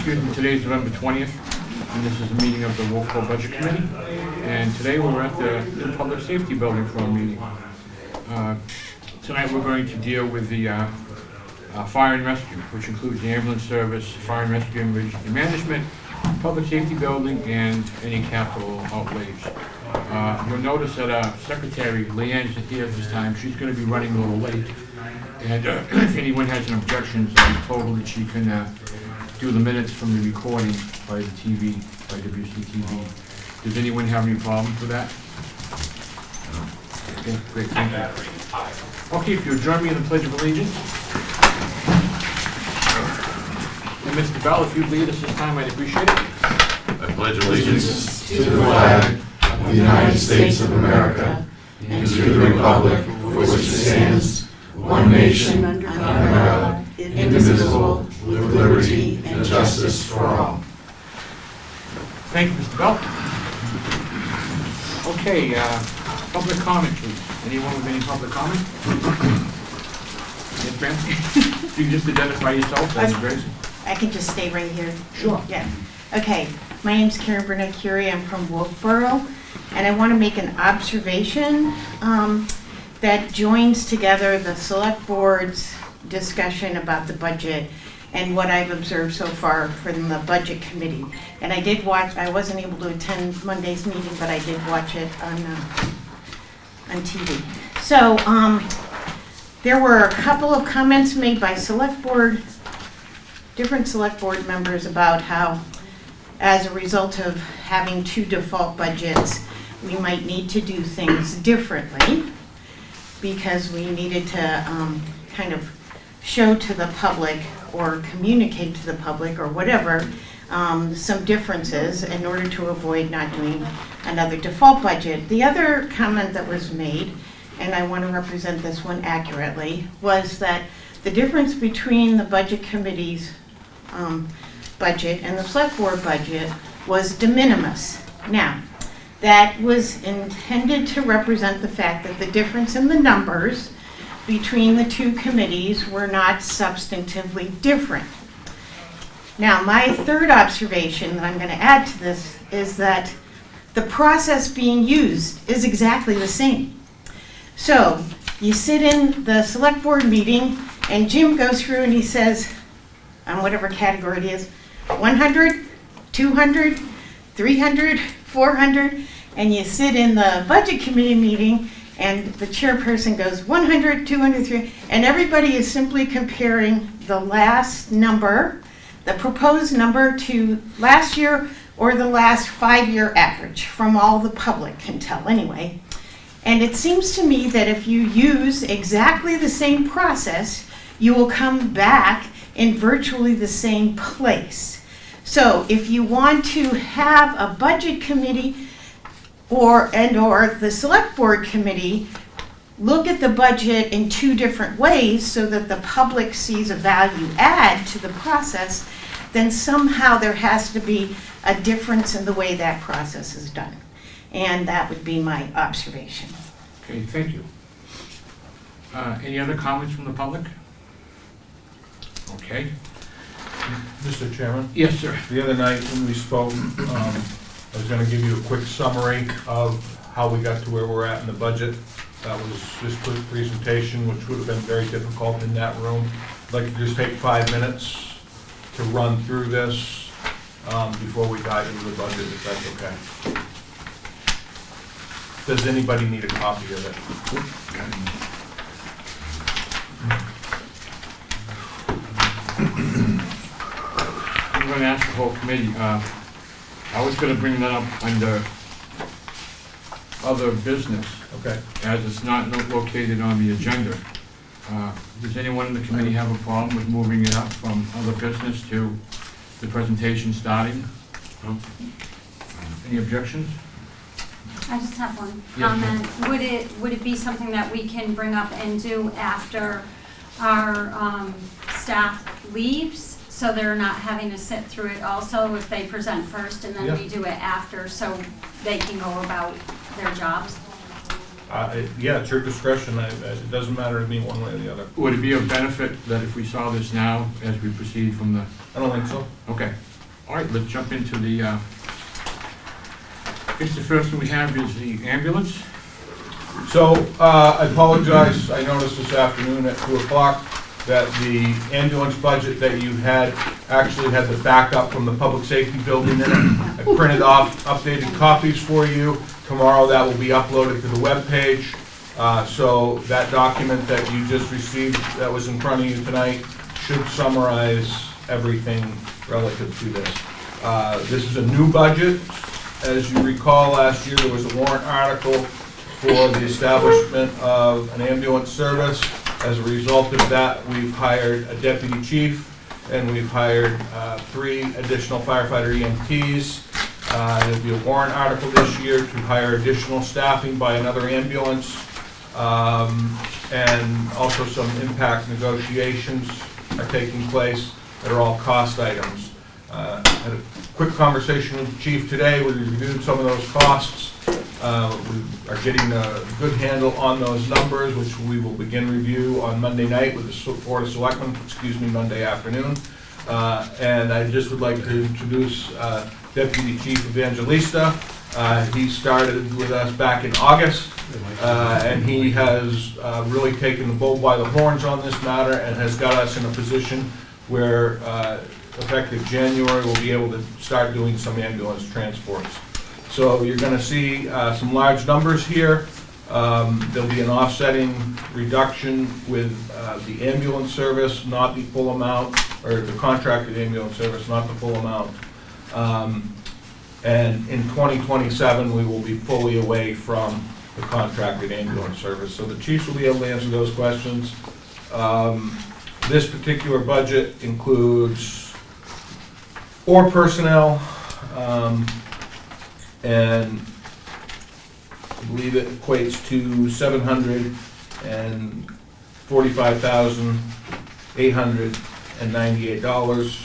Excuse me, today's November 20th, and this is a meeting of the Wolfeboro Budget Committee. And today we're at the new Public Safety Building for a meeting. Tonight we're going to deal with the fire and rescue, which includes the ambulance service, fire and rescue and emergency management, public safety building, and any capital outlays. You'll notice that our secretary, Leanne's here this time. She's going to be running a little late. And if anyone has an objection, I told her that she can do the minutes from the recording by the TV, by WCTV. Does anyone have any problems with that? Okay, great, thank you. Okay, if you'll join me in the Pledge of Allegiance. And Mr. Bell, if you'd lead us this time, I'd appreciate it. I pledge allegiance to the flag of the United States of America and to the republic for which it stands, one nation, under God, indivisible, with liberty and justice for all. Thank you, Mr. Bell. Okay, public comment, please. Anyone with any public comment? Yes, ma'am? You can just identify yourself, that'd be great. I can just stay right here. Sure. Yeah. Okay. My name's Karen Burnett-Curie. I'm from Wolfeboro, and I want to make an observation that joins together the select board's discussion about the budget and what I've observed so far from the budget committee. And I did watch. I wasn't able to attend Monday's meeting, but I did watch it on TV. So there were a couple of comments made by different select board members about how, as a result of having two default budgets, we might need to do things differently because we needed to kind of show to the public or communicate to the public or whatever some differences in order to avoid not doing another default budget. The other comment that was made, and I want to represent this one accurately, was that the difference between the budget committee's budget and the select board budget was de minimis. Now, that was intended to represent the fact that the difference in the numbers between the two committees were not substantively different. Now, my third observation that I'm going to add to this is that the process being used is exactly the same. So, you sit in the select board meeting and Jim goes through and he says, on whatever category it is, 100, 200, 300, 400, and you sit in the budget committee meeting and the chairperson goes 100, 200, 300, and everybody is simply comparing the last number, the proposed number, to last year or the last 5-year average from all the public can tell anyway. And it seems to me that if you use exactly the same process, you will come back in virtually the same place. So if you want to have a budget committee or the select board committee look at the budget in two different ways so that the public sees a value add to the process, then somehow there has to be a difference in the way that process is done. And that would be my observation. Okay, thank you. Any other comments from the public? Okay. Mr. Chairman? Yes, sir. The other night when we spoke, I was going to give you a quick summary of how we got to where we're at in the budget. That was this quick presentation, which would have been very difficult in that room. I'd like to just take 5 minutes to run through this before we dive into the budget, if that's okay. Does anybody need a copy of it? I'm going to ask the whole committee. I was going to bring that up under other business, Okay. as it's not located on the agenda. Does anyone in the committee have a problem with moving it up from other business to the presentation starting? No? Any objections? I just have one Yes, comment. Would it be something that we can bring up and do after our staff leaves? So they're not having to sit through it also if they present first and then we do it after so they can go about their jobs? Yeah, it's your discretion. It doesn't matter to me one way or the other. Would it be of benefit that if we saw this now as we proceed from the... I don't think so. Okay. All right, let's jump into the, I guess the first thing we have is the ambulance. So, I apologize, I noticed this afternoon at 2 o'clock that the ambulance budget that you had actually had the backup from the public safety building in it. I printed off updated copies for you. Tomorrow that will be uploaded to the webpage. So that document that you just received that was in front of you tonight should summarize everything relative to this. This is a new budget. As you recall, last year there was a warrant article for the establishment of an ambulance service. As a result of that, we've hired a deputy chief and we've hired 3 additional firefighter EMTs. There'll be a warrant article this year to hire additional staffing by another ambulance. And also some impact negotiations are taking place that are all cost items. Had a quick conversation with the chief today. We reviewed some of those costs. We are getting a good handle on those numbers, which we will begin review on Monday night with the Board of Selectmen, Monday afternoon. And I just would like to introduce Deputy Chief Evangelista. He started with us back in August, and he has really taken the bull by the horns on this matter and has got us in a position where effective January we'll be able to start doing some ambulance transports. So you're going to see some large numbers here. There'll be an offsetting reduction with the ambulance service, not the full amount, or the contracted ambulance service, not the full amount. And in 2027, we will be fully away from the contracted ambulance service. So the chiefs will be able to answer those questions. This particular budget includes OR personnel, and I believe it equates to $745,898,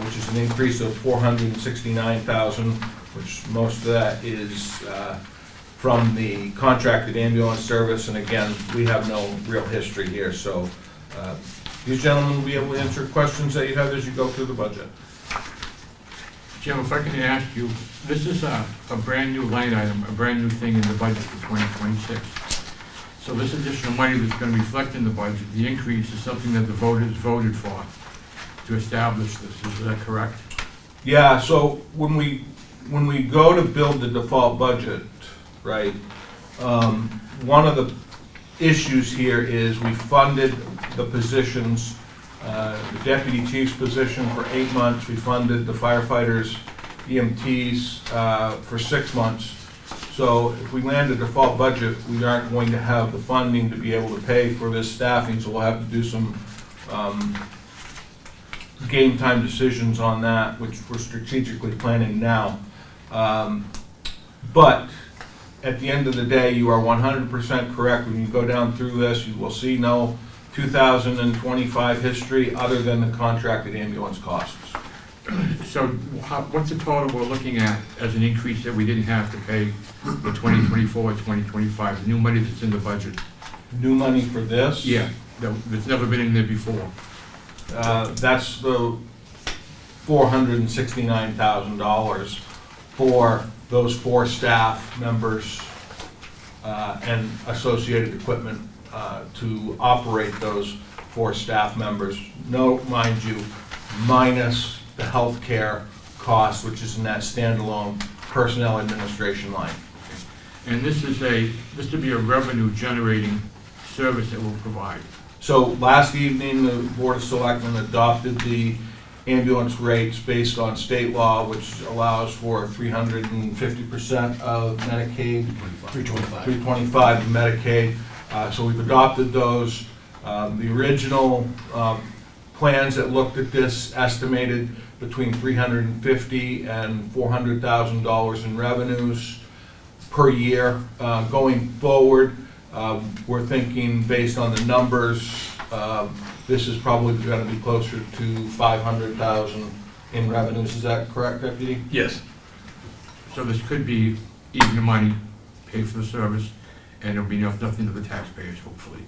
which is an increase of $469,000, which most of that is from the contracted ambulance service. And again, we have no real history here, so these gentlemen will be able to answer questions that you have as you go through the budget. Jim, if I can ask you, this is a brand new line item, a brand new thing in the budget for 2026. So this additional money that's going to reflect in the budget, the increase is something that the voters voted for to establish this, is that correct? Yeah, so when we go to build the default budget, right, one of the issues here is we funded the positions, the deputy chief's position for 8 months. We funded the firefighters, EMTs for 6 months. So if we land a default budget, we aren't going to have the funding to be able to pay for this staffing, so we'll have to do some game time decisions on that, which we're strategically planning now. But at the end of the day, you are 100% correct. When you go down through this, you will see no 2025 history other than the contracted ambulance costs. So what's the total we're looking at as an increase that we didn't have to pay for 2024, 2025, the new money that's in the budget? New money for this? Yeah, that's never been in there before. That's the $469,000 for those 4 staff members and associated equipment to operate those 4 staff members. No, mind you, minus the healthcare cost, which is in that standalone personnel administration line. And this to be a revenue generating service that we'll provide. So last evening, the Board of Selectmen adopted the ambulance rates based on state law, which allows for 350% of Medicaid, 325 of Medicaid. So we've adopted those. The original plans that looked at this estimated between $350,000 and $400,000 in revenues per year. Going forward, we're thinking based on the numbers, this is probably going to be closer to $500,000 in revenues. Is that correct, Deputy? Yes. So this could be even money, pay for the service, and it'll be nothing to the taxpayers, hopefully.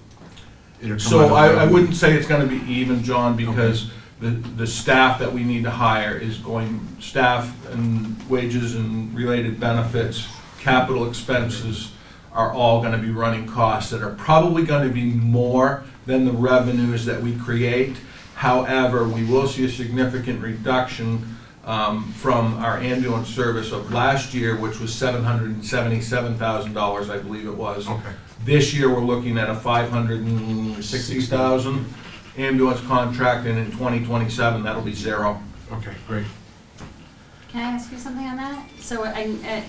It'll come out So of I revenue. wouldn't say it's going to be even, John, because the staff that we need to hire is going, staff and wages and related benefits, capital expenses are all gonna be running costs that are probably gonna be more than the revenues that we create. However, we will see a significant reduction from our ambulance service of last year, which was $777,000, I believe it was. Okay. This year, we're looking at a $560,000 ambulance contract, and in 2027, that'll be zero. Okay, great. Can I ask you something on that? So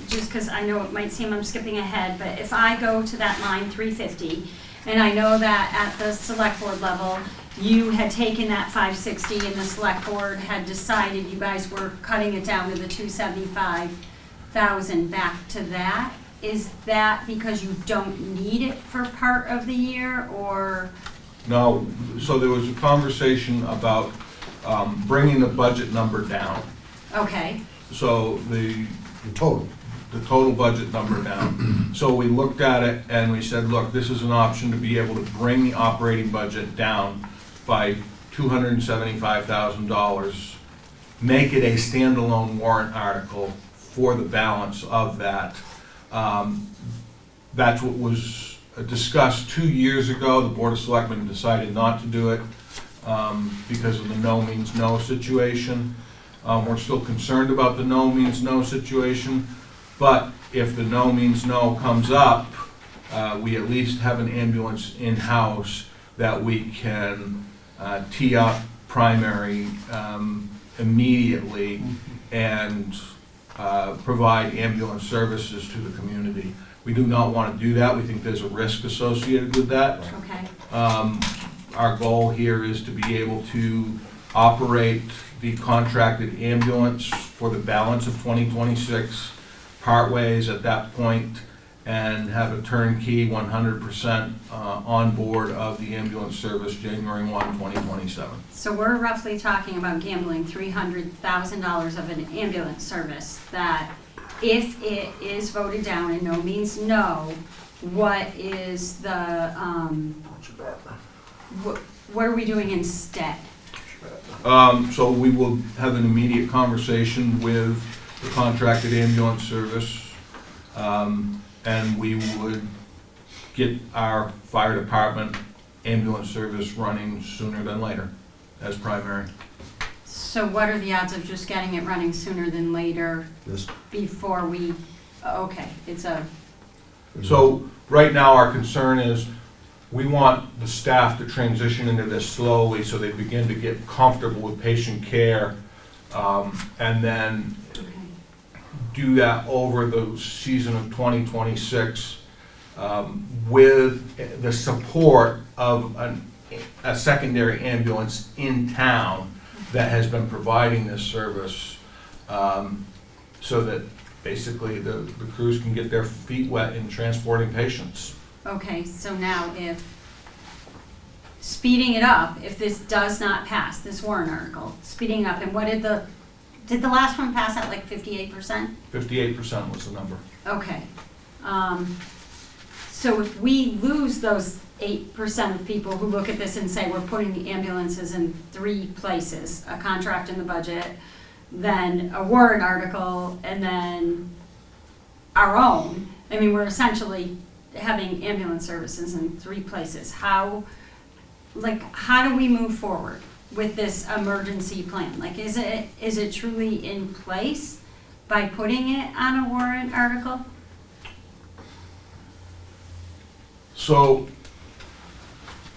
just because I know it might seem I'm skipping ahead, but if I go to that line 350, and I know that at the select board level, you had taken that 560 and the select board had decided you guys were cutting it down to the 275,000 back to that. Is that because you don't need it for part of the year, or? No, so there was a conversation about bringing the budget number down. Okay, So the Total. total budget number down. So we looked at it and we said, look, this is an option to be able to bring the operating budget down by $275,000, make it a standalone warrant article for the balance of that. That's what was discussed 2 years ago. The Board of Selectmen decided not to do it because of the no means no situation. We're still concerned about the no means no situation, but if the no means no comes up, we at least have an ambulance in-house that we can tee up primary immediately and provide ambulance services to the community. We do not want to do that. We think there's a risk associated with that. okay. Our goal here is to be able to operate the contracted ambulance for the balance of 2026, part ways at that point, and have a turnkey 100% on board of the ambulance service January 1, 2027. So we're roughly talking about gambling $300,000 of an ambulance service that if it is voted down and no means no, what is the, what are we doing instead? So we will have an immediate conversation with the contracted ambulance service, and we would get our fire department ambulance service running sooner than later as primary. So what are the odds of just getting it running sooner than later Yes. before we, okay, it's a, So right now, our concern is we want the staff to transition into this slowly so they begin to get comfortable with patient care, and then okay. do that over the season of 2026 with the support of a secondary ambulance in town that has been providing this service, so that basically the crews can get their feet wet in transporting patients. Okay, so now if, speeding it up, if this does not pass, this warrant article, speeding up, and what did the last one pass at, like 58%? 58% was the number. Okay. So if we lose those 8% of people who look at this and say, we're putting the ambulances in 3 places, a contract in the budget, then a warrant article, and then our own, I mean, we're essentially having ambulance services in 3 places. How do we move forward with this emergency plan? Like, is it truly in place by putting it on a warrant article? So,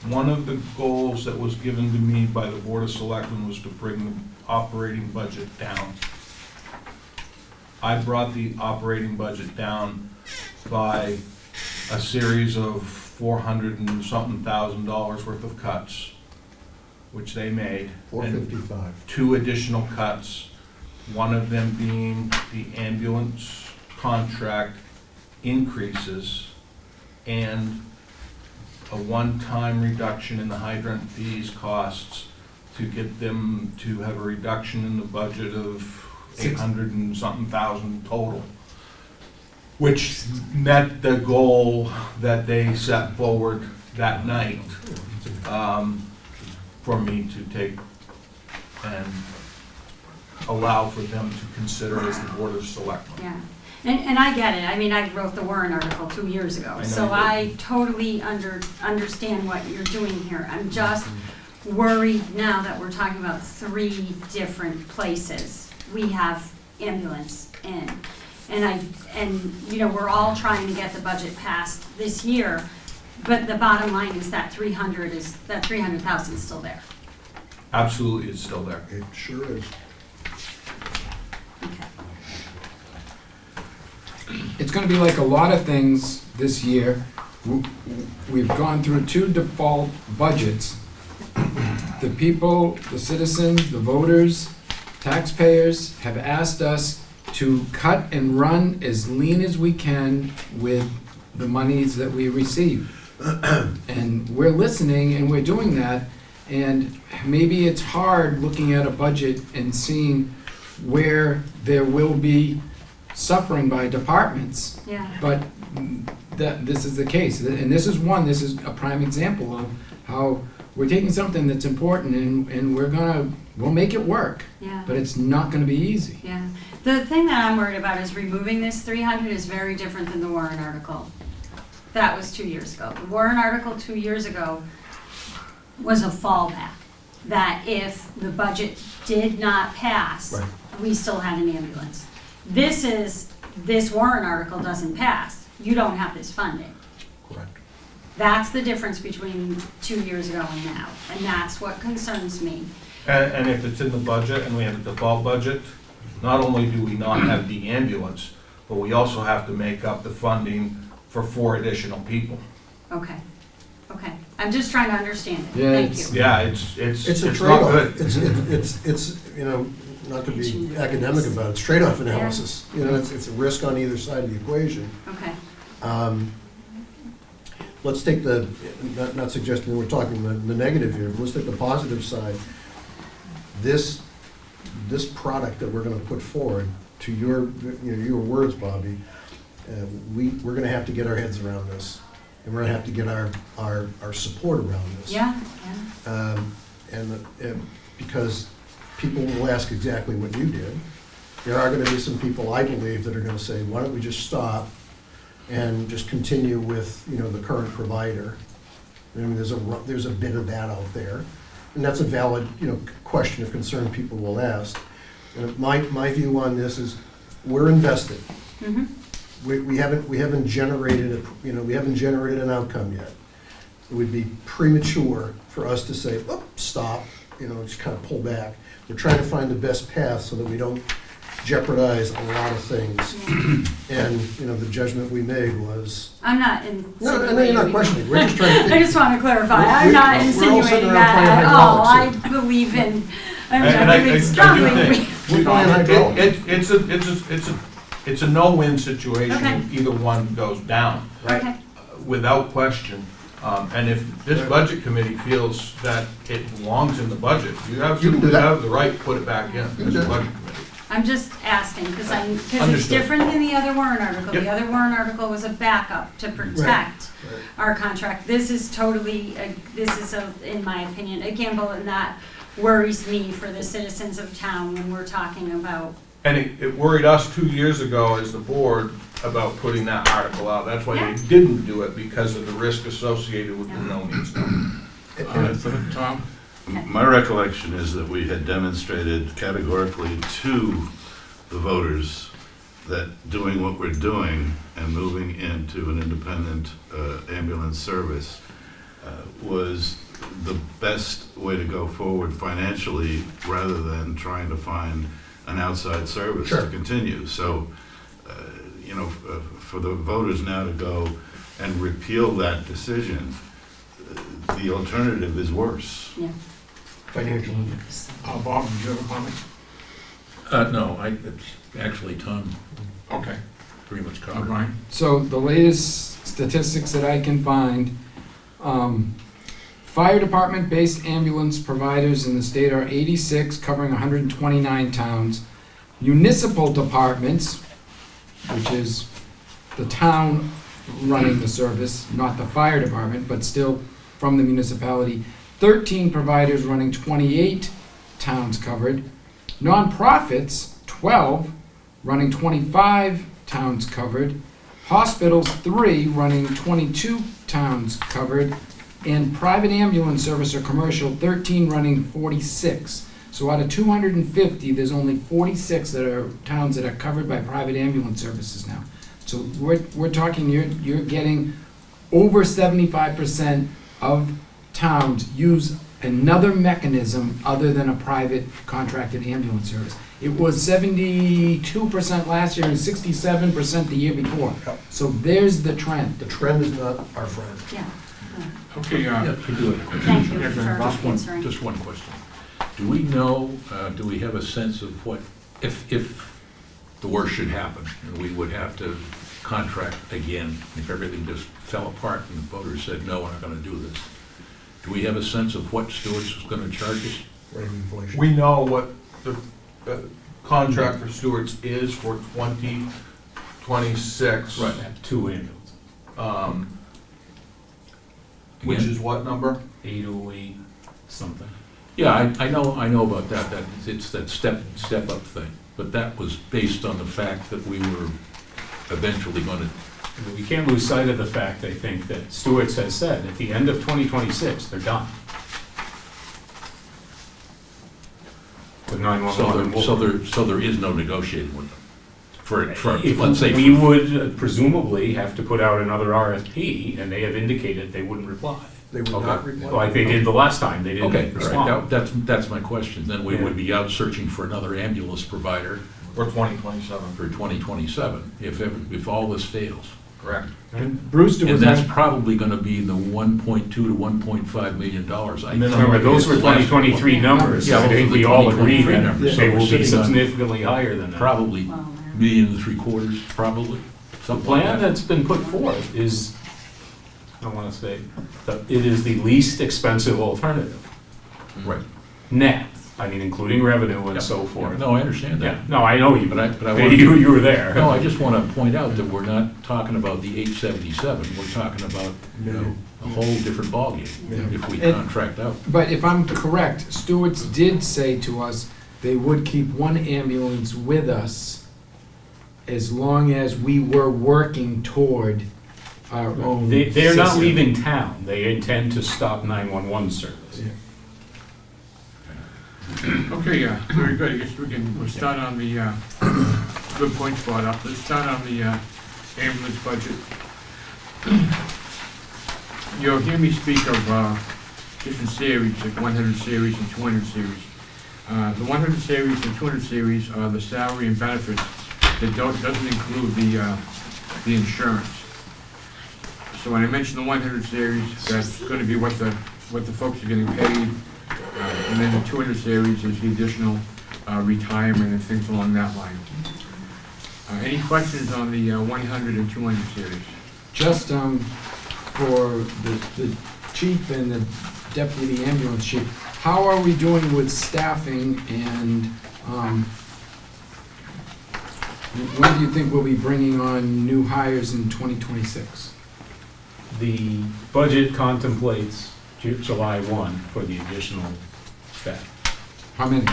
one of the goals that was given to me by the Board of Selectmen was to bring the operating budget down. I brought the operating budget down by a series of $400 and something thousand worth of cuts, which they made. And 455. 2 additional cuts, one of them being the ambulance contract increases and a one-time reduction in the hydrant fees costs to get them to have a reduction in the budget of 800 and something thousand total, which met the goal that they set forward that night for me to take and allow for them to consider as the Board of Selectmen. Yeah, and I get it. I mean, I wrote the warrant article 2 years ago, I know so you did. I totally understand what you're doing here. I'm just worried now that we're talking about 3 different places we have ambulance in. And you know, we're all trying to get the budget passed this year, but the bottom line is that 300,000 is still there. Absolutely, it's still there. It sure is. Okay. It's gonna be like a lot of things this year. We've gone through 2 default budgets. The people, the citizens, the voters, taxpayers have asked us to cut and run as lean as we can with the monies that we receive. And we're listening and we're doing that. And maybe it's hard looking at a budget and seeing where there will be suffering by departments. Yeah. But this is the case, and this is a prime example of how we're taking something that's important and we'll make it work, Yeah. but it's not gonna be easy. Yeah. The thing that I'm worried about is removing this 300 is very different than the warrant article. That was 2 years ago. The warrant article 2 years ago was a fallback, that if the budget did not pass, Right. we still had an ambulance. This warrant article doesn't pass, you don't have this funding. Correct. That's the difference between 2 years ago and now, and that's what concerns me. And if it's in the budget and we have a default budget, not only do we not have the ambulance, but we also have to make up the funding for 4 additional people. Okay, okay. I'm just trying to understand it. Yeah, Thank it's- you. Yeah, it's It's a not trade-off. good. It's, you know, not to be academic about it, it's trade-off analysis. You know, it's a risk on either side of the equation. Okay, Let's take not suggesting that we're talking the negative here, but let's take the positive side. This product that we're gonna put forward, to your words, Bobby, we're gonna have to get our heads around this. And we're gonna have to get our support around this. yeah, Because people will ask exactly what you did. There are gonna be some people, I believe, that are gonna say, why don't we just stop and just continue with, the current provider? I mean, there's a bit of that out there. And that's a valid, question of concern people will ask. And my view on this is, we're invested. mm-hmm, We haven't generated an outcome yet. It would be premature for us to say, oh, stop, just kind of pull back. We're trying to find the best path so that we don't jeopardize a lot of things. And, the judgment we made was, I'm not no, insinuating. no, you're not questioning, we're just trying to. I just want to clarify, We're- I'm not we're all sitting insinuating around that playing at all. I hydraulics believe in, And I believe strongly. We're playing hydraulics. It's a no-win situation Okay. if either one goes down, Okay, without question. And if this budget committee feels that it belongs in the budget, you do absolutely that. have the right to put it back in, can as do a that. budget committee. I'm just asking, because it's Understood. different than the other warrant article. The Yep. other warrant article was a backup to protect our contract. This is totally, in my opinion, a gamble, and that worries me for the citizens of town when we're talking about. And it worried us 2 years ago as the board about putting that article out. That's why Yeah. they didn't do it, because of the risk associated with the no-need stuff. Tom? My recollection is that we had demonstrated categorically to the voters that doing what we're doing and moving into an independent ambulance service was the best way to go forward financially, rather than trying to find an outside service Sure. to continue. So, for the voters now to go and repeal that decision, the alternative is worse. Yeah. Financial. Bob, did you have a comment? No, it's actually Tom Okay. pretty much covered. Brian? So the latest statistics that I can find, fire department-based ambulance providers in the state are 86, covering 129 towns. Municipal departments, which is the town running the service, not the fire department, but still from the municipality, 13 providers running 28 towns covered. Nonprofits, 12, running 25 towns covered. Hospitals, 3, running 22 towns covered. And private ambulance service or commercial, 13, running 46. So out of 250, there's only 46 that are towns that are covered by private ambulance services now. So we're talking, you're getting over 75% of towns use another mechanism other than a private contracted ambulance service. It was 72% last year and 67% the year before. Yep. So there's the trend. The trend is not our friend. Yeah. Okay, Yeah, I do it. Thank you Yeah, for answering. Just one question. Do we know, do we have a sense of what, if the worst should happen, and we would have to contract again, if everything just fell apart and the voters said, no, we're not gonna do this, do we have a sense of what Stewart's is gonna charge us? Rate of inflation. We know what the contract for Stewart's is for 2026. Two ambulance, Which Again? is what number? 808 something. Yeah, I know about that, it's that step up thing, but that was based on the fact that we were eventually gonna, We can't lose sight of the fact, I think, that Stewart's has said, at the end of 2026, they're done. With 911. so there is no negotiating with them. For, If let's say. we would presumably have to put out another RFP, and they have indicated they wouldn't reply. They would Okay. not reply. Like they did the last time, they Okay, didn't all right, respond. that's my question, then we Yeah. would be out searching for another ambulance provider Or 2027. for 2027, if all this fails. Correct. And Brewster And was that's on, probably gonna be the $1.2 to $1.5 million, I think. Remember, those were 2023 numbers. Yeah, I those think are we the all agree 2023 that numbers. they So we're will be sitting on significantly higher than that. Probably Well, $1.75 million, probably, The something like plan that. that's been put forth is, I don't want to say, that it is the least expensive alternative, Right. net, I mean, including revenue and Yeah. so forth. No, I understand Yeah, that. no, I know you, But I but want you were there. No, I just want to point out that we're not talking about the 877, we're talking about, a whole different ballgame if we And- contract out. but if I'm correct, Stewart's did say to us they would keep one ambulance with us as long as we were working toward our own They're not system. leaving town, they intend to stop 911 service. Okay, yeah, very good. I guess we'll start on the, good points brought up. Let's start on the ambulance budget. You'll hear me speak of different series, like 100 series and 200 series. The 100 series and 200 series are the salary and benefits that doesn't include the insurance. So when I mention the 100 series, that's going to be what the folks are getting paid. And then the 200 series is the additional retirement and things along that line. Any questions on the 100 and 200 series? Just for the chief and the deputy ambulance chief, how are we doing with staffing and when do you think we'll be bringing on new hires in 2026? The budget contemplates July 1 for the additional staff. How many?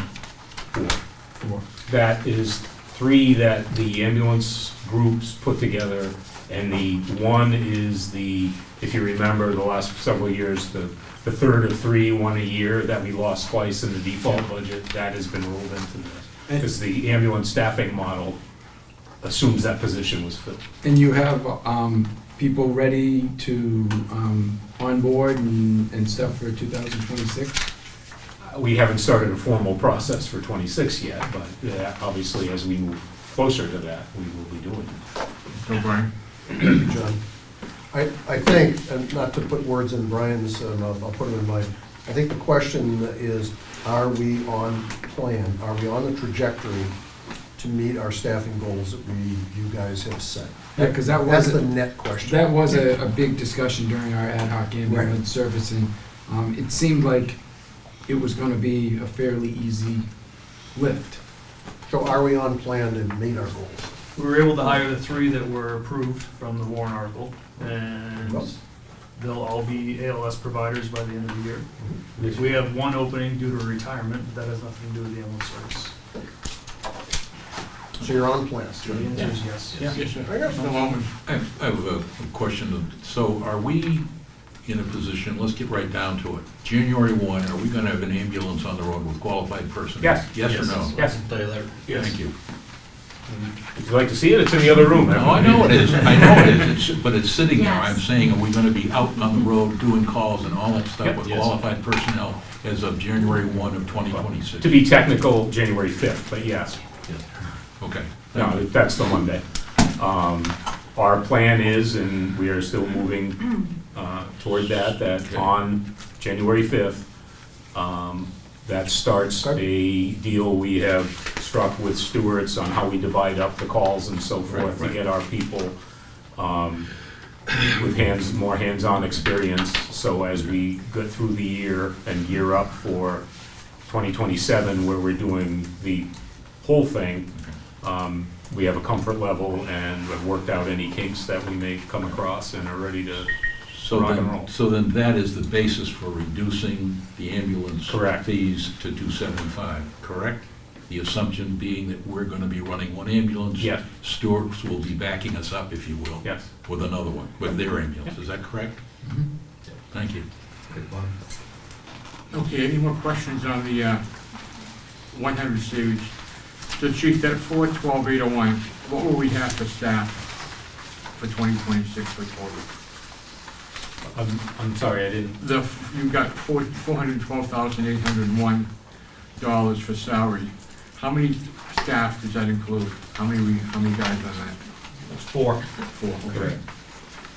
4. 4. That is 3 that the ambulance groups put together, and the 1 is the, if you remember, the last several years, the third of 3, 1 a year that we lost twice in the default budget, that has been rolled into this. Because the ambulance staffing model assumes that position was filled. And you have people ready to onboard and stuff for 2026? We haven't started a formal process for 26 yet, but obviously as we move closer to that, we will be doing it. So, Brian? John. I think, and not to put words in Brian's mouth, I'll put it in mine. I think the question is, are we on plan? Are we on the trajectory to meet our staffing goals that you guys have set? Yeah, because that That's was, the net question. that was a big discussion during our ad hoc ambulance service, and it seemed like it was gonna be a fairly easy lift. So are we on plan to meet our goals? We were able to hire the 3 that were approved from the warrant article, and Yep. they'll all be ALS providers by the end of the year. We have one opening due to retirement, but that has nothing to do with the ambulance service. So you're on plan. So the answer is yes. Yes, sir. Mr. Loman. I have a question. So are we in a position, let's get right down to it. January 1, are we going to have an ambulance on the road with qualified personnel? Yes. Yes or no? Yes. Thank you. If you'd like to see it, it's in the other room. No, I know it is. I know it is. But it's sitting there. Yes. I'm saying, are we going to be out on the road doing calls and all that stuff Yep. with Yes. qualified personnel as of January 1 of 2026? To be technical, January 5th, but yes. Okay. No, that's the Monday. Our plan is, and we are still moving toward that Okay. on January 5th, that starts a deal we have struck with stewards on how we divide up the calls and so forth to Right. get our people with more hands-on experience, so as we go through the year and gear up for 2027, where we're doing the whole thing, we have a comfort level and have worked out any kinks that we may come across and are ready to rock and roll. So then that is the basis for reducing the ambulance Correct. fees to $275, correct? The assumption being that we're going to be running one ambulance. Yes. Stewards will be backing us up, if you will. Yes. With another one, with their ambulance. Is that correct? Thank you. Okay, any more questions on the 100 series? So Chief, that 412,801, what will we have for staff for 2026 for total? I'm sorry, I didn't, You've got $412,801 for salary. How many staff does that include? How many guys on that? It's 4. 4, okay.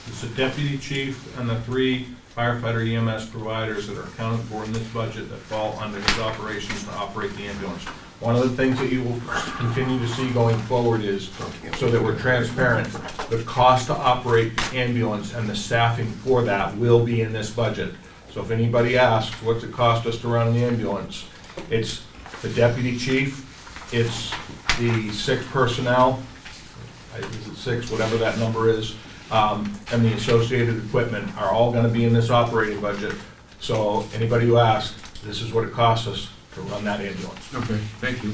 It's the deputy chief and the 3 firefighter EMS providers that are accounted for in this budget that fall under his operations to operate the ambulance. One of the things that you will continue to see going forward is, so that we're transparent, the cost to operate the ambulance and the staffing for that will be in this budget. So if anybody asks, what's it cost us to run an ambulance? It's the deputy chief, it's the 6 personnel, is it 6, whatever that number is, and the associated equipment are all gonna be in this operating budget. So anybody who asks, this is what it costs us to run that ambulance. Okay, thank you.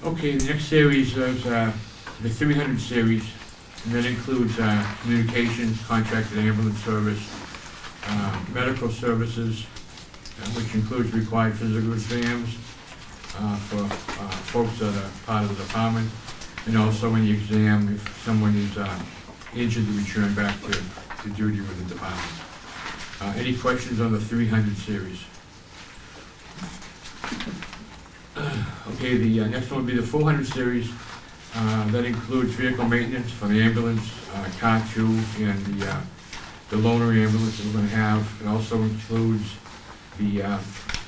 Okay, the next series is the 300 series, and that includes communications, contracted ambulance service, medical services, which includes required physical exams for folks that are part of the department, and also in the exam, if someone is injured, to return back to duty with the department. Any questions on the 300 series? Okay, the next one would be the 400 series. That includes vehicle maintenance for the ambulance, car 2, and the loaner ambulance that we're going to have. It also includes the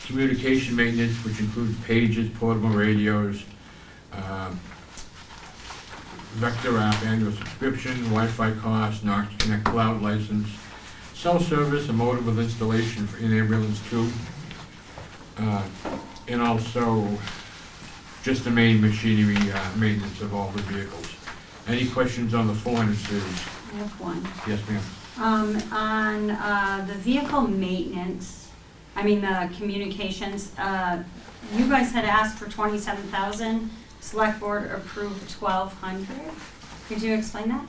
communication maintenance, which includes pages, portable radios, Vector app annual subscription, Wi-Fi cost, Knox Connect cloud license, cell service, a modem with installation for in ambulance 2. And also just the main machinery maintenance of all the vehicles. Any questions on the 400 series? I have one. Yes, ma'am. On the vehicle maintenance, the communications, you guys had asked for 27,000, select board approved 1,200. Could you explain that?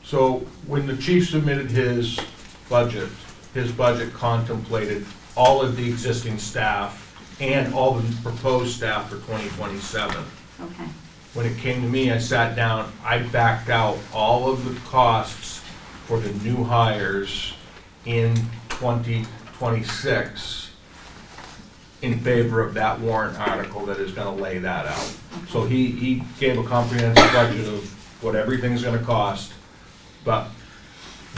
So when the chief submitted his budget contemplated all of the existing staff and all the proposed staff for 2027. Okay. When it came to me, I sat down, I backed out all of the costs for the new hires in 2026 in favor of that warrant article that is gonna lay that out. So he gave a comprehensive budget of what everything's gonna cost, but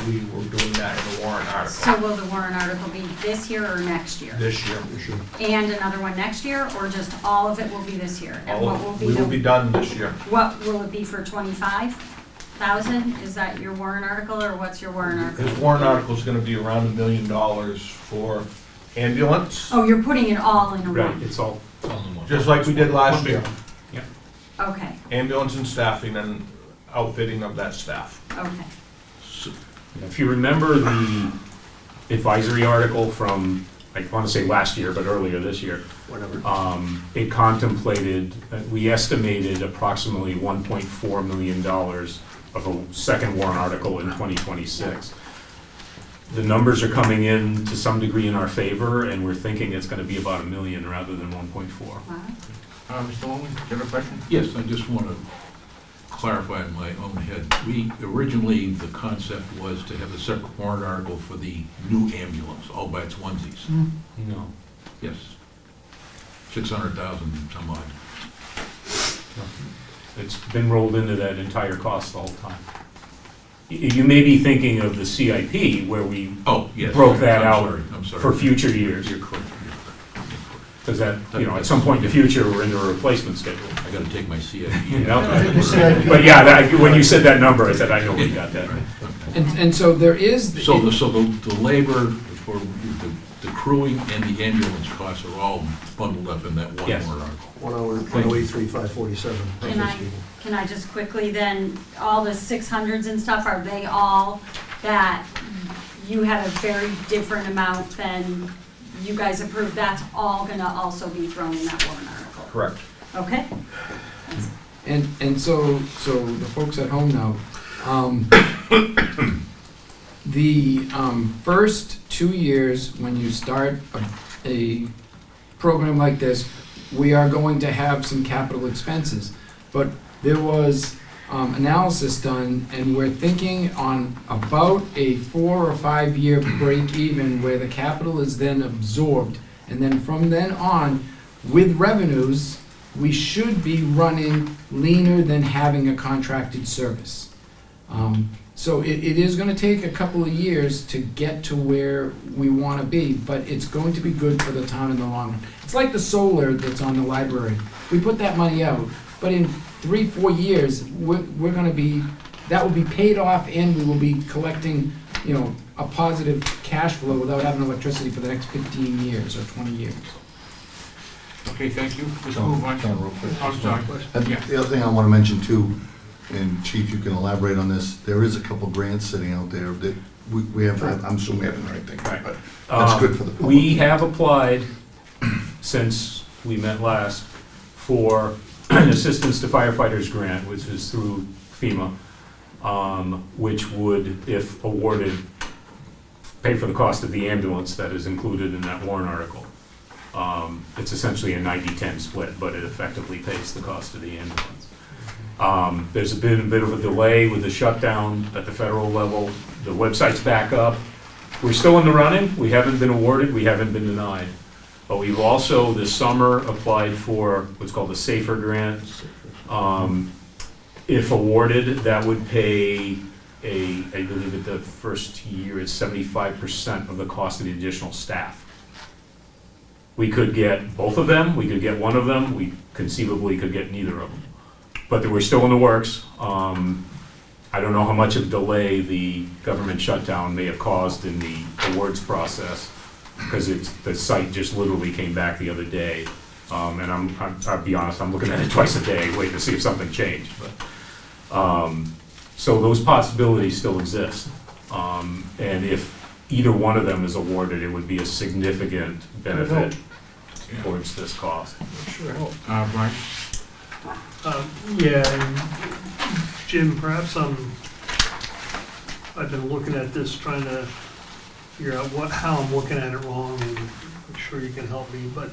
we were doing that in the warrant article So will the warrant article be this year or next year? this year. And another one next year, or just all of it will be this year? And what will be We will be the, done this year. what will it be for 25,000? Is that your warrant article, or what's your warrant article? His warrant article is gonna be around $1 million for ambulance, Oh, you're putting it all in a right, one? it's all, just like we did last year. Okay, Ambulance and staffing and outfitting of that staff. okay. If you remember the advisory article from, I want to say last year, but earlier this year, it contemplated, we estimated approximately $1.4 million of a second warrant article in 2026. The numbers are coming in to some degree in our favor, and we're thinking it's going to be about $1 million rather than 1.4. Wow. Mr. Longman, do you have a question? Yes, I just want to clarify in my own head. Originally, the concept was to have a separate warrant article for the new ambulance, all by its onesies. No. Yes. 600,000 some odd. It's been rolled into that entire cost the whole time. You may be thinking of the CIP where we Oh, yes. broke that I'm out sorry, I'm sorry. for future years. You're correct. Because that, at some point in the future, we're into a replacement schedule. I gotta take my CIP. But yeah, when you said that number, I said, I know we got that. And so there is. So the labor for the crewing and the ambulance costs are all bundled up in that one Yes. warrant article. 103,547. Can I just quickly then, all the 600s and stuff, are they all that you had a very different amount than you guys approved? That's all gonna also be thrown in that warrant article? Correct. Okay? And so the folks at home know, the first 2 years, when you start a program like this, we are going to have some capital expenses. But there was analysis done, and we're thinking on about a 4 or 5 year break even where the capital is then absorbed. And then from then on, with revenues, we should be running leaner than having a contracted service. So it is gonna take a couple of years to get to where we wanna be, but it's going to be good for the town in the long run. It's like the solar that's on the library. We put that money out, but in 3-4 years, we're gonna be, that will be paid off, and we will be collecting, a positive cash flow without having electricity for the next 15 years or 20 years. Okay, thank you. Let's John, move on. John, real quick. I'm sorry. And Yeah. the other thing I want to mention too, and Chief, you can elaborate on this, there is a couple grants sitting out there that we have, I'm assuming we haven't heard anything, Right. but that's good for the public. We have applied, since we met last, for an Assistance to Firefighters grant, which is through FEMA, which would, if awarded, pay for the cost of the ambulance that is included in that warrant article. It's essentially a 90-10 split, but it effectively pays the cost of the ambulance. There's been a bit of a delay with the shutdown at the federal level. The website's back up. We're still in the running. We haven't been awarded. We haven't been denied. But we've also, this summer, applied for what's called a SAFER grant. If awarded, that would pay I believe at the first year, it's 75% of the cost of the additional staff. We could get both of them, we could get one of them, we conceivably could get neither of them. But we're still in the works. I don't know how much of a delay the government shutdown may have caused in the awards process, because the site just literally came back the other day. And I'll be honest, I'm looking at it twice a day, waiting to see if something changed. But so those possibilities still exist. And if either one of them is awarded, it would be a significant benefit towards this cost. Brian? Yeah, and Jim, perhaps I've been looking at this, trying to figure out how I'm looking at it wrong, and I'm sure you can help me, but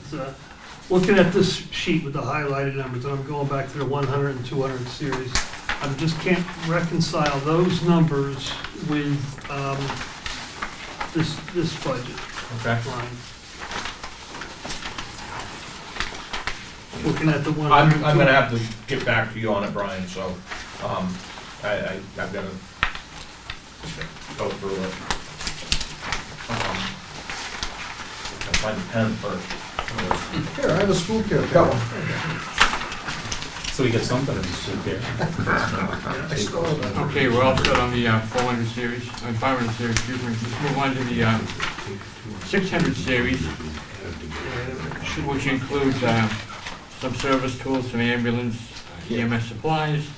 looking at this sheet with the highlighted numbers, and I'm going back to the 100 and 200 series, I just can't reconcile those numbers with this budget line. Looking at the 100. I'm gonna have to get back to you on it, Brian, so, I've gotta go through it. Gotta find the pen first. Here, I have a school care. So we get something in this suit there. Okay, we're all set on the 400 series, 500 series, excuse me. Let's move on to the 600 series, which includes some service tools for the ambulance, EMS supplies,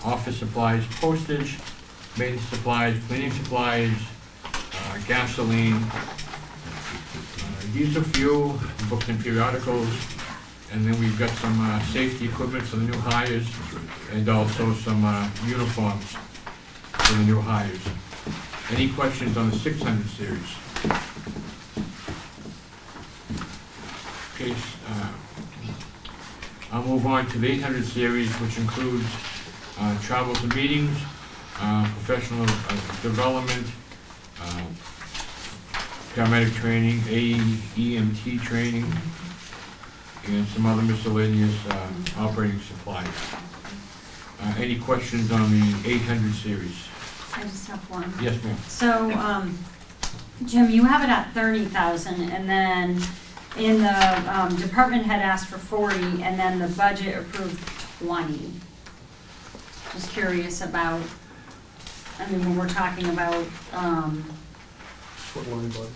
office supplies, postage, maintenance supplies, cleaning supplies, gasoline, diesel fuel, books and periodicals, and then we've got some safety equipment for the new hires, and also some uniforms for the new hires. Any questions on the 600 series? Okay, I'll move on to the 800 series, which includes travel to meetings, professional development, paramedic training, AEMT training, and some other miscellaneous operating supplies. Any questions on the 800 series? I just have one. Yes, ma'am. So, Jim, you have it at 30,000, and then in the department had asked for 40, and then the budget approved 20. Just curious about, I mean, when we're talking about, What line, bud?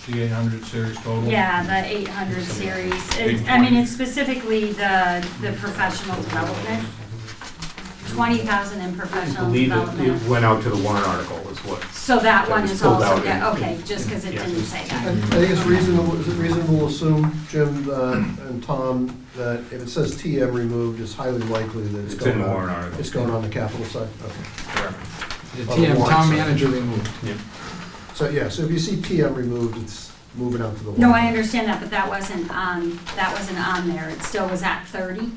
The 800 series total? yeah, the 800 series. I mean, it's specifically the professional development. 20,000 in I professional believe it development. went out to the warrant article is what. So that one was is pulled also, out yeah, in- okay, just because it Yeah. didn't say I that. think it's reasonable, is it reasonable to assume, Jim and Tom, that if it says TM removed, it's highly likely that it's It's in going the on, warrant article. it's going on the capital side? Okay. Correct. The On the TM, warrant town side. manager removed. So, yeah, so if you see TM removed, it's moving out to the. No, warrant. I understand that, but that wasn't on there. It still was at 30,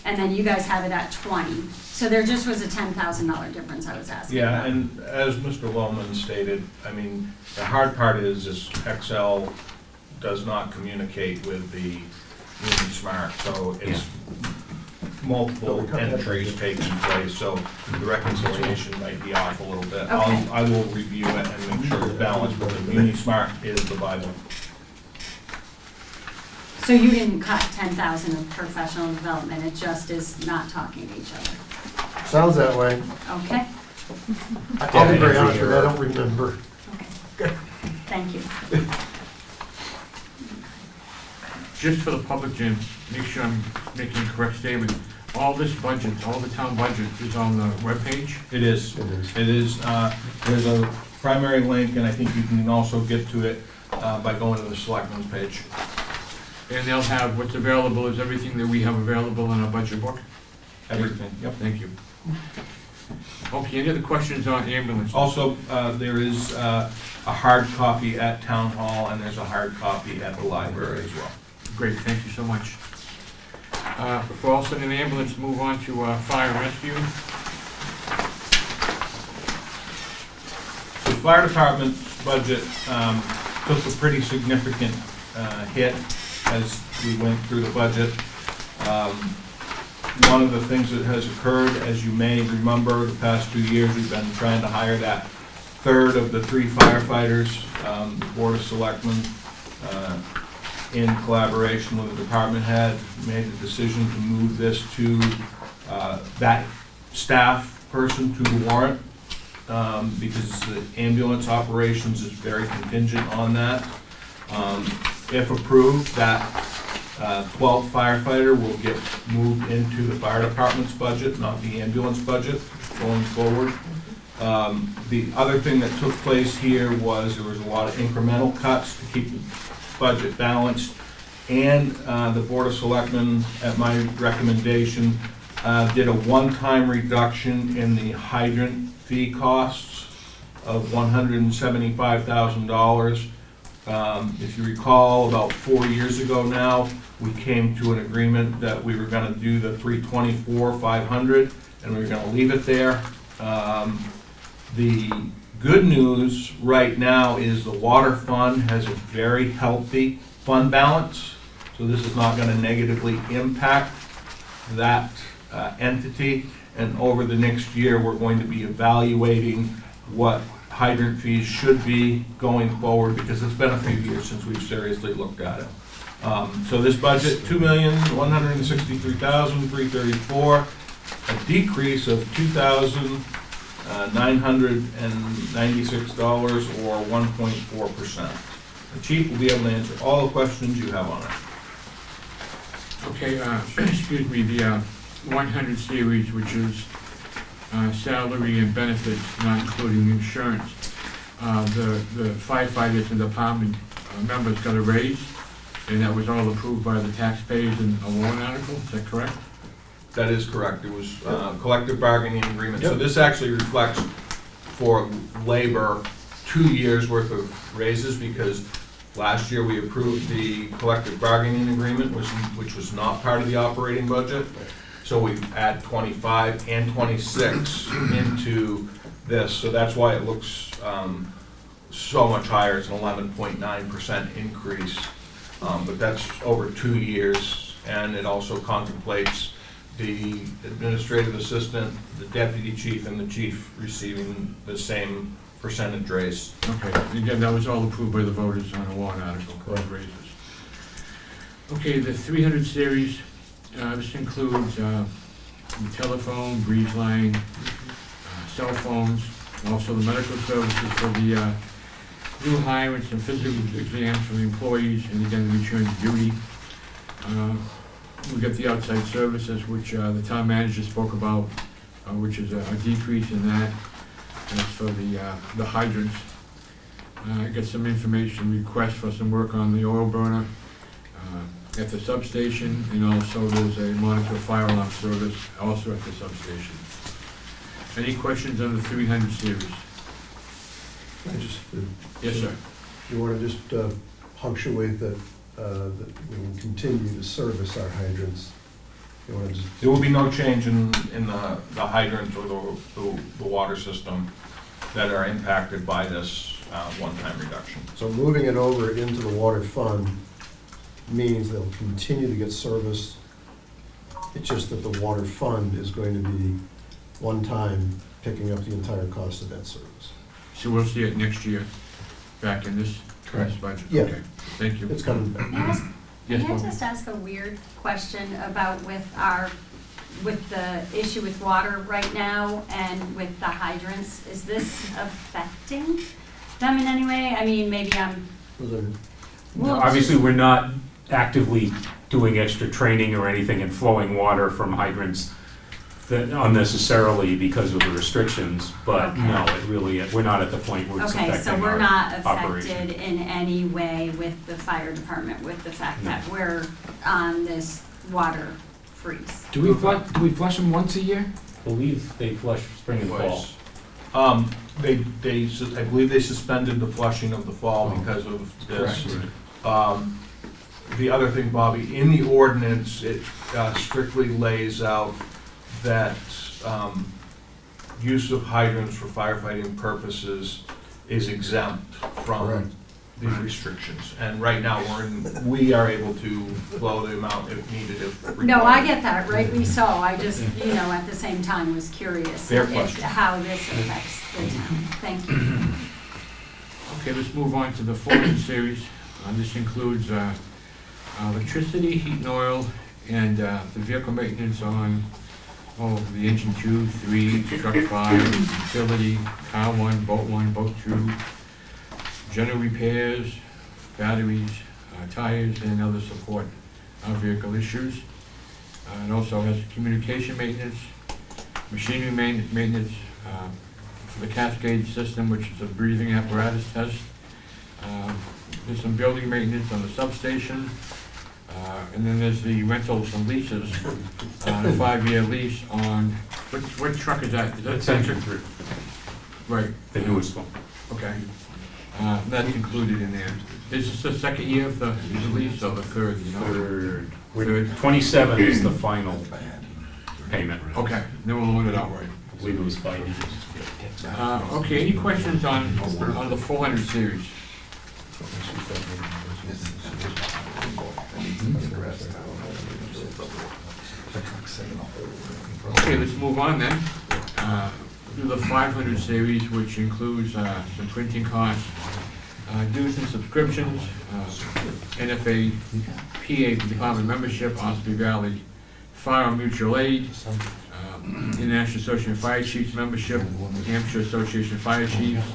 and then you guys have it at 20. So there just was a $10,000 difference I was asking Yeah, about. and as Mr. Wellman stated, I mean, the hard part is Excel does not communicate with the Unity Smart, so it's multiple entries taking place, so the reconciliation might be off a little bit. Okay. I will review it and make sure it's balanced, but the Unity Smart is the Bible. So you didn't cut 10,000 of professional development, it just is not talking to each other. Sounds that way. Okay? I'll be very honest with you, I don't remember. Okay. Thank you. Just for the public, Jim, make sure I'm making a correct statement. All this budget, all the town budget is on the webpage. It is. It is. It is, there's a primary link, and I think you can also get to it by going to the selectmen's page. And they'll have, what's available is everything that we have available in our budget book. Everything, yep. Thank you. Okay, any other questions on ambulance? Also, there is a hard copy at Town Hall, and there's a hard copy at the library as well. Great, thank you so much. Before also in the ambulance, move on to fire and rescue. The fire department's budget took a pretty significant hit as we went through the budget. One of the things that has occurred, as you may remember, the past 2 years, we've been trying to hire that third of the 3 firefighters. The Board of Selectmen, in collaboration with the department head, made the decision to move this to that staff person to the warrant, because the ambulance operations is very contingent on that. If approved, that 12th firefighter will get moved into the fire department's budget, not the ambulance budget, going forward. The other thing that took place here was there was a lot of incremental cuts to keep the budget balanced, and the Board of Selectmen, at my recommendation, did a one-time reduction in the hydrant fee costs of $175,000. If you recall, about 4 years ago now, we came to an agreement that we were gonna do the 324,500, and we were gonna leave it there. The good news right now is the water fund has a very healthy fund balance, so this is not gonna negatively impact that entity. And over the next year, we're going to be evaluating what hydrant fees should be going forward, because it's been a few years since we've seriously looked at it. So this budget, $2,163,334, a decrease of $2,996 or 1.4%. The chief will be able to answer all the questions you have on it. Okay, excuse me, the 100 series, which is salary and benefits, not including insurance. The firefighters and department members got a raise, and that was all approved by the taxpayers in a warrant article, is that correct? That is correct. It was collective bargaining agreement. So this actually reflects for labor 2 years' worth of raises, because last year we approved the collective bargaining agreement, which was not part of the operating budget. So we add 25 and 26 into this. So that's why it looks so much higher. It's an 11.9% increase. But that's over 2 years, and it also contemplates the administrative assistant, the deputy chief, and the chief receiving the same percentage raise. Okay, again, that was all approved by the voters on a warrant article, those raises. Okay, the 300 series, this includes the telephone, breeze line, cell phones, also the medical services for the new hire and some physical exams for the employees, and again, the return to duty. We get the outside services, which the town manager spoke about, which is a decrease in that. That's for the hydrants. I got some information, request for some work on the oil burner at the substation, and also there's a monitor fire alarm service also at the substation. Any questions on the 300 series? I just, Yes, sir. you want to just punctuate that we will continue to service our hydrants. You want to just, There will be no change in the hydrant or the water system that are impacted by this one-time reduction. so moving it over into the water fund means they'll continue to get service. It's just that the water fund is going to be one time picking up the entire cost of that service. So we'll see it next year, back in this budget? Yeah. Okay, thank you. It's coming back. Yes, Can I Bob? just ask a weird question about with the issue with water right now and with the hydrants? Is this affecting them in any way? I mean, maybe I'm. Well, Obviously, we're not actively doing extra training or anything and flowing water from hydrants that unnecessarily because of the restrictions, but Okay. no, it really, we're not at the point where it's Okay, so affecting we're our not affected operation. in any way with the fire department, with the fact that we're on this water freeze? Do we flush them once a year? I believe they flush spring and fall. Twice. I believe they suspended the flushing of the fall because of this. The other thing, Bobby, in the ordinance, it strictly lays out that use of hydrants for firefighting purposes is exempt from Correct. the restrictions. And right now, we are able to flow the amount if needed, if required. No, I get that, rightly so. I just, at the same time was curious Fair if question. how this affects the town. Thank you. Okay, let's move on to the 400 series. This includes electricity, heat and oil, and the vehicle maintenance on the engine 2, 3, truck 5, utility, car 1, boat 2, general repairs, batteries, tires, and other support vehicle issues. It also has communication maintenance, machinery maintenance for the Cascade system, which is a breathing apparatus test. There's some building maintenance on the substation. And then there's the rentals and leases, a 5-year lease on, what truck is that? Is that That's engine 3, Right, the newest one. okay. That's included in there. Is this the second year of the lease or the third, Third. Third. 27 is the final payment. Okay, then we'll load it outright. I believe it was 5 years. Okay, any questions on the 400 series? Okay, let's move on then. Do the 500 series, which includes some printing costs, dues and subscriptions, NFA, PA Department membership, Osprey Valley Fire Mutual Aid, International Association of Fire Chiefs membership, Hampshire Association of Fire Chiefs,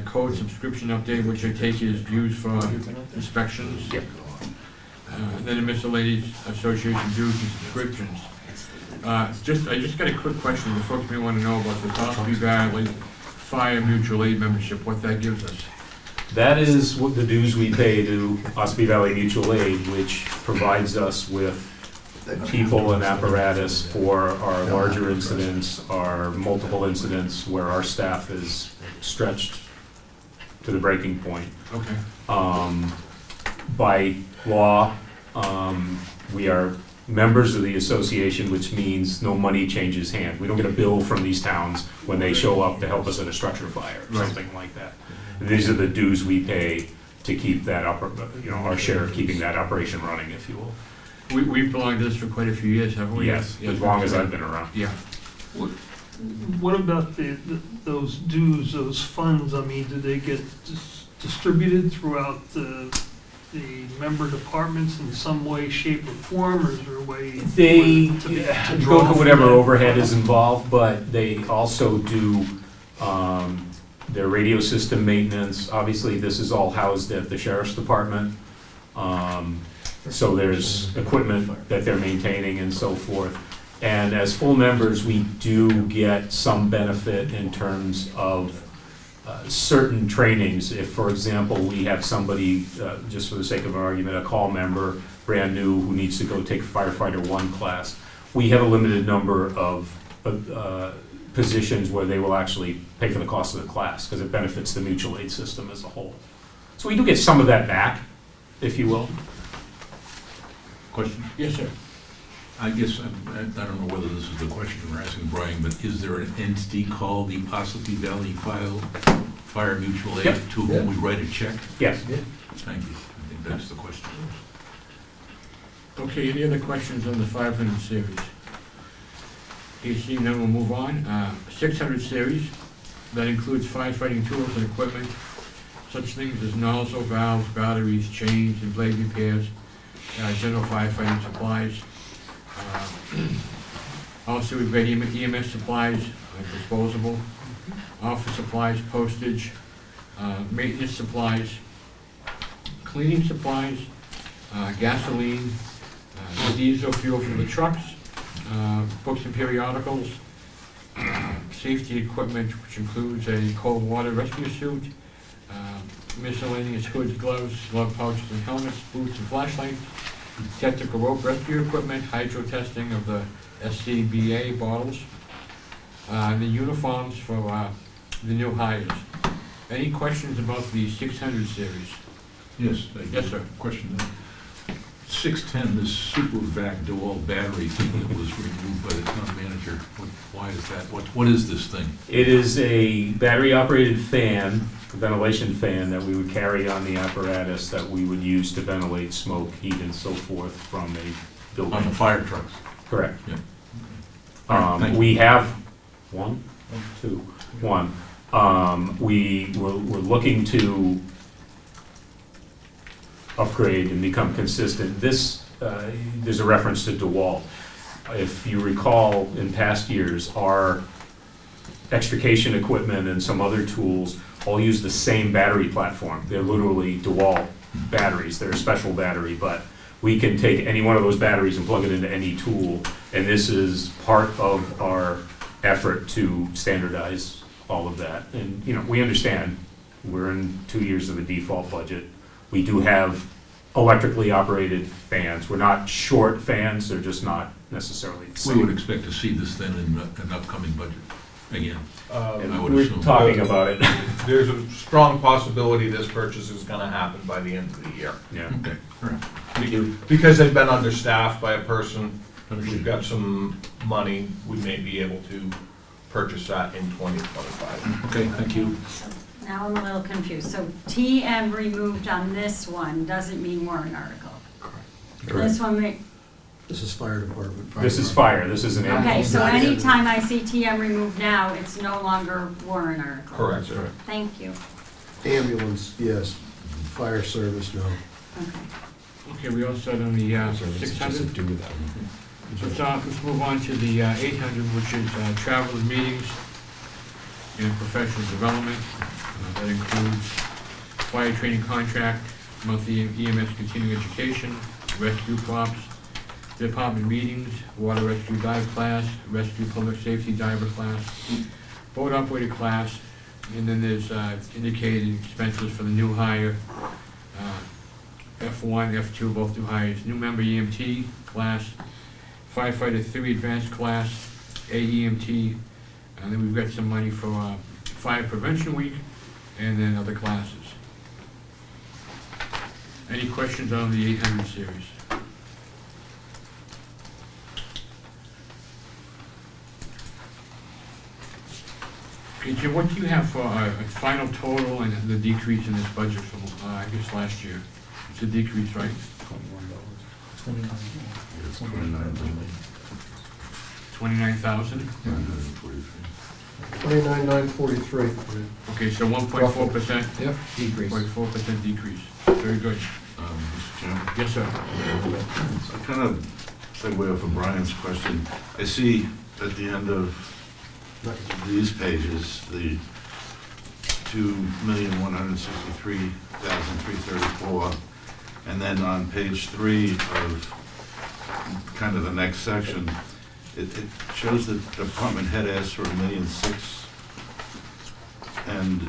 code subscription update, which I take is used for inspections. Yep. Then the miscellaneous association dues and subscriptions. I just got a quick question. The folks may want to know about the Ospey Valley Fire Mutual Aid membership, what that gives us. That is what the dues we pay to Ospey Valley Mutual Aid, which provides us with people and apparatus for our larger incidents, our multiple incidents where our staff is stretched to the breaking point. Okay. By law, we are members of the association, which means no money changes hands. We don't get a bill from these towns when they show up to help us in a structure fire or Right. something like that. These are the dues we pay to keep that, our share of keeping that operation running, if you will. We've belonged to this for quite a few years, haven't we? Yes, as long as I've been around. Yeah. What about those dues, those funds? I mean, do they get distributed throughout the member departments in some way, shape, or form, or is there a way? They to go draw to from whatever that? overhead is involved, but they also do their radio system maintenance. Obviously, this is all housed at the sheriff's department. So there's equipment that they're maintaining and so forth. And as full members, we do get some benefit in terms of certain trainings. If, for example, we have somebody, just for the sake of argument, a call member, brand new, who needs to go take firefighter 1 class, we have a limited number of positions where they will actually pay for the cost of the class, because it benefits the mutual aid system as a whole. So we do get some of that back, if you will. Question? Yes, sir. I guess, I don't know whether this is the question we're asking Brian, but is there an entity called the Ossipee Valley Fire Mutual Aid Yep. to whom we write a check? Yes. Thank you. I think that's the question. Okay, any other questions on the 500 series? Okay, seeing none, we'll move on. 600 series, that includes firefighting tools and equipment, such things as nozzle, valves, batteries, chains, and blade repairs, general firefighting supplies. Also, we've got EMS supplies, disposable, office supplies, postage, maintenance supplies, cleaning supplies, gasoline, diesel fuel for the trucks, books and periodicals, safety equipment, which includes a cold water rescue suit, miscellaneous hoods, gloves, glove pouches and helmets, boots and flashlights, technical rope rescue equipment, hydro testing of the SCBA bottles, the uniforms for the new hires. Any questions about the 600 series? Yes. Yes, sir. Question. 610, this super vac dual battery thing that was removed by the town manager, why is that? What is this thing? It is a battery-operated fan, a ventilation fan that we would carry on the apparatus that we would use to ventilate smoke, heat, and so forth from a building. On the fire trucks? Correct. Yeah. All right, thank you. We have one. We're looking to upgrade and become consistent. This, there's a reference to DeWalt. If you recall, in past years, our extrication equipment and some other tools all use the same battery platform. They're literally DeWalt batteries. They're a special battery, but we can take any one of those batteries and plug it into any tool, and this is part of our effort to standardize all of that. And, you know, we understand we're in 2 years of a default budget. We do have electrically operated fans. We're not short fans, they're just not necessarily the We same. would expect to see this then in an upcoming budget, again. I would We're assume. talking about it. There's a strong possibility this purchase is gonna happen by the end of the year. Yeah. Okay, all right. Because they've been understaffed by a person, we've Understood. got some money, we may be able to purchase that in 2025. Okay, thank you. Now I'm a little confused. So TM removed on this one doesn't mean warrant article? This one, This is fire department. This is fire, this isn't. okay, so Not in. anytime I see TM removed now, it's no longer warrant article? Correct, sir. Thank you. Ambulance, yes. Fire service, no. Okay. Okay, we all set on the 600? do with that. Let's move on to the 800, which is travel and meetings and professional development. That includes fire training contract, monthly EMS continuing education, rescue props, department meetings, water rescue dive class, rescue public safety diver class, boat operator class, and then there's indicated expenses for the new hire, F1, F2, both new hires, new member EMT class, firefighter 3 advanced class, AEMT, and then we've got some money for fire prevention week, and then other classes. Any questions on the 800 series? Okay, Jim, what do you have for a final total and the decrease in this budget from, I guess, last year? It's a decrease, right? It's 29,000? 29,943. Okay, so 1.4%, Yep, decrease. 0.4% decrease. Very good. Mr. Chairman, Yes, sir. I kind of segue off of Brian's question. I see at the end of these pages, the 2,163,334, and then on page 3 of kind of the next section, it shows that department head asked for $1.6 million and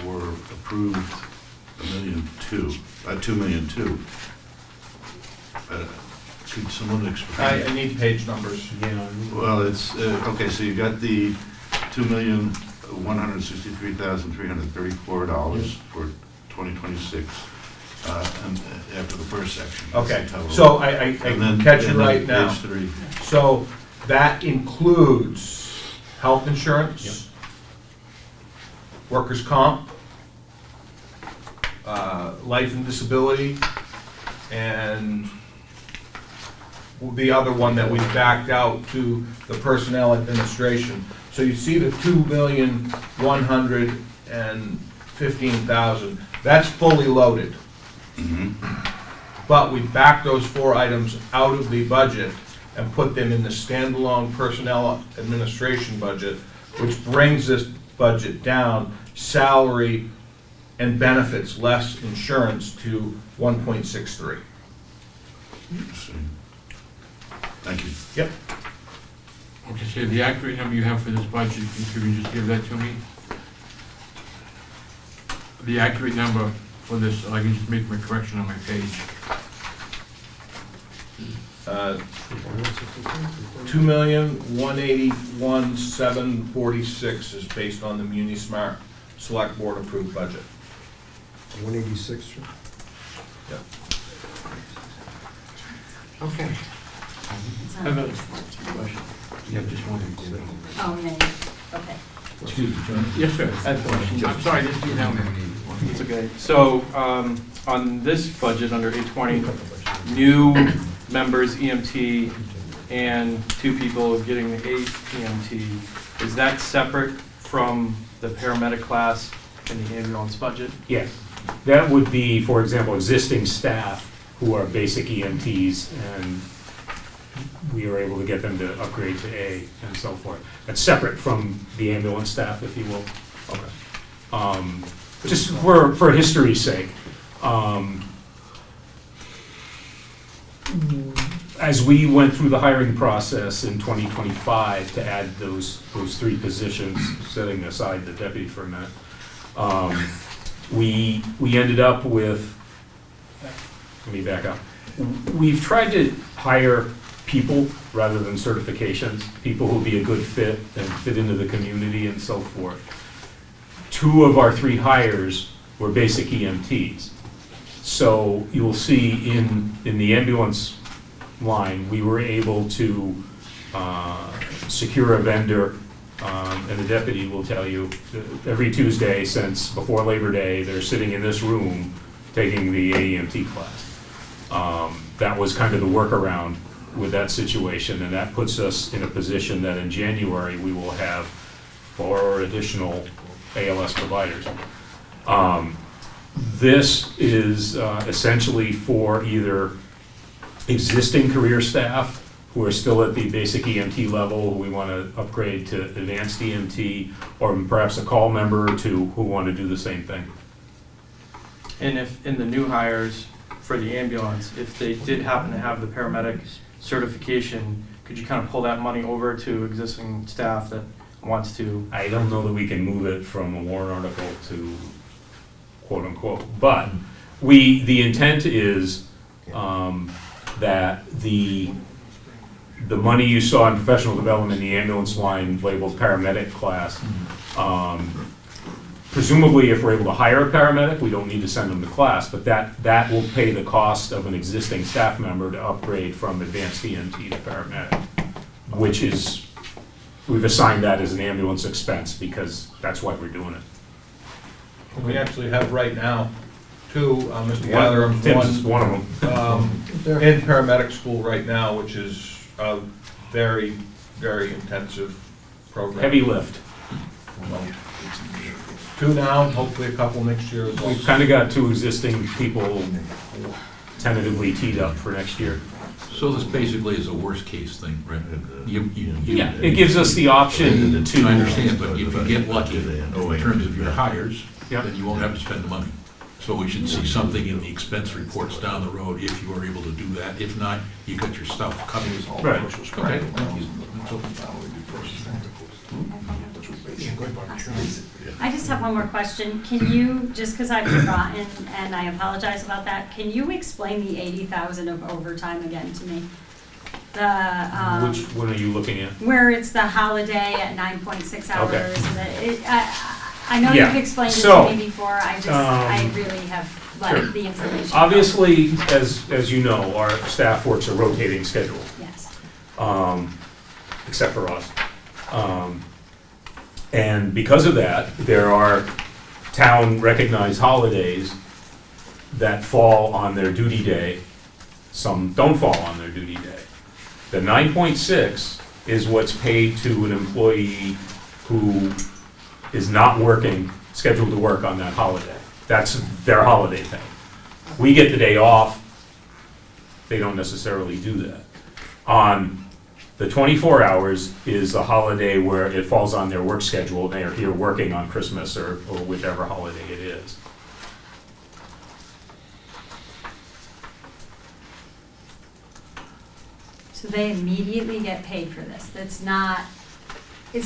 were approved $2.2 million. Could someone explain? I need page numbers. Yeah. Well, it's, okay, so you got the $2,163,334 for 2026, and after the first section. That's Okay, the total. so I And can then- catch you and then right now. Page 3. So that includes health insurance, workers' comp, life and disability, and the other one that we backed out to the personnel administration. So you see the 2,115,000, that's fully loaded. Mhm. But we backed those 4 items out of the budget and put them in the standalone personnel administration budget, which brings this budget down, salary and benefits less insurance to 1.63. Interesting. Thank you. Yep. Okay, so the accurate number you have for this budget, could you just give that to me? The accurate number for this, I can just make my correction on my page. 2,181,746 is based on the MuniSmart Select Board approved budget. 186, sir? Yep. Okay. I have a question. Yeah, just one. Oh, no, okay. Excuse me, John. Yes, sir. I have a question. I'm sorry, this is down there. It's okay. So, on this budget, under 820, new members EMT and 2 people getting the 8 EMT, is that separate from the paramedic class and the ambulance budget? Yes, that would be, for example, existing staff who are basic EMTs, and we are able to get them to upgrade to A and so forth. That's separate from the ambulance staff, if you will. Okay. Just for history's sake, as we went through the hiring process in 2025 to add those 3 positions, setting aside the deputy for a minute, we ended up with, let me back up. We've tried to hire people rather than certifications, people who'll be a good fit and fit into the community and so forth. 2 of our 3 hires were basic EMTs. So you'll see in the ambulance line, we were able to secure a vendor, and the deputy will tell you, every Tuesday since before Labor Day, they're sitting in this room taking the AEMT class. That was kind of the workaround with that situation, and that puts us in a position that in January, we will have 4 additional ALS providers. This is essentially for either existing career staff who are still at the basic EMT level, who we want to upgrade to advanced EMT, or perhaps a call member or 2 who want to do the same thing. And if, in the new hires for the ambulance, if they did happen to have the paramedic certification, could you kind of pull that money over to existing staff that wants to? I don't know that we can move it from a warrant article to quote unquote, but the intent is that the money you saw in professional development, the ambulance line labeled paramedic class, presumably if we're able to hire a paramedic, we don't need to send them to class, but that will pay the cost of an existing staff member to upgrade from advanced EMT to paramedic, which is, we've assigned that as an ambulance expense because that's why we're doing it. We actually have right now two, Mr. One, Gatherham's Tim's one of them. in paramedic school right now, which is a very, very intensive program. Heavy lift. Two now, hopefully a couple next year as well. We've kind of got two existing people tentatively teed up for next year. So this basically is a worst-case thing, right? Yeah, it gives us the option to. I understand, but if you get lucky in terms of your hires, Yeah. then you won't have to spend the money. So we should see something in the expense reports down the road if you are able to do that. If not, you got your stuff covered. Right. Okay, thank you. That's okay. I just have one more question. Can you, just because I've forgotten, and I apologize about that, can you explain the 80,000 of overtime again to me? The, Which one are you looking at? where it's the holiday at 9.6 hours. Okay. And I know Yeah. you've explained it So, to me before, I really have sure. let the information go. Obviously, as you know, our staff works a rotating schedule, Yes. except for us. And because of that, there are town-recognized holidays that fall on their duty day. Some don't fall on their duty day. The 9.6 is what's paid to an employee who is not working, scheduled to work on that holiday. That's their holiday pay. We get the day off. They don't necessarily do that. On the 24 hours is a holiday where it falls on their work schedule, and they are here working on Christmas or whichever holiday it is. So they immediately get paid for this. It's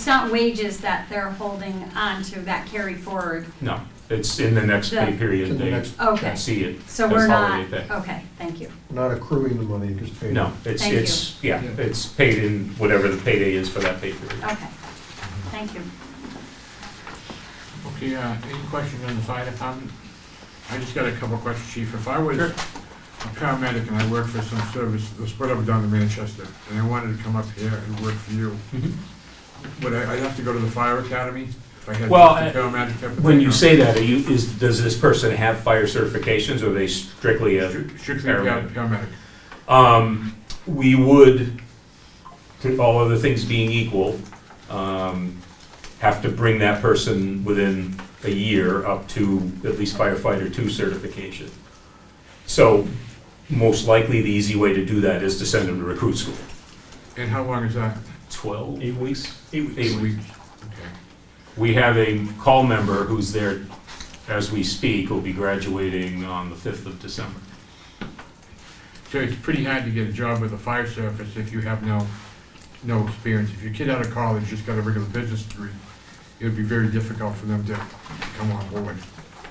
not wages that they're holding on to that carry forward. No, it's in the next pay period, they Okay. can see it So as we're not, holiday pay. okay, thank you. Not accruing the money, just paying. No, it's, Thank you. it's paid in whatever the payday is for that pay period. Okay, thank you. Okay, any questions on the fire department? I just got a couple of questions, Chief. If I was a paramedic and I worked for some service, the split up down in Manchester, and I wanted to come up here and work for you, would I'd have to go to the fire academy if I had Well, just a paramedic type of When thing, you or say that, does this person have fire certifications, or are they strictly a strictly paramedic? paramedic? We would, all other things being equal, have to bring that person within a year up to at least firefighter 2 certification. So most likely, the easy way to do that is to send them to recruit school. And how long is that? 8 weeks. 8 weeks. 8 weeks. Okay. We have a call member who's there as we speak, who'll be graduating on the 5th of December. So it's pretty hard to get a job with a fire service if you have no experience. If your kid out of college just got a regular business degree, it would be very difficult for them to come on board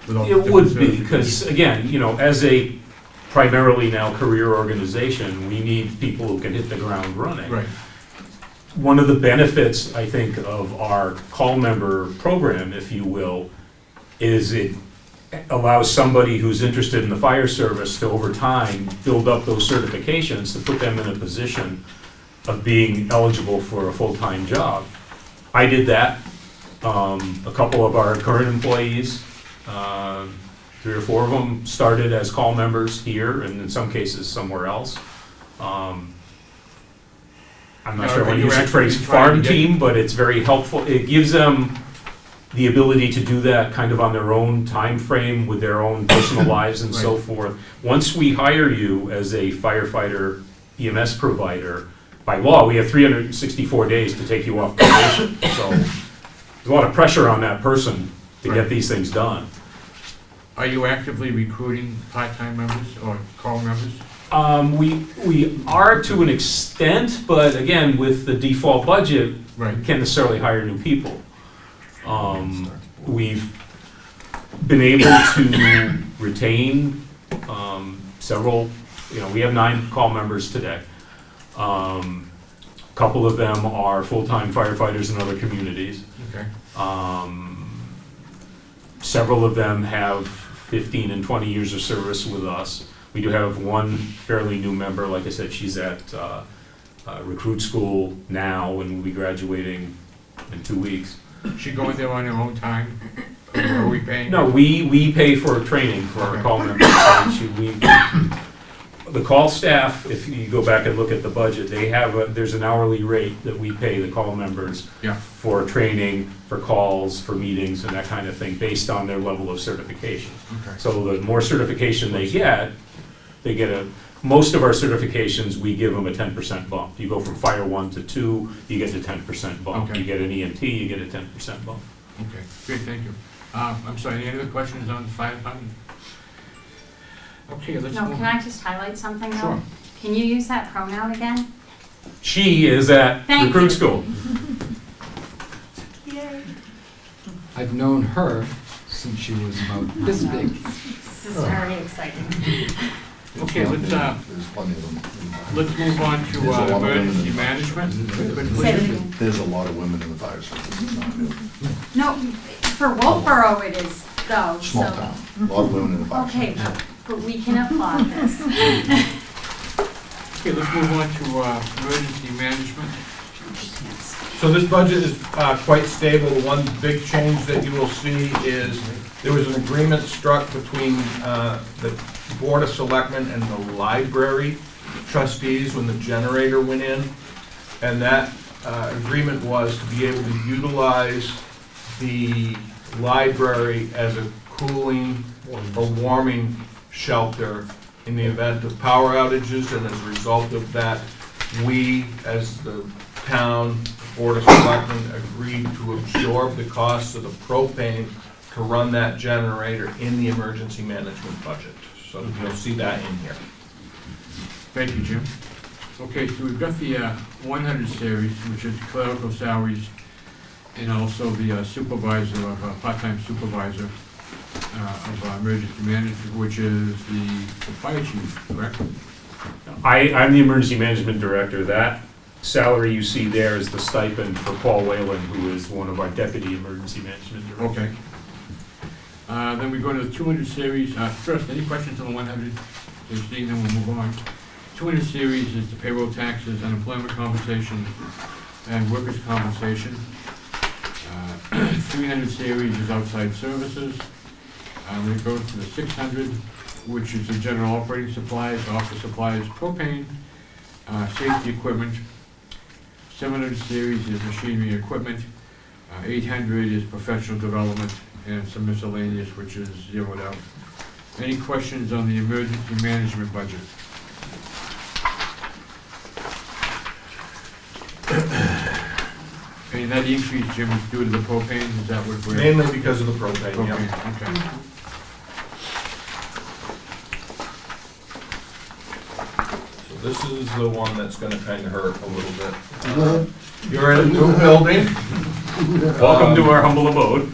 without. It different would be, certifications. because again, as a primarily now career organization, we need people who can hit the ground running. Right. One of the benefits, I think, of our call member program, if you will, is it allows somebody who's interested in the fire service to, over time, build up those certifications to put them in a position of being eligible for a full-time job. I did that. A couple of our current employees, 3 or 4 of them started as call members here, and in some cases somewhere else. I'm not Now, sure are when you you use the actually phrase trying farm to get- team, but it's very helpful. It gives them the ability to do that kind of on their own time frame with their own personal lives and so Right. forth. Once we hire you as a firefighter EMS provider, by law, we have 364 days to take you off probation. So there's a lot of pressure on that person to Right. get these things done. Are you actively recruiting part-time members or call members? We are to an extent, but again, with the default budget, Right. we can't necessarily hire new people. We've been able to retain several, we have 9 call members today. A couple of them are full-time firefighters in other communities. Okay. Several of them have 15 and 20 years of service with us. We do have one fairly new member. Like I said, she's at recruit school now and will be graduating in 2 weeks. She going there on her own time? Or are we paying? No, we pay for training for our Okay. call members. The call staff, if you go back and look at the budget, there's an hourly rate that we pay the call members Yeah. for training, for calls, for meetings, and that kind of thing, based on their level of certification. Okay. So the more certification they get most of our certifications, we give them a 10% bump. You go from Fire 1 to 2, you get a 10% bump. Okay. You get an EMT, you get a 10% bump. Okay, great, thank you. I'm sorry, any other questions on the fire department? Okay, let's No, move. can I just highlight something though? Sure. Can you use that pronoun again? She is at Thank recruit you. school. I've known her since she was about this big. This is very exciting. Okay, let's There's plenty of them. move on to There's a lot of women emergency in the fire management. service. Say it again. There's a lot of women in the fire service. It's not new. No, for Wolfeboro it is though, Small so. town, a lot of women in the fire Okay, service. but we can applaud this. Okay, let's move on to emergency management. So this budget is quite stable. The one big change that you will see is there was an agreement struck between the Board of Selectmen and the library trustees when the generator went in. And that agreement was to be able to utilize the library as a cooling or warming shelter in the event of power outages. And as a result of that, we, as the town Board of Selectmen, agreed to absorb the costs of the propane to run that generator in the emergency management budget. So you'll see that in here. Thank you, Jim. Okay, so we've got the 100 series, which is clerical salaries, and also the supervisor of, part-time supervisor of emergency management, which is the fire chief, correct? I'm the emergency management director. That salary you see there is the stipend for Paul Whalen, who is one of our deputy emergency management directors. Okay. Then we go to the 200 series. First, any questions on the 100? Seeing then we'll move on. 200 series is the payroll taxes, unemployment compensation, and workers' compensation. 300 series is outside services. Then it goes to the 600, which is the general operating supplies, office supplies, propane, safety equipment. 700 series is machinery and equipment. 800 is professional development, and some miscellaneous, which is zeroed out. Any questions on the emergency management budget? And that increase, Jim, is due to the propane, is that what we're? Mainly because of the propane, yeah. Propane, okay. So this is the one that's gonna kind of hurt a little bit. You're in a new building. Welcome to our humble abode.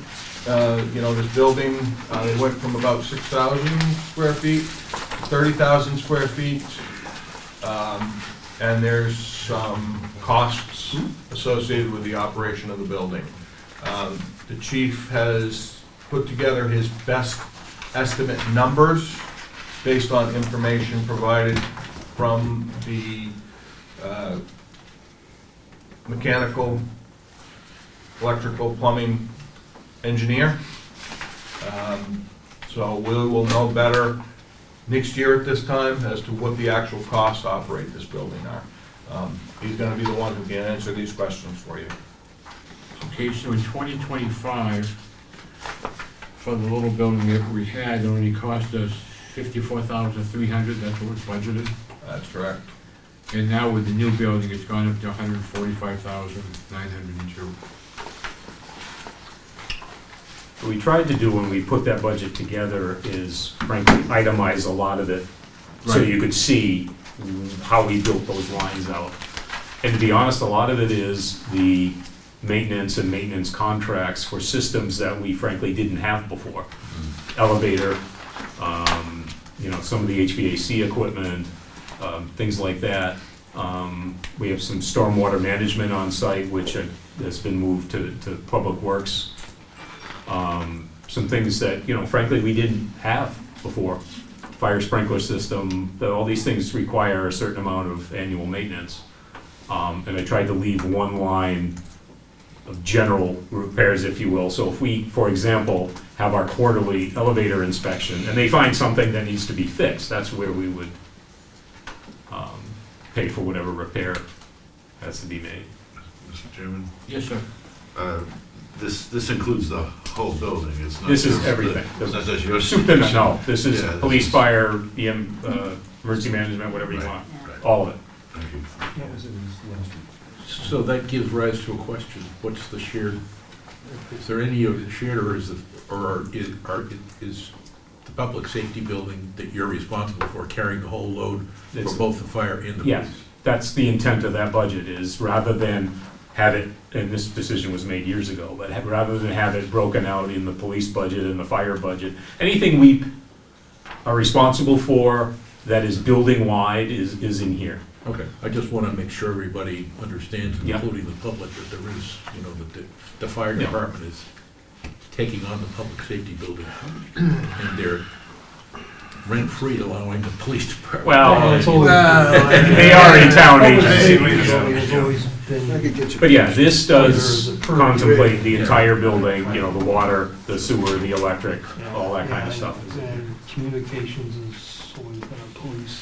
This building, it went from about 6,000 square feet, 30,000 square feet. And there's some costs associated with the operation of the building. The chief has put together his best estimate numbers based on information provided from the mechanical, electrical, plumbing engineer. So we will know better next year at this time as to what the actual costs to operate this building are. He's gonna be the one who can answer these questions for you. Okay, so in 2025, for the little building that we had, it only cost us $54,300, that's what was budgeted. That's correct. And now with the new building, it's gone up to $145,902. What we tried to do when we put that budget together is frankly itemize a lot of it so Right. you could see how we built those lines out. And to be honest, a lot of it is the maintenance and maintenance contracts for systems that we frankly didn't have before. Elevator, some of the HVAC equipment, things like that. We have some stormwater management on site, which has been moved to Public Works. Some things that, frankly, we didn't have before. Fire sprinkler system, all these things require a certain amount of annual maintenance. And I tried to leave one line of general repairs, if you will. So if we, for example, have our quarterly elevator inspection, and they find something that needs to be fixed, that's where we would pay for whatever repair has to be made. Mr. Chairman, Yes, sir. this includes the whole building, it's not This is just everything. It's not just your. No, this is Yeah, this police, is- fire, emergency management, whatever you Right. want, Right. all of it. Thank you. So that gives rise to a question, what's the shared, is there any of it shared, or is the public safety building that you're responsible for carrying the whole load for It's- both the fire and the Yeah. police? That's the intent of that budget, is rather than have it, and this decision was made years ago, but rather than have it broken out in the police budget and the fire budget, anything we are responsible for that is building-wide is in here. Okay, I just want to make sure everybody understands, Yeah. including the public, that there is, that the fire Yeah. department is taking on the public safety building, and they're rent-free allowing the police department. Well, It's always- they are in town Public agencies. safety has always been- But yeah, this does There's a per- contemplate the entire building, the water, the sewer, the electric, all that kind of Yeah, stuff. And communications is always been a police.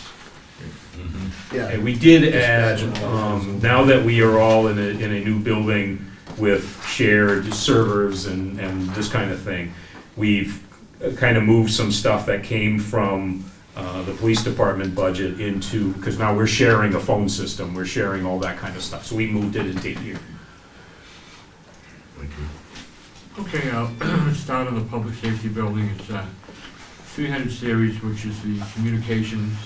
Mhm. And we did add, now that we are all in a new building with shared servers and this kind of thing, we've kind of moved some stuff that came from the police department budget into, because now we're sharing a phone system, we're sharing all that kind of stuff, so we moved it into here. Thank you. Okay, let's start on the public safety building. It's 300 series, which is the communications.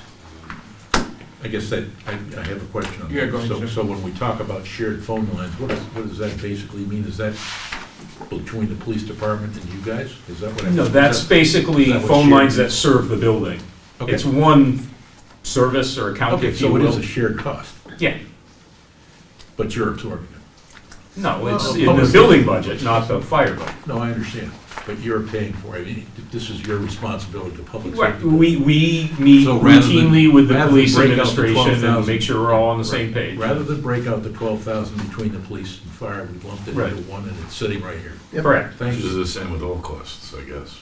I guess that, I have a question on that. Yeah, go ahead, sir. So when we talk about shared phone lines, what does that basically mean? Is that between the police department and you guys? Is that what I? No, is that's that- basically is that what phone shared lines that means? serve the building. Okay. It's one service or account, Okay, if you so it is will. a shared cost, Yeah, but you're absorbing it. no, it's Well, in the public building budget, not the fire budget. No, I understand, but you're paying for it. I mean, this is your responsibility, the public Right, safety. we meet So rather than- routinely with the rather than police break out the administration and 12,000 make sure we're all on the same page. Rather than break out the 12,000 between the police and fire, we lumped it Right. into one, and it's sitting right here. Correct, Which Thank is you. the same with all costs, I guess.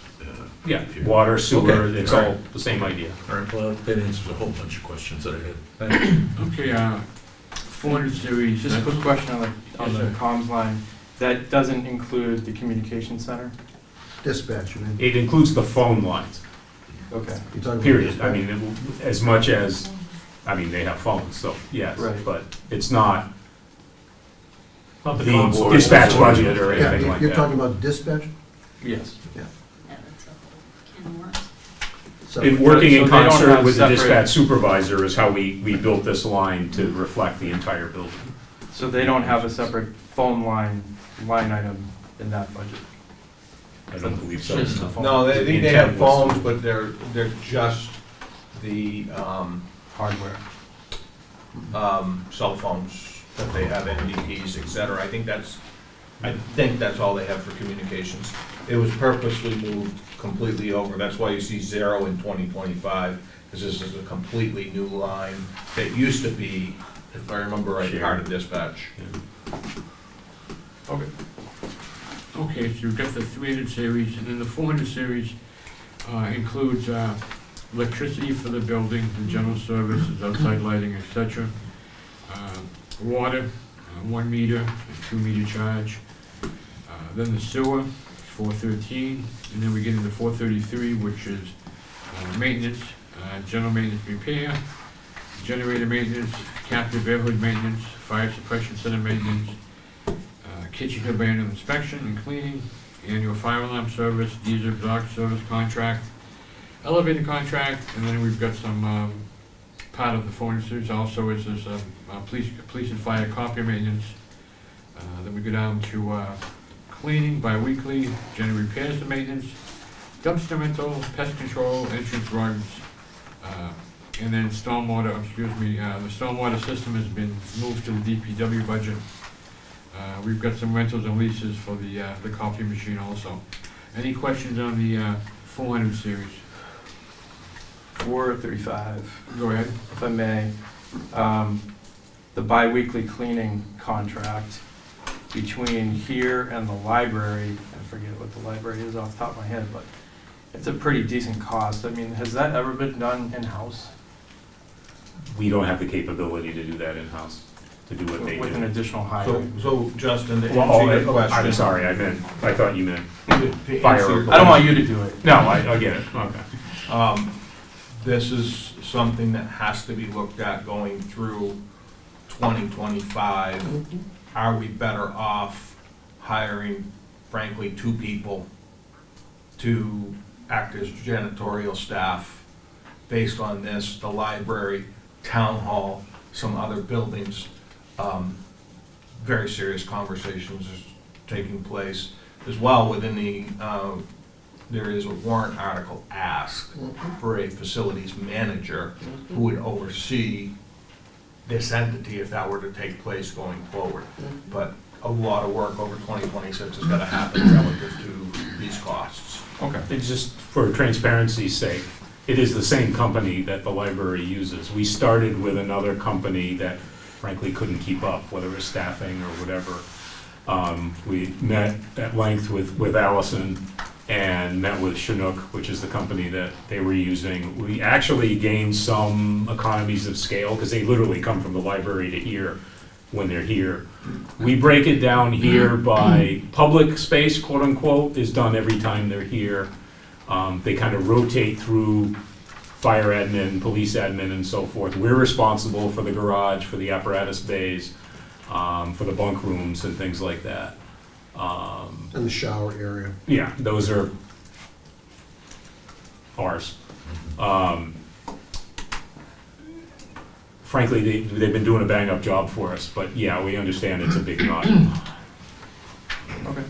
yeah, water, sewer, Okay, it's all all right. the same idea. All right, well, that answers a whole bunch of questions that I had. Thank you. Okay, 400 series. Just a quick question on Yes, the sir. comms line. That doesn't include the communication center? Dispatch, you mean? It includes the phone lines, Okay. You're talking about period. dispatch? I mean, as much as, they have phones, so, yes, Right. but it's not Not the comms line. dispatch budget or Yeah, anything like you're that. talking about dispatch? Yes. In working So in they don't concert have with the separate- dispatch supervisor is how we built this line to reflect the entire building. So they don't have a separate phone line item in that budget? I don't believe so. Just the phone. No, they The have intent was- phones, but they're just the Hardware. cell phones that they have, NDPs, et cetera. I think that's all they have for communications. It was purposely moved completely over. That's why you see 0 in 2025, because this is a completely new line that used to be, if I remember right, part of dispatch. Okay. Okay, so you've got the 300 series, and then the 400 series includes electricity for the building, the general services, outside lighting, etc. Water, 1 meter, a 2 meter charge. Then the sewer, 413, and then we get into 433, which is maintenance, general maintenance repair, generator maintenance, captive air hood maintenance, fire suppression center maintenance, kitchen cabana inspection and cleaning, annual fire alarm service, diesel exhaust service contract, elevator contract, and then we've got some, part of the furnitures also is this, police and fire copy maintenance. Then we go down to, cleaning bi-weekly, general repairs and maintenance, dumpster rental, pest control, entrance rugs, and then stormwater, the stormwater system has been moved to the DPW budget. We've got some rentals and leases for the copy machine also. Any questions on the 400 series? 435, Go ahead. if I may. The bi-weekly cleaning contract between here and the library, I forget what the library is off the top of my head, but it's a pretty decent cost. I mean, has that ever been done in-house We don't have the capability to do that in-house, to do what they with an do. additional hire? So Justin, to Well, answer your question. I'm sorry, I thought you meant To fire. answer your I don't want you to do it. No, I get it, okay. This is something that has to be looked at going through 2025. Are we better off hiring, frankly, 2 people to act as janitorial staff based on this, the library, town hall, some other buildings? Very serious conversations is taking place as well within the, there is a warrant article asked for a facilities manager who would oversee this entity if that were to take place going forward. But a lot of work over 2026 is gonna happen relative to these costs. Okay. It's just for transparency's sake, it is the same company that the library uses. We started with another company that frankly couldn't keep up, whether it was staffing or whatever. We met at length with Allison and met with Chinook, which is the company that they were using. We actually gained some economies of scale because they literally come from the library to here when they're here. We break it down here by public space, quote unquote, is done every time they're here. They kind of rotate through fire admin, police admin, and so forth. We're responsible for the garage, for the apparatus bays, for the bunk rooms and things like that. And the shower area. Yeah, those are ours. Frankly, they've been doing a bang-up job for us, but yeah, we understand it's a big nut. Okay,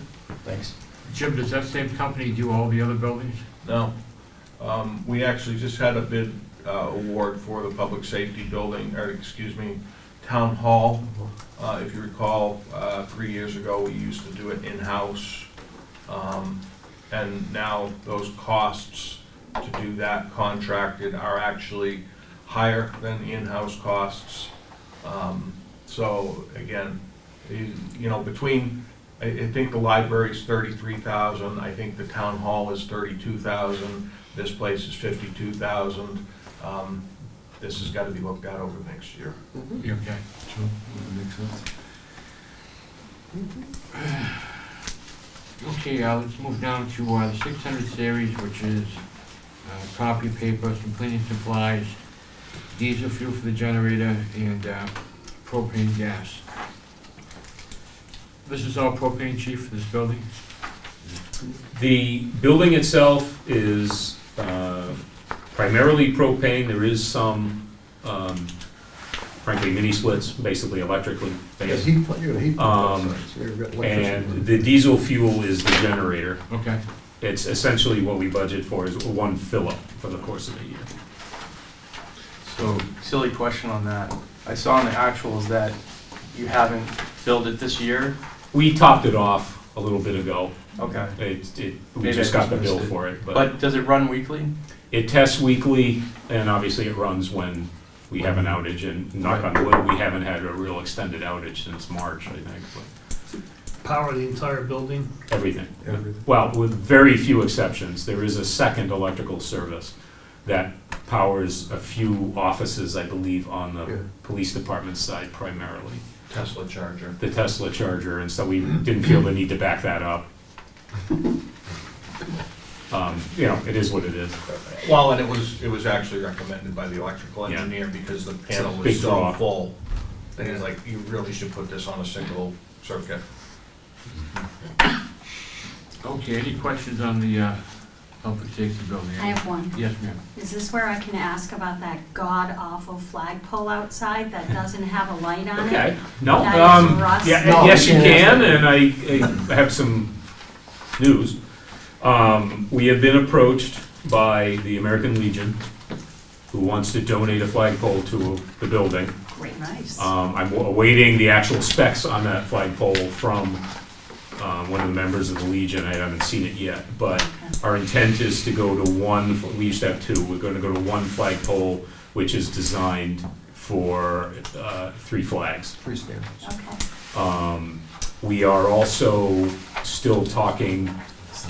thanks. Jim, does that same company do all the other buildings? No. We actually just had a bid award for the public safety building, or excuse me, town hall. If you recall, 3 years ago, we used to do it in-house. And now those costs to do that contracted are actually higher than the in-house costs. So again, you know, between, I think the library's 33,000, I think the town hall is 32,000, this place is 52,000. This has got to be looked at over the next year. You okay? Sure, that makes sense. Okay, let's move down to the 600 series, which is copy paper, some cleaning supplies, diesel fuel for the generator, and propane gas. This is all propane, chief, for this building? The building itself is primarily propane. There is some, frankly, mini splits, basically electrically Yeah, based. you got a heat pump outside, so you've got electricity. And the diesel fuel is the generator. Okay. It's essentially what we budget for is one fill-up for the course of the year. So, silly question on that. I saw in the actuals that you haven't filled it this year. We topped it off a little bit ago. Okay. We Maybe just I got the just bill missed it. for it, but But does it run weekly? it tests weekly, and obviously it runs when we have an outage, and knock on wood, we haven't had a real extended outage since March, I think, but Power the entire building? everything. Everything. Well, with very few exceptions, there is a second electrical service that powers a few offices, I believe, on Yeah. the police department side primarily. Tesla charger. The Tesla charger, and so we didn't feel the need to back that up. You know, it is what it is. Well, and it was actually recommended by the electrical Yeah. engineer because the panel a big was so draw. full. And he's like, you really should put this on a single circuit. Okay, any questions on the public safety building. I have one. Yes, ma'am. Is this where I can ask about that god-awful flagpole outside that doesn't have a light on it? Okay, no, That is rusty. yeah, yes, you can, and I have some news. We have been approached by the American Legion, who wants to donate a flagpole to the building. Great. Nice. I'm awaiting the actual specs on that flagpole from one of the members of the Legion. I haven't seen it yet, but our intent is to go to one, we used to have two, we're gonna go to one flagpole, which is designed for 3 flags. Okay. We are also still talking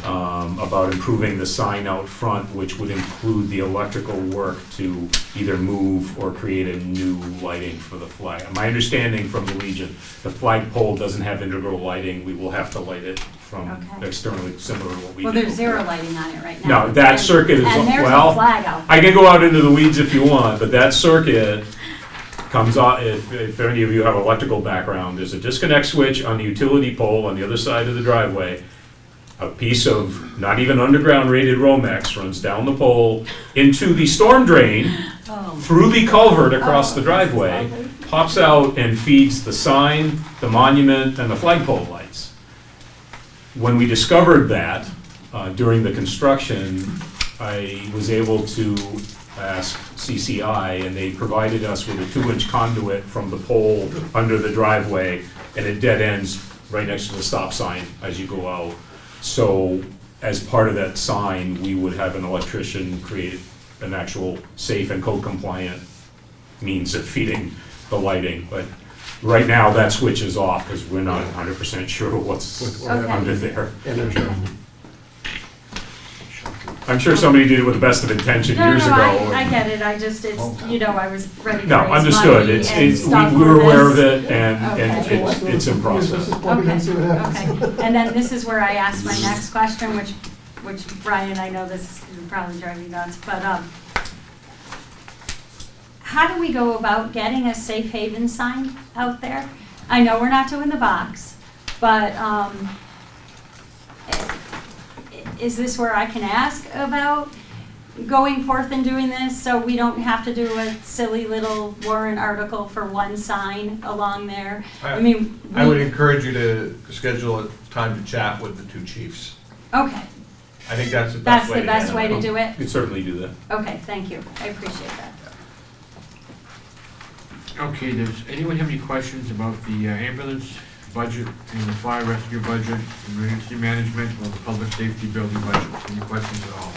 about improving the sign out front, which would include the electrical work to either move or create a new lighting for the flag. My understanding from the Legion, the flagpole doesn't have integral lighting. We will have to light it from Okay. externally, similar to what we do. Well, there's zero lighting on it right now. No, that And- circuit is, And there's a well, flag out I can go out into the weeds if you want, but that circuit comes out, if any of you have electrical background, there's a disconnect switch on the utility pole on the other side of the driveway. A piece of not even underground rated Romex runs down the pole into the storm drain, Oh. through the culvert across the driveway, pops out and feeds the sign, the monument, and the flagpole lights. When we discovered that during the construction, I was able to ask CCI, and they provided us with a 2-inch conduit from the pole under the driveway, and it dead ends right next to the stop sign as you go out. So as part of that sign, we would have an electrician create an actual safe and code compliant means of feeding the lighting. But right now, that switch is off because we're not 100% sure what's Okay. under there. I'm sure somebody did it with the best of intention No, years no, ago. I get it, I just, it's, I was ready to No, raise understood. money and It's, stuff we for were aware of this. it, and Okay. it's in process. Okay, and then this is where I ask my next question, which Brian, I know this will probably drive you nuts, but, how do we go about getting a safe haven sign out there? I know we're not doing the box, but, is this where I can ask about going forth and doing this, so we don't have to do a silly little warrant article for one sign along there? I mean, I would encourage you to schedule a time to chat with the 2 chiefs. okay, I think that's the that's best way the to best handle way to it. do it? You could certainly do that. Okay, thank you, I appreciate that. Okay, does anyone have any questions about the ambulance budget and the fire rescue budget, emergency management, or the public safety building budget? Any questions at all?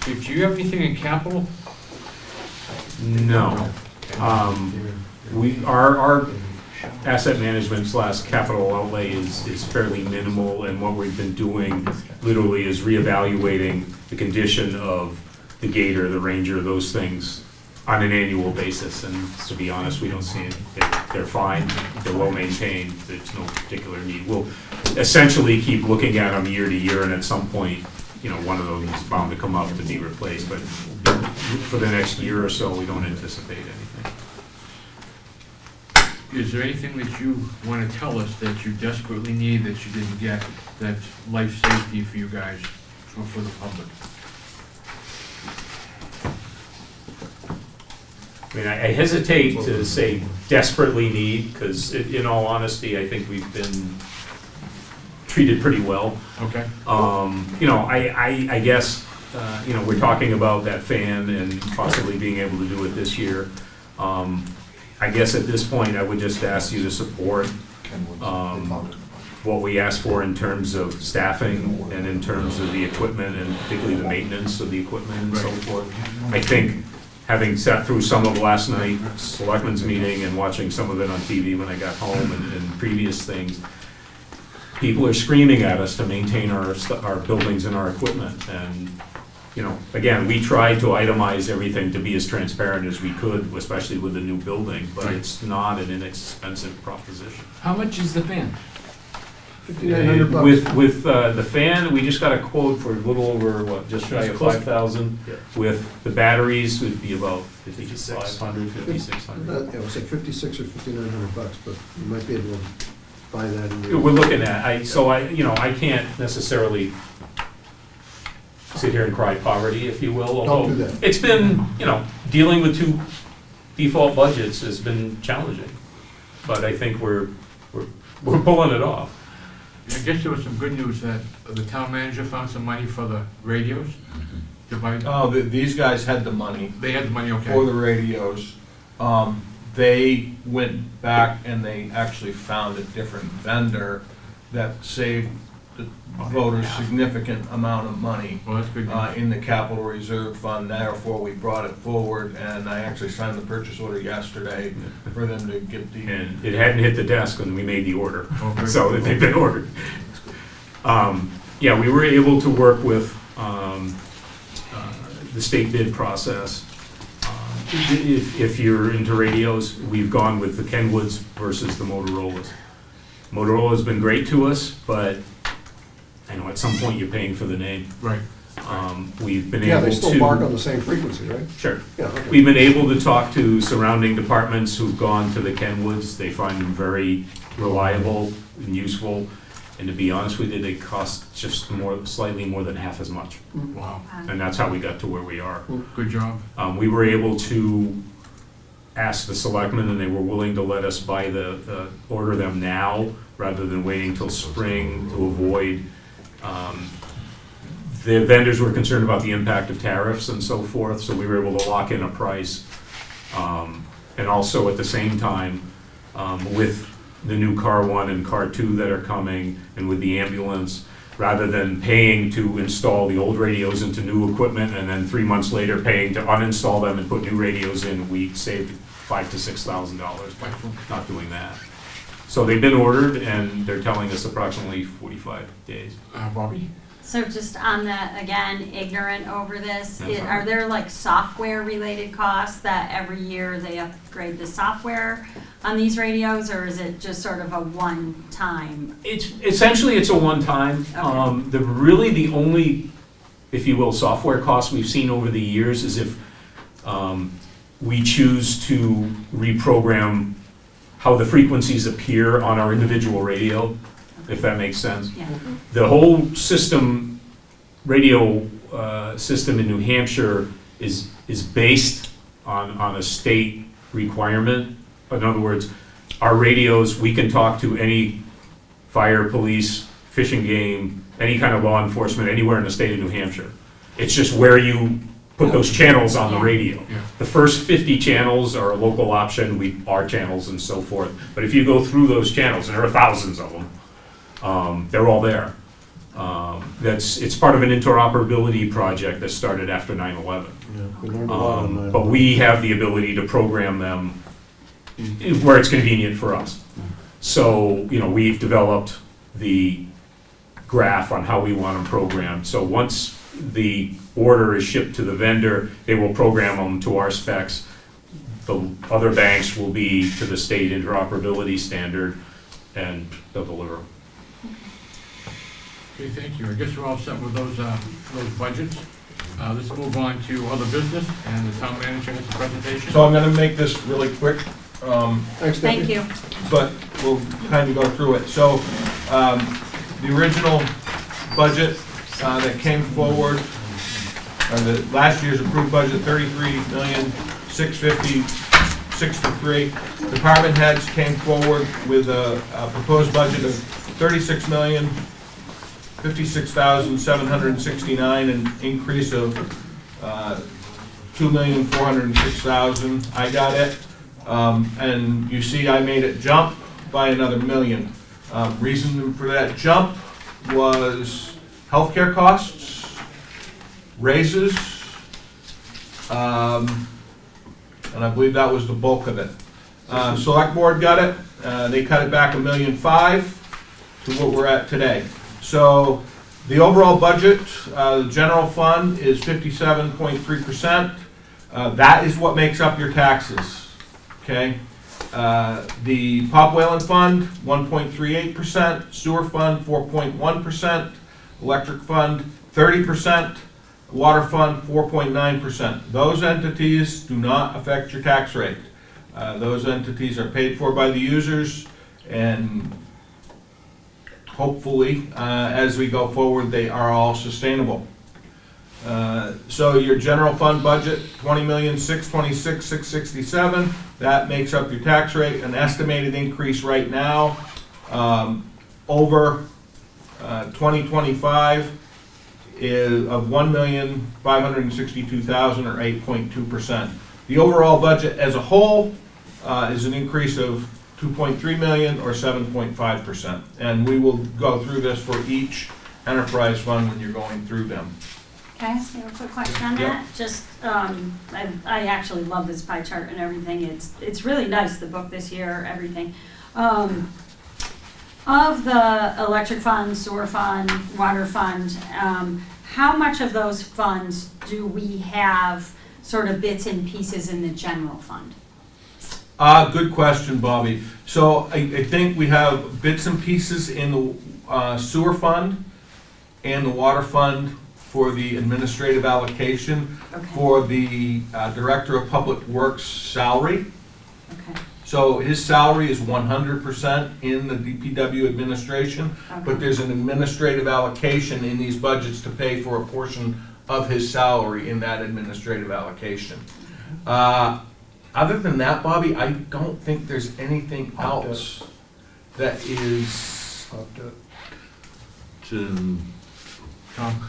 Okay, do you have anything in capital? No. Our asset management / capital outlay is fairly minimal, and what we've been doing literally is reevaluating the condition of the Gator, the Ranger, those things on an annual basis, and to be honest, we don't see it. They're fine, they're well maintained, there's no particular need. We'll essentially keep looking at them year to year, and at some point, one of those is bound to come up to be replaced, but for the next year or so, we don't anticipate anything. Is there anything that you want to tell us that you desperately need that you didn't get, that's life safety for you guys, for the public? I mean, I hesitate to say desperately need, because in all honesty, I think we've been treated pretty well. Okay. I guess, we're talking about that fan and possibly being able to do it this year. I guess at this point, I would just ask you to support what we ask for in terms of staffing and in terms of the equipment, and particularly the maintenance of the equipment and so forth. I think, having sat through some of last night's selectmen's meeting and watching some of it on TV when I got home and previous things, people are screaming at us to maintain our buildings and our equipment. And, again, we tried to itemize everything to be as transparent as we could, especially with the new building, but it's not an inexpensive proposition. How much is the fan? With the fan, we just got a quote for a little over, just shy of 5,000. Yeah. With the batteries, would be about 5,500, 5,600. It was like 56 or 5,900 bucks, but you might be able to buy that in your. We're looking at, I can't necessarily sit here and cry poverty, if you will. Don't although do that. It's been, dealing with two default budgets has been challenging, but I think we're pulling it off. I guess there was some good news that the town manager found some money for the radios to buy. Oh, these guys had the money They had the money, okay. for the radios. They went back and they actually found a different vendor that saved the voters significant amount of money Well, that's good news. in the capital reserve fund. Therefore, we brought it forward, and I actually signed the purchase order yesterday for them to get the. And it hadn't hit the desk when we made the order, Oh, good. so they've been ordered. Yeah, we were able to work with the state bid process. If you're into radios, we've gone with the Kenwoods versus the Motorola's. Motorola's been great to us, but I know at some point you're paying for the name. Right. We've been Yeah, able they to. still mark on the same frequency, right? Sure. Yeah, okay. We've been able to talk to surrounding departments who've gone to the Kenwoods. They find them very reliable and useful. And to be honest with you, they cost just slightly more than half as much. Wow, And that's how we got to where we are. good job. We were able to ask the selectmen, and they were willing to let us buy order them now, rather than waiting till spring to avoid. The vendors were concerned about the impact of tariffs and so forth, so we were able to lock in a price. And also at the same time, with the new Car 1 and Car 2 that are coming, and with the ambulance, rather than paying to install the old radios into new equipment and then 3 months later paying to uninstall them and put new radios in, we saved $5,000 to $6,000 by not doing that. So they've been ordered, and they're telling us approximately 45 days. Bobby? So just on that, again, ignorant over this, That's all right. are there like software-related costs that every year they upgrade the software on these radios, or is it just sort of a one-time? It's essentially a one-time. Okay. The only, if you will, software cost we've seen over the years is if we choose to reprogram how the frequencies appear on our individual radio, if that makes sense. Yeah. The whole system, radio system in New Hampshire is based on a state requirement. In other words, our radios, we can talk to any fire, police, fish and game, any kind of law enforcement anywhere in the state of New Hampshire. It's just where you put those channels on the radio. Yeah. The first 50 channels are a local option, our channels and so forth. But if you go through those channels, and there are thousands of them, they're all there. It's part of an interoperability project that started after 9/11. We learned a lot on that. But we have the ability to program them where it's convenient for us. So, we've developed the graph on how we want them programmed. So once the order is shipped to the vendor, they will program them to our specs. The other banks will be to the state interoperability standard, and they'll deliver them. Okay, thank you. I guess we're all set with those budgets. Let's move on to other business, and the town manager has a presentation. So I'm gonna make this really quick. Thanks, Thank Deputy. you. But we'll kind of go through it. So, the original budget that came forward, or the last year's approved budget, $33,650,603. Department heads came forward with a proposed budget of $36,056,769, an increase of $2,406,000. I got it. And you see I made it jump by another $1 million. Reason for that jump was healthcare costs, raises, and I believe that was the bulk of it. Select board got it. They cut it back $1.5 million to what we're at today. So the overall budget, the general fund is 57.3%. That is what makes up your taxes. Okay, the Pop Whalen Fund, 1.38%, Sewer Fund, 4.1%, Electric Fund, 30%, Water Fund, 4.9%. Those entities do not affect your tax rate. Those entities are paid for by the users, and hopefully, as we go forward, they are all sustainable. So your general fund budget, 20,626,667. That makes up your tax rate. An estimated increase right now over 2025 is of 1,562,000 or 8.2%. The overall budget as a whole is an increase of 2.3 million or 7.5%. And we will go through this for each enterprise fund when you're going through them. Can I ask you a quick question on that? Just, I actually love this pie chart and everything. It's really nice, the book this year, everything. Of the electric fund, sewer fund, water fund, how much of those funds do we have sort of bits and pieces in the general fund? Good question, Bobby. So I think we have bits and pieces in the sewer fund and the water fund for the administrative allocation Okay. for the Director of Public Works salary. Okay. So his salary is 100% in the DPW administration, but there's an administrative allocation in these budgets to pay for a portion of his salary in that administrative allocation. Other than that, Bobby, I don't think there's anything else that is. Tom?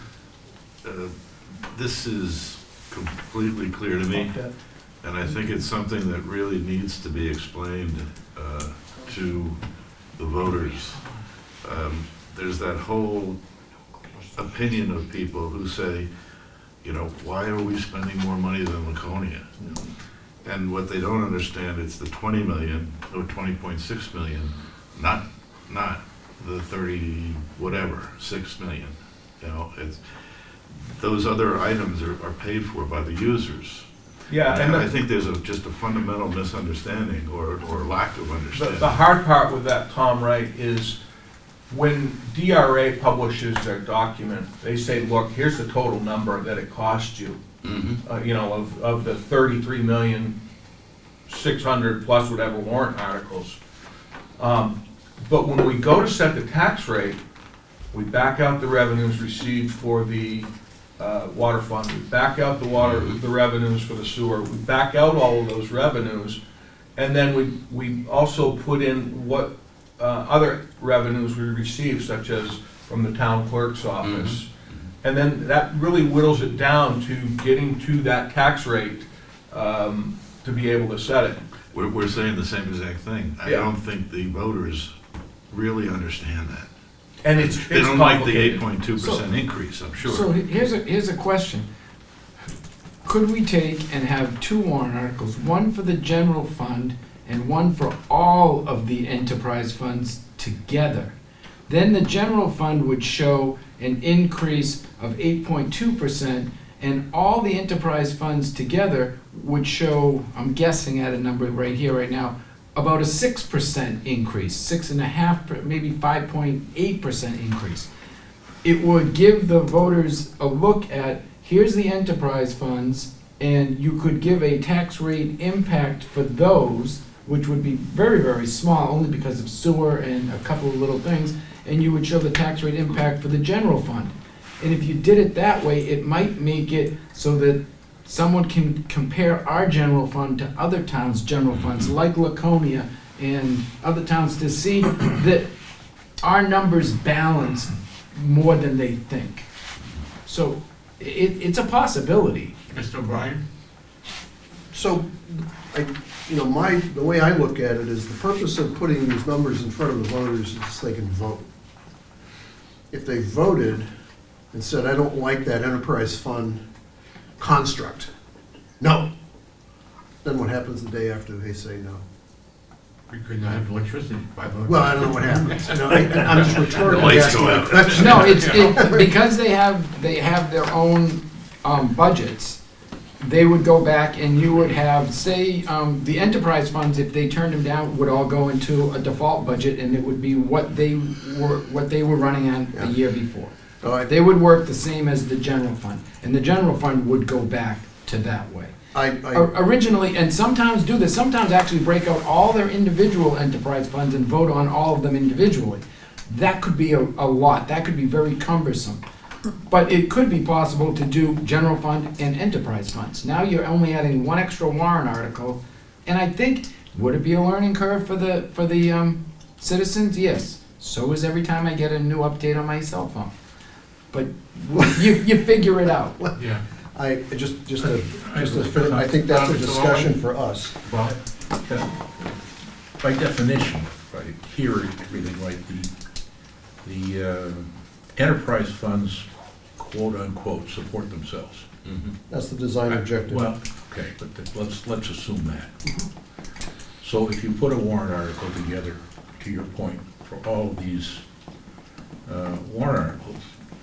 This is completely clear to me, and I think it's something that really needs to be explained to the voters. There's that whole opinion of people who say, you know, why are we spending more money than Laconia? And what they don't understand, it's the 20 million or 20.6 million, not the 30 whatever, 6 million. You know, it's those other items are paid for by the users. Yeah, and I think there's just a fundamental misunderstanding or lack of understanding. The hard part with that, Tom, right, is when DRA publishes their document, they say, look, here's the total number that it cost you. You know, of the 33,600,000 plus whatever warrant articles. But when we go to set the tax rate, we back out the revenues received for the water fund, we back out the revenues for the sewer, we back out all of those revenues, and then we also put in what other revenues we receive, such as from the town clerk's office. And then that really whittles it down to getting to that tax rate to be able to set it. We're saying the same exact thing. I don't think the voters really understand that. And it's They don't like the complicated. 8.2% increase, I'm sure. So here's a question. Could we take and have two warrant articles, one for the general fund and one for all of the enterprise funds together? Then the general fund would show an increase of 8.2%, and all the enterprise funds together would show, I'm guessing at a number right here, right now, about a 6% increase, 6.5%, maybe 5.8% increase. It would give the voters a look at, here's the enterprise funds, and you could give a tax rate impact for those, which would be very, very small, only because of sewer and a couple of little things, and you would show the tax rate impact for the general fund. And if you did it that way, it might make it so that someone can compare our general fund to other towns' general funds, like Laconia and other towns, to see that our numbers balance more than they think. So it's a possibility. Mr. O'Brien? So, the way I look at it is the purpose of putting these numbers in front of the voters is so they can vote. If they voted and said, I don't like that enterprise fund construct, no, then what happens the day after they say no? We could not have electricity by voting. Well, I don't know what happens. No, I'm just The rhetorically lights asking go that out. question. No, it's because they have their own budgets. They would go back and you would have, say, the enterprise funds, if they turned them down, would all go into a default budget, and it would be what they were running on the year before. All right. They would work the same as the general fund, and the general fund would go back to that way. Originally, and sometimes do this, sometimes actually break out all their individual enterprise funds and vote on all of them individually. That could be a lot, that could be very cumbersome. But it could be possible to do general fund and enterprise funds. Now you're only adding one extra warrant article, and I think, would it be a learning curve for the citizens? Yes. So is every time I get a new update on my cell phone. But you figure it out. Yeah. I think that's a discussion for us. Well, by definition, by hearing everything right, the enterprise funds, quote unquote, support themselves. That's the design objective. Well, okay, but let's assume that. So if you put a warrant article together, to your point, for all of these warrant articles,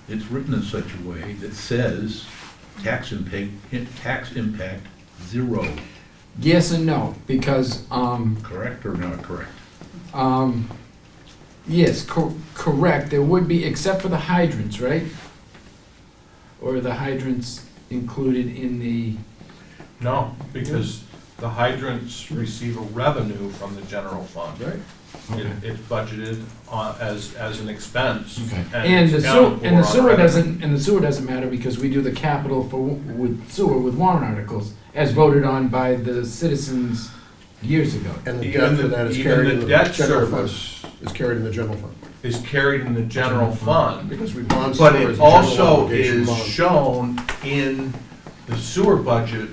it's written in such a way that says tax impact 0. Yes and no, because, Correct or not correct? yes, correct, there would be, except for the hydrants, right? Or are the hydrants included in the, No, because the hydrants receive a revenue from the general fund. Right. It's budgeted as an expense. Okay. And it's accounted and the for on sewer revenue. doesn't matter because we do the capital with sewer with warrant articles as voted on by the citizens years ago. And the Even debt for that is even carried the in the debt general fund. service Is carried in the general fund. is carried in the general fund, Because we bond but sewer as it a general also obligation is bond. shown in the sewer budget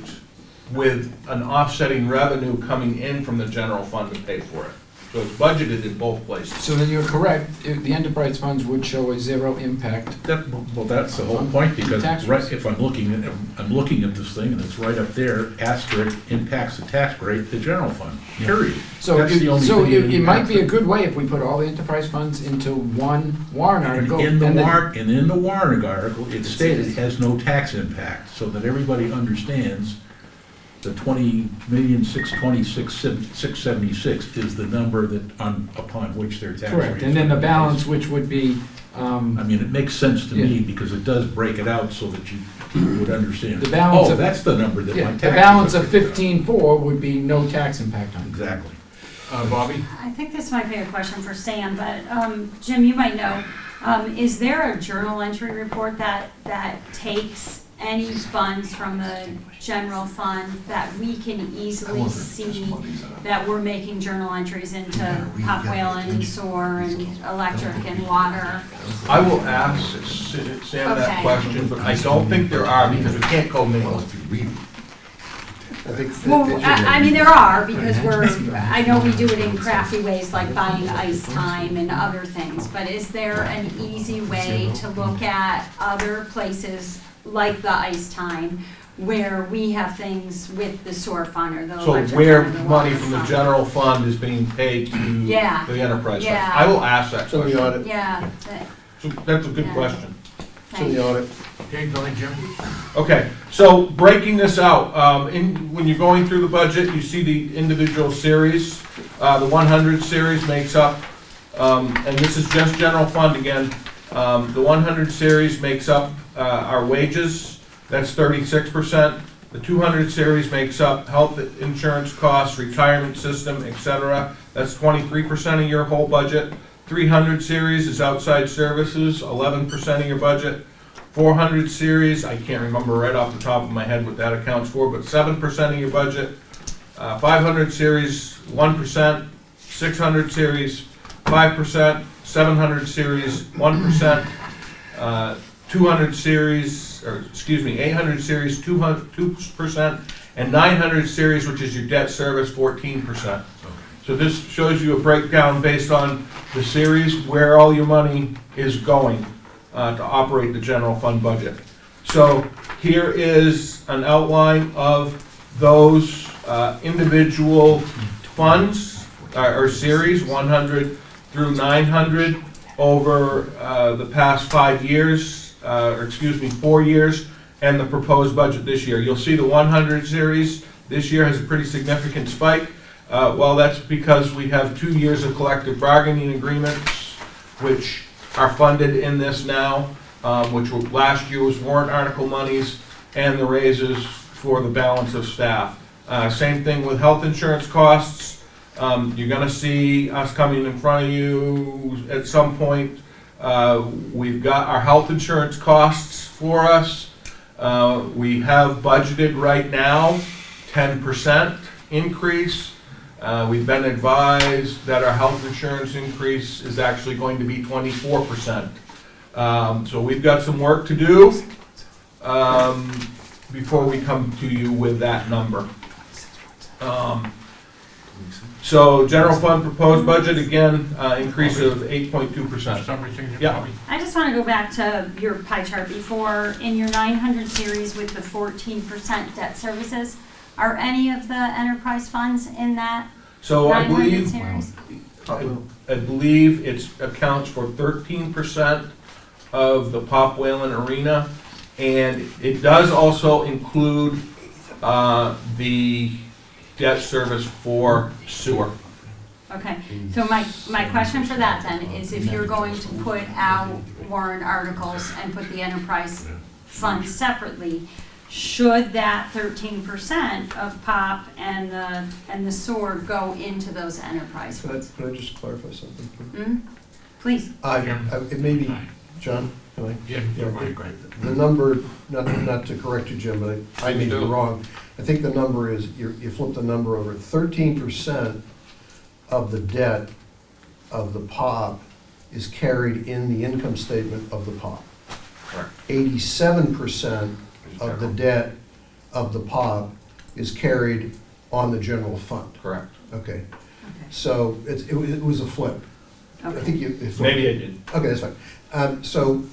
with an offsetting revenue coming in from the general fund to pay for it. So it's budgeted in both places. So then you're correct, the enterprise funds would show a 0 impact. Well, that's the whole point, because Tax right, rates. if I'm looking at this thing, and it's right up there, asterisk, impacts the tax rate, the general fund, period. So That's the only thing that it might be a impacts good way if we put all the enterprise funds into one warrant it. article. In the and then- warrant, and in the warrant article, it stated it has no tax impact, so that everybody understands the 20,626,676 is the number that, upon which their tax rate is. Correct, and then the balance, which would be, I mean, it makes sense to me, because it does break it out so that you would understand. The balance Oh, of- that's the number that my yeah, tax. the balance of 15.4 would be no tax impact on it. Exactly. Bobby? I think this might be a question for Sam, but Jim, you might know, is there a journal entry report that takes any funds from the general fund that we can easily see that we're making journal entries into Pop Whalen and sewer and electric and water? I will ask Sam that Okay. question, but I don't think there are, because we can't go mingle. I think. Well, I mean, there are, because I know we do it in crafty ways, like buying ice time and other things, but is there an easy way to look at other places like the ice time, where we have things with the sewer fund or the So electric where fund or the money water from the fund? general fund is being paid to Yeah. the enterprise fund? Yeah. I will ask that It's in the question. audit, Yeah, So that's a good Yeah. question. it's in the audit. Okay, go ahead, Jim. Okay, so breaking this out, when you're going through the budget, you see the individual series. The 100 series makes up, and this is just general fund again, the 100 series makes up our wages, that's 36%. The 200 series makes up health insurance costs, retirement system, etc. That's 23% of your whole budget. 300 series is outside services, 11% of your budget. 400 series, I can't remember right off the top of my head what that accounts for, but 7% of your budget. 500 series, 1%. 600 series, 5%. 700 series, 1%. 200 series, 800 series, 2%, and 900 series, which is your debt service, 14%. So this shows you a breakdown based on the series, where all your money is going to operate the general fund budget. So here is an outline of those individual funds, or series, 100 through 900, over the past 5 years, 4 years, and the proposed budget this year. You'll see the 100 series this year has a pretty significant spike. Well, that's because we have 2 years of collective bargaining agreements, which are funded in this now, which were, last year was warrant article monies and the raises for the balance of staff. Same thing with health insurance costs. You're gonna see us coming in front of you at some point We've got our health insurance costs for us. We have budgeted right now 10% increase. We've been advised that our health insurance increase is actually going to be 24%. So we've got some work to do before we come to you with that number. So general fund proposed budget, again, increase of 8.2%. Summary signature Yeah. copy. I just want to go back to your pie chart before, in your 900 series with the 14% debt services, are any of the enterprise funds in that So I 900 believe, series? I believe it accounts for 13% of the Pop Whalen Arena, and it does also include the debt service for sewer. Okay, so my question for that then is if you're going to put out warrant articles and put the enterprise fund separately, should that 13% of POP and the sewer go into those enterprise funds? Can I just clarify something? Hmm? Please. It may be, John, can I? Yeah, you're right, great. The number, not to correct you, Jim, but I may be wrong. I think the number is, you flip the number over, 13% of the debt of the POP is carried in the income statement of the POP. Correct. 87% of the debt of the POP is carried on the general fund. Correct. Okay, Okay. so it was a flip. I Okay. think you. it flipped. Maybe I did. Okay, that's fine. So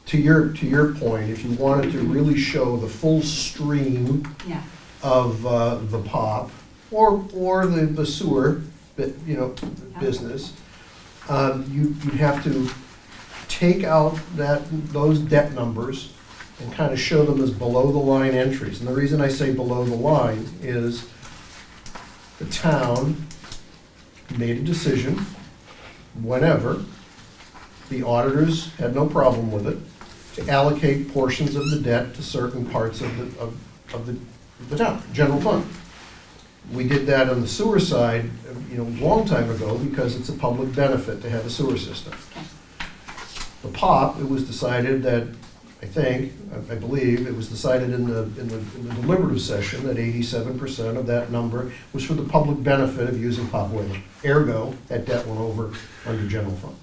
to your point, if you wanted to really show the full stream Yeah. of the POP or the sewer, business, you'd have to take out those debt numbers and kind of show them as below the line entries. And the reason I say below the line is the town made a decision whenever, the auditors had no problem with it, to allocate portions of the debt to certain parts of the town, general fund. We did that on the sewer side, a long time ago, because it's a public benefit to have a sewer system. The POP, it was decided that, I believe, it was decided in the deliberative session that 87% of that number was for the public benefit of using Pop Whalen. Ergo, that debt went over under general fund.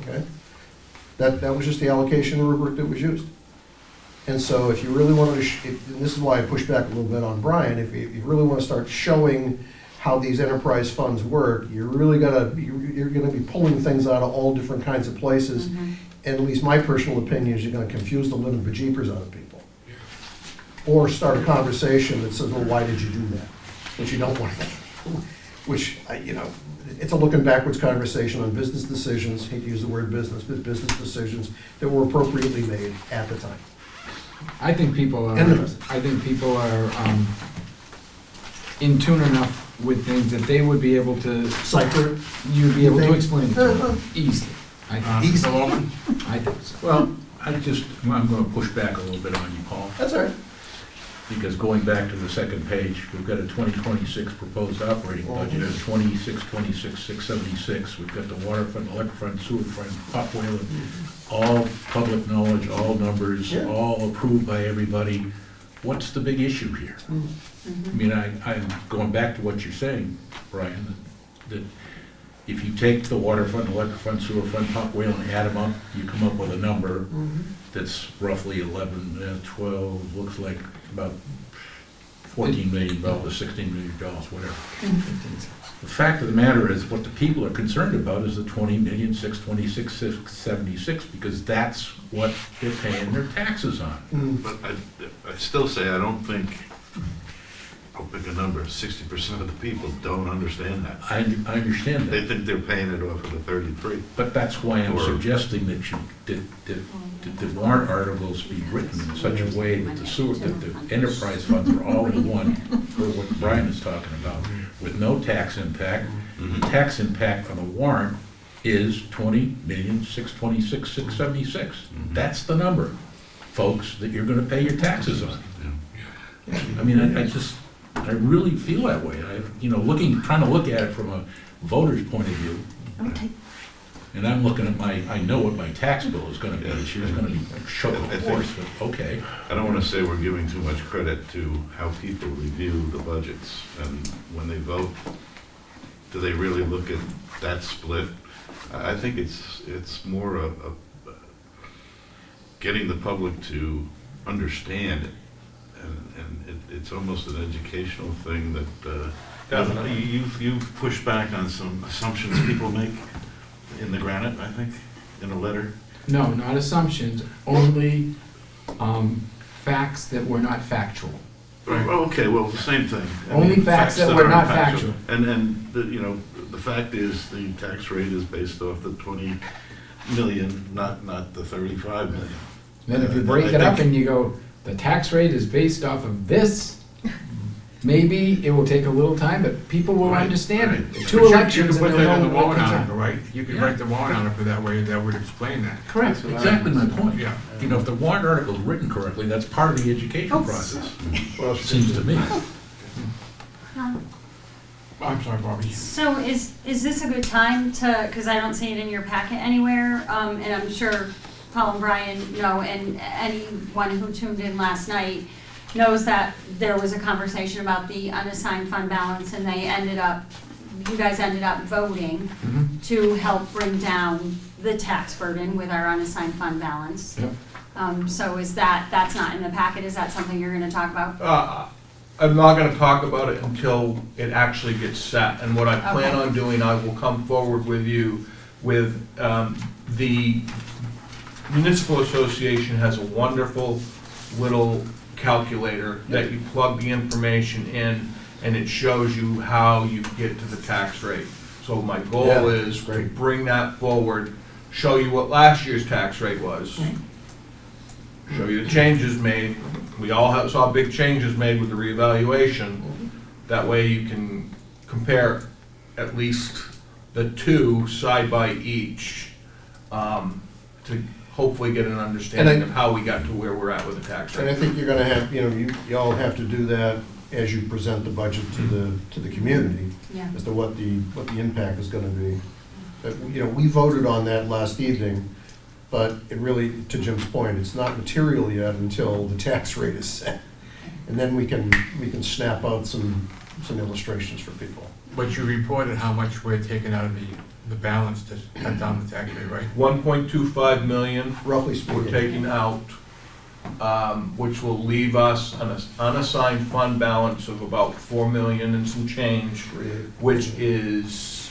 Okay? That was just the allocation rubric that was used. And so if you really wanted to, and this is why I push back a little bit on Brian, if you really want to start showing how these enterprise funds work, you're gonna be pulling things out of all different kinds of places. Mhm. And at least my personal opinion is you're gonna confuse the living bejeepers out of people. Or start a conversation that says, well, why did you do that? Which you don't want to, which, it's a looking backwards conversation on business decisions, hate to use the word business, but business decisions that were appropriately made at the time. I think people are, And the- in tune enough with things that they would be able to, Cypher, you'd be able to think? explain it to them easily. I Mr. Logan? think so. Well, I'm going to push back a little bit on you, Paul, that's all right. because going back to the second page, we've got a 2026 proposed operating budget of 26,676. We've got the water fund, electric fund, sewer fund, Pop Whalen, all public knowledge, all numbers, Yeah. all approved by everybody. What's the big issue here? I mean, I'm going back to what you're saying, Brian, that if you take the water fund, electric fund, sewer fund, Pop Whalen, and add them up, you come up with a number that's roughly 11, 12, looks like about $14 million, $16 million, whatever. The fact of the matter is, what the people are concerned about is the $20,626,676, because that's what they're paying their taxes on. But I still say, I don't think, I'll pick a number, 60% of the people don't understand that. I understand They that, think they're paying it off of the 33. but that's why I'm Or- suggesting that the warrant articles be written in such a way that that the enterprise funds are all in one, for what Brian is talking about, with no tax impact. The tax impact on the warrant is $20,626,676. That's the number, folks, that you're gonna pay your taxes on. I mean, I really feel that way. Trying to look at it from a voter's point of view. Okay. And I'm looking at I know what my tax bill is gonna be this year, it's gonna be show of course, but okay. I don't want to say we're giving too much credit to how people review the budgets, and when they vote, do they really look at that split? I think it's more a getting the public to understand it, and it's almost an educational thing that, Definitely. you've pushed back on some assumptions people make in the granite, I think, in a letter. No, not assumptions, only facts that were not factual. Oh, okay, well, the same thing. I Only mean, facts that were aren't not factual. And, the fact is, the tax rate is based off the 20 million, not the 35 million. Then if you break it up and you go, the tax rate is based off of this, maybe it will take a little time, but people will Right, understand right. it. But Two you elections could and put they'll that in know the what warrant comes article, out. right? You could write the warrant article that way, that would explain that. Correct. Exactly my point. Yeah. You know, if the warrant article is written correctly, that's part of the education process, seems to me. I'm sorry, Bobby. So is this a good time to, because I don't see it in your packet anywhere, and I'm sure Paul and Brian know, and anyone who tuned in last night knows that there was a conversation about the unassigned fund balance, and you guys ended up voting Mhm. to help bring down the tax burden with our unassigned fund balance. Yep. So that's not in the packet, is that something you're gonna talk about? I'm not gonna talk about it until it actually gets set, and what I plan Okay. on doing, I will come forward with you with, the municipal association has a wonderful little calculator that you plug the information in, and it shows you how you get to the tax rate. So my goal Yeah, is to great. bring that forward, show you what last year's tax rate was, show you the changes made. We all saw big changes made with the reevaluation. That way you can compare at least the two side by each, to hopefully get an understanding of how we got to where we're at with the tax And I rate. think you're gonna have, you all have to do that as you present the budget to the community, Yeah. as to what the impact is gonna be. But, we voted on that last evening, but it really, to Jim's point, it's not material yet until the tax rate is set. And then we can snap out some illustrations for people. But you reported how much we're taking out of the balance to cut down the tax rate, right? 1.25 million Roughly we're speaking. taking out, which will leave us an unassigned fund balance of about 4 million and some change, which is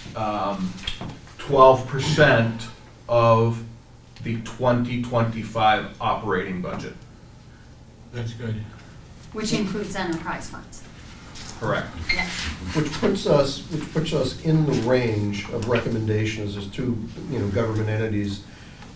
12% of the 2025 operating budget. That's good. Which includes enterprise funds. Correct. Yes. Which puts us in the range of recommendations as two, government entities,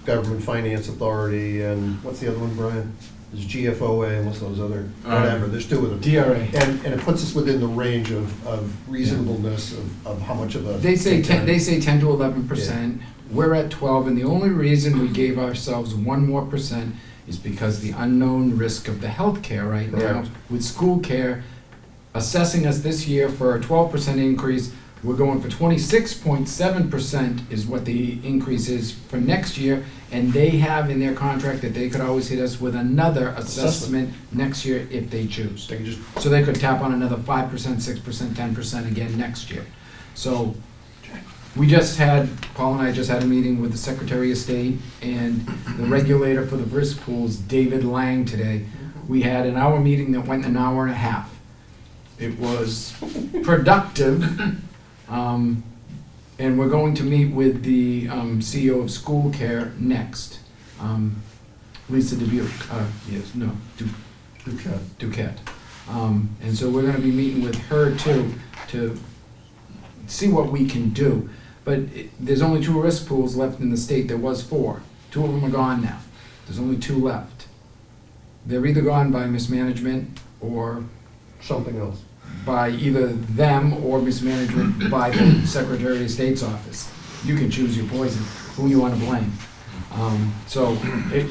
Government Finance Authority, and what's the other one, Brian? There's GFOA and what's those other, whatever, there's two of them. DRA. And it puts us within the range of reasonableness of how much of a. They say 10 to 11%. We're at 12, and the only reason we gave ourselves 1 more percent is because the unknown risk of the healthcare right now Correct. with school care assessing us this year for a 12% increase. We're going for 26.7% is what the increase is for next year, and they have in their contract that they could always hit us with another assessment next year if they choose. They can just, So they could tap on another 5%, 6%, 10% again next year. So Paul and I just had a meeting with the Secretary of State and the regulator for the risk pools, David Lang, today. We had an hour meeting that went an hour and a half. It was productive, and we're going to meet with the CEO of School Care next. Lisa Duquette. And so we're gonna be meeting with her too, to see what we can do. But there's only 2 risk pools left in the state. There was 4. 2 of them are gone now. There's only 2 left. They're either gone by mismanagement or something else. by either them or mismanagement by the Secretary of State's office. You can choose your poison, who you want to blame.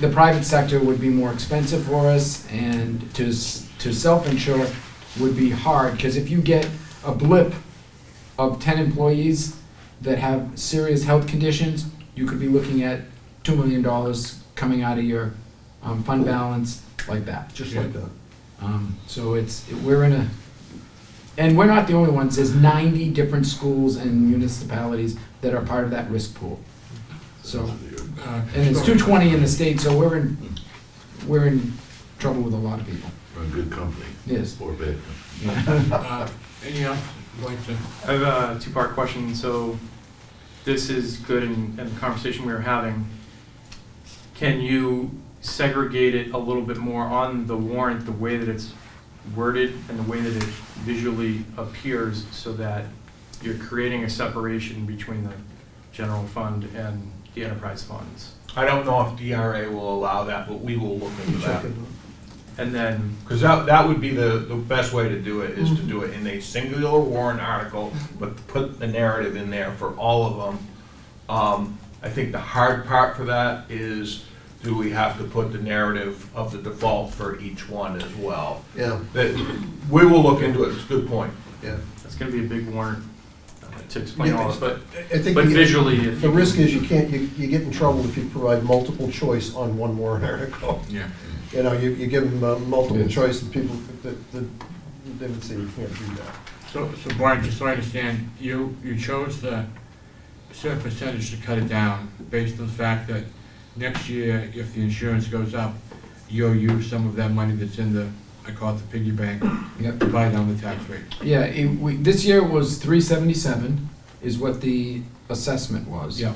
The private sector would be more expensive for us, and to self-insure would be hard, because if you get a blip of 10 employees that have serious health conditions, you could be looking at $2 million coming out of your fund balance like that. Just like that. So we're in a, and we're not the only ones, there's 90 different schools and municipalities that are part of that risk pool. So, and it's 220 in the state, so we're in trouble with a lot of people. We're in good company. Yes. Or bad. Any else you'd like to? I have a two-part question. So this is good in the conversation we were having. Can you segregate it a little bit more on the warrant, the way that it's worded and the way that it visually appears, so that you're creating a separation between the general fund and the enterprise funds? I don't know if DRA will allow that, but we will look into that. And then, Because that would be the best way to do it, is to do it in a singular warrant article, but put the narrative in there for all of them. I think the hard part for that is, do we have to put the narrative of the default for each one as well? Yeah, We will look into it, it's a good point. yeah. that's gonna be a big warrant to explain all this, but I think visually, if the you risk can- is you get in trouble if you provide multiple choice on one warrant article. Yeah. You know, you give them multiple Yes. choice and people, they would say you can't do that. So Brian, just so I understand, you chose the certain percentage to cut it down based on the fact that next year, if the insurance goes up, you'll use some of that money that's in the, I call it the piggy bank, Yep. to buy down the tax rate. Yeah, this year was 377 is what the assessment was. Yeah.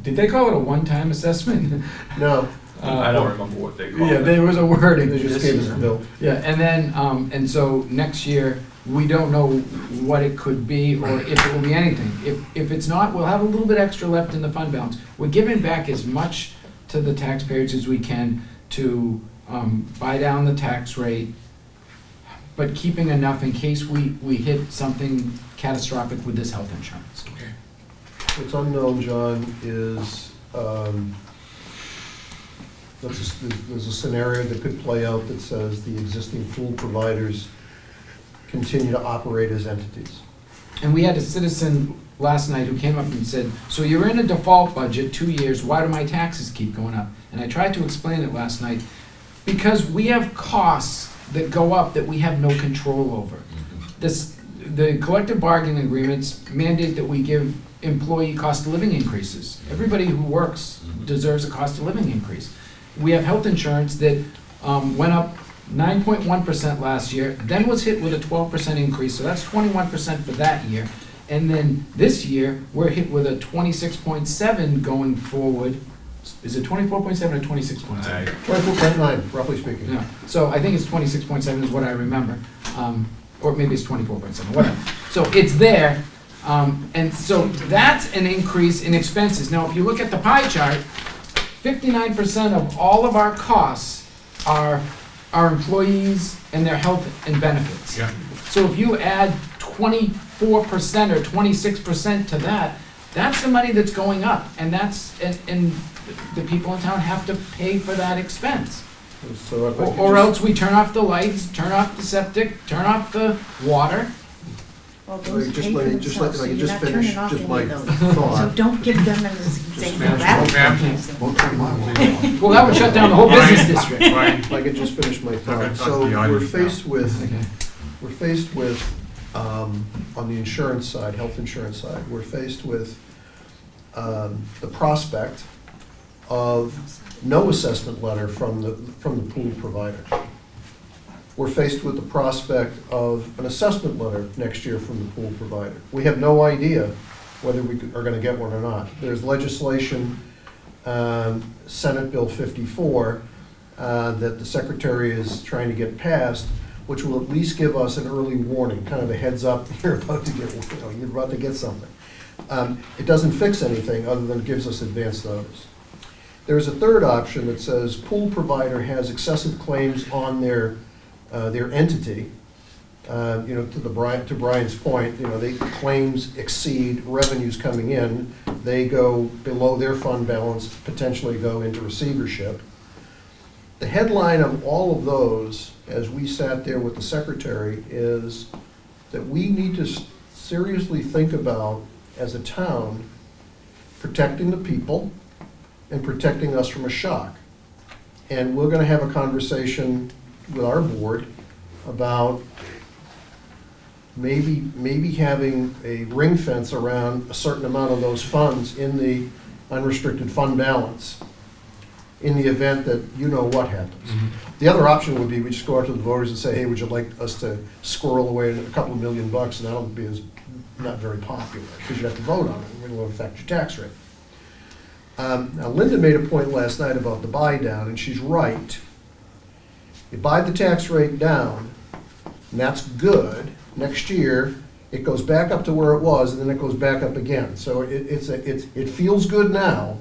Did they call it a one-time assessment? No, I don't remember what they call Yeah, it. there was a wording. they just gave us the bill. Yeah, and then, and so next year, we don't know what it could be or if it will be anything. If it's not, we'll have a little bit extra left in the fund balance. We're giving back as much to the taxpayers as we can to buy down the tax rate, but keeping enough in case we hit something catastrophic with this health insurance. Okay. What's unknown, John, is, there's a scenario that could play out that says the existing pool providers continue to operate as entities. And we had a citizen last night who came up and said, so you're in a default budget, 2 years, why do my taxes keep going up? And I tried to explain it last night, because we have costs that go up that we have no control over. The collective bargaining agreements mandate that we give employee cost of living increases. Everybody who works deserves a cost of living increase. We have health insurance that went up 9.1% last year, then was hit with a 12% increase, so that's 21% for that year. And then this year, we're hit with a 26.7 going forward. Is it 24.7 or 26.7? 24.9, roughly speaking. Yeah, so I think it's 26.7 is what I remember, or maybe it's 24.7, whatever. So it's there, and so that's an increase in expenses. Now, if you look at the pie chart, 59% of all of our costs are our employees and their health and benefits. Yeah. So if you add 24% or 26% to that, that's the money that's going up, and and the people in town have to pay for that expense. So if I could Or just- else we turn off the lights, turn off the septic, turn off the water. Well, Like, those just pay let for me- just let- themselves, if so I could you're just not finish turning off just any my of those. thought. So don't give them an example of advertising. Well, that would shut down the whole business district. Brian, If I could just finish my Okay, thought. talk So to the we're audience faced now. with, on the insurance side, health insurance side, we're faced with the prospect of no assessment letter from the pool provider. We're faced with the prospect of an assessment letter next year from the pool provider. We have no idea whether we are going to get one or not. There's legislation, Senate Bill 54, that the Secretary is trying to get passed, which will at least give us an early warning, kind of a heads up, you're about to get something. It doesn't fix anything other than it gives us advance notice. There's a third option that says pool provider has excessive claims on their entity. To Brian's point, they claims exceed revenues coming in. They go below their fund balance, potentially go into receivership. The headline of all of those, as we sat there with the Secretary, is that we need to seriously think about as a town, protecting the people and protecting us from a shock. And we're gonna have a conversation with our board about maybe having a ring fence around a certain amount of those funds in the unrestricted fund balance, in the event that you know what happens. The other option would be we just go out to the voters and say, hey, would you like us to squirrel away a couple of $1 million, and that'll be not very popular, because you'd have to vote on it, and it will affect your tax rate. Now, Linda made a point last night about the buy down, and she's right. You buy the tax rate down, and that's good. Next year, it goes back up to where it was, and then it goes back up again. So it feels good now.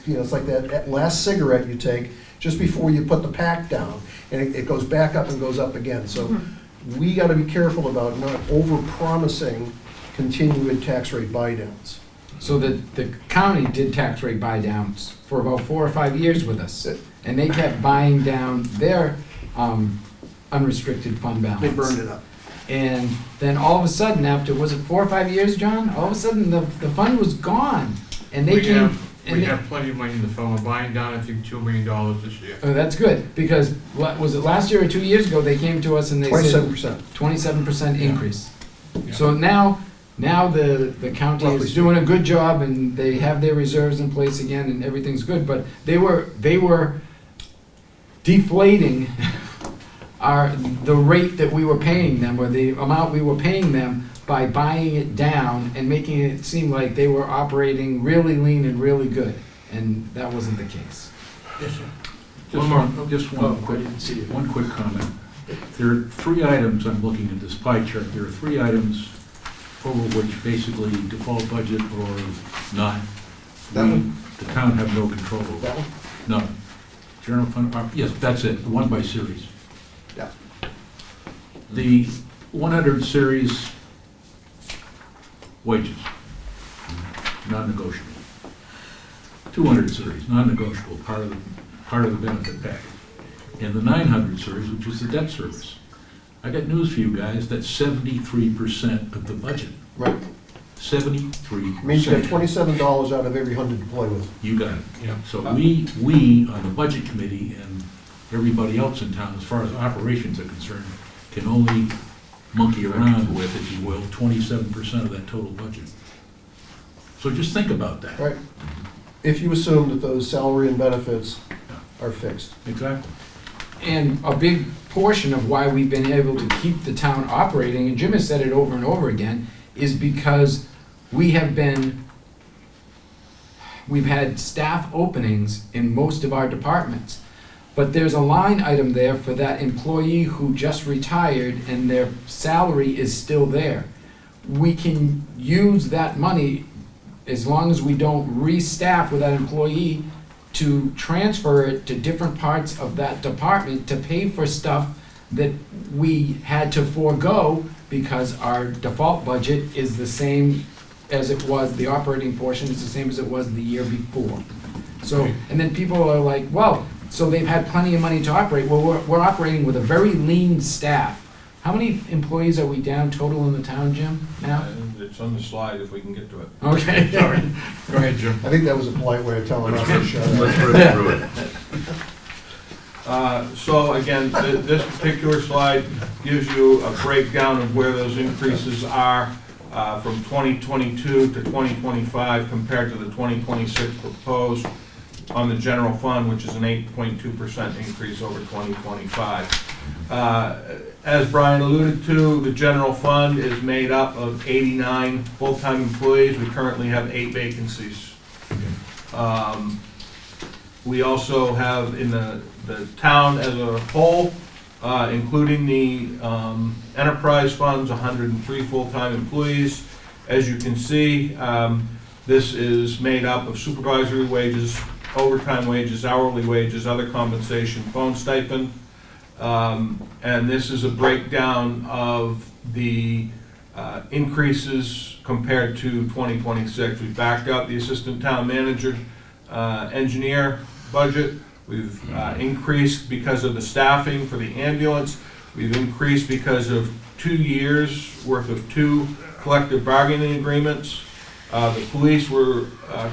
You know, it's like that last cigarette you take just before you put the pack down, and it goes back up and goes up again. So we got to be careful about not over-promising continued tax rate buy-downs. So the county did tax rate buy downs for about 4 or 5 years with us, and they kept buying down their unrestricted fund balance. They burned it up. And then all of a sudden, after, was it 4 or 5 years, John? All of a sudden, the fund was gone, and they came. We have plenty of money in the fund. We're buying down, I think, $2 million this year. Oh, that's good, because was it last year or 2 years ago, they came to us and they said. 27%. 27% increase. Yeah. So now the county Roughly is doing a good job, and they have their reserves in place again, and everything's good, but they were deflating the rate that we were paying them, or the amount we were paying them, by buying it down and making it seem like they were operating really lean and really good, and that wasn't the case. Yes, sir. Just one quick comment. There are 3 items, I'm looking at this pie chart, there are 3 items over which basically default budget or not, That one? the town have no control over. That one? No. General fund, yes, that's it, the one by series. Yeah. The 100 series wages, non-negotiable. 200 series, non-negotiable, part of the benefit package. And the 900 series, which is the debt service. I got news for you guys, that's 73% of the budget. Right. 73%. Means you got $27 out of every 100 to play with. You got it. Yeah. So we on the budget committee and everybody else in town, as far as operations are concerned, can only monkey around with, if you will, 27% of that total budget. So just think about that. Right. If you assume that those salary and benefits are fixed. Exactly. And a big portion of why we've been able to keep the town operating, and Jim has said it over and over again, is because we've had staff openings in most of our departments. But there's a line item there for that employee who just retired and their salary is still there. We can use that money, as long as we don't restaff with that employee, to transfer it to different parts of that department to pay for stuff that we had to forego because our default budget is the same as it was, the operating portion is the same as it was the year before. So, and then people are like, well, so they've had plenty of money to operate. Well, we're operating with a very lean staff. How many employees are we down total in the town, Jim, now? It's on the slide if we can get to it. Okay. Sorry. Go ahead, Jim. I think that was a polite way of telling us to shut Let's up. run through it. So again, this particular slide gives you a breakdown of where those increases are from 2022 to 2025 compared to the 2026 proposed on the general fund, which is an 8.2% increase over 2025. As Brian alluded to, the general fund is made up of 89 full-time employees. We currently have 8 vacancies. We also have in the town as a whole, including the enterprise funds, 103 full-time employees. As you can see, this is made up of supervisory wages, overtime wages, hourly wages, other compensation, phone stipend. And this is a breakdown of the increases compared to 2026. We've backed up the assistant town manager, engineer budget. We've increased because of the staffing for the ambulance. We've increased because of 2 years worth of 2 collective bargaining agreements. The police were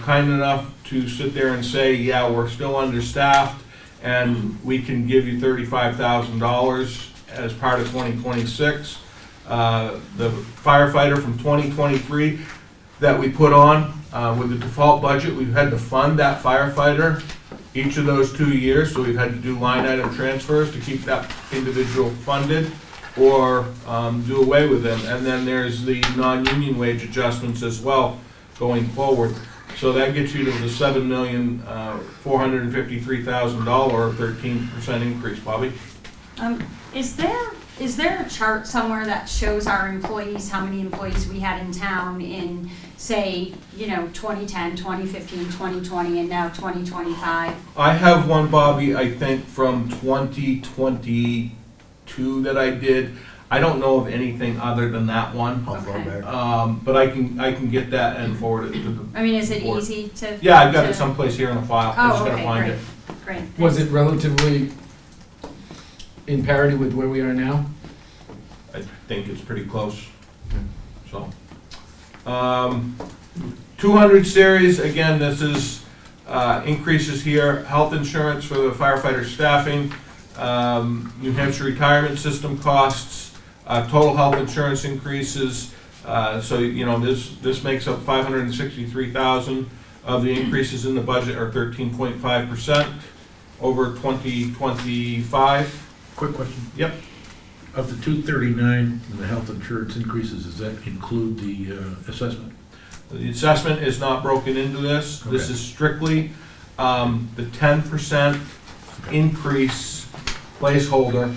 kind enough to sit there and say, yeah, we're still understaffed, and we can give you $35,000 as part of 2026. The firefighter from 2023 that we put on with the default budget, we've had to fund that firefighter each of those 2 years, so we've had to do line item transfers to keep that individual funded or do away with them. And then there's the non-union wage adjustments as well going forward. So that gets you to the $7,453,000 or 13% increase, Bobby. Is there a chart somewhere that shows our employees, how many employees we had in town in, say, 2010, 2015, 2020, and now 2025? I have one, Bobby, I think from 2022 that I did. I don't know of anything other than that one. How far Okay. back? But I can get that and forward it to the. I mean, is it board. easy to? Yeah, I've got to- it someplace here in the file. I just Oh, gotta okay, find great, it. great. Was thanks. it relatively in parity with where we are now? I think it's pretty close, so. 200 series, again, this is increases here, health insurance for the firefighter staffing, New Hampshire retirement system costs, total health insurance increases, so, this makes up 563,000 of the increases in the budget, or 13.5% over 2025. Quick question. Yep. Of the 239, the health insurance increases, does that include the assessment? The assessment is not broken into this. This Okay. is strictly the 10% increase placeholder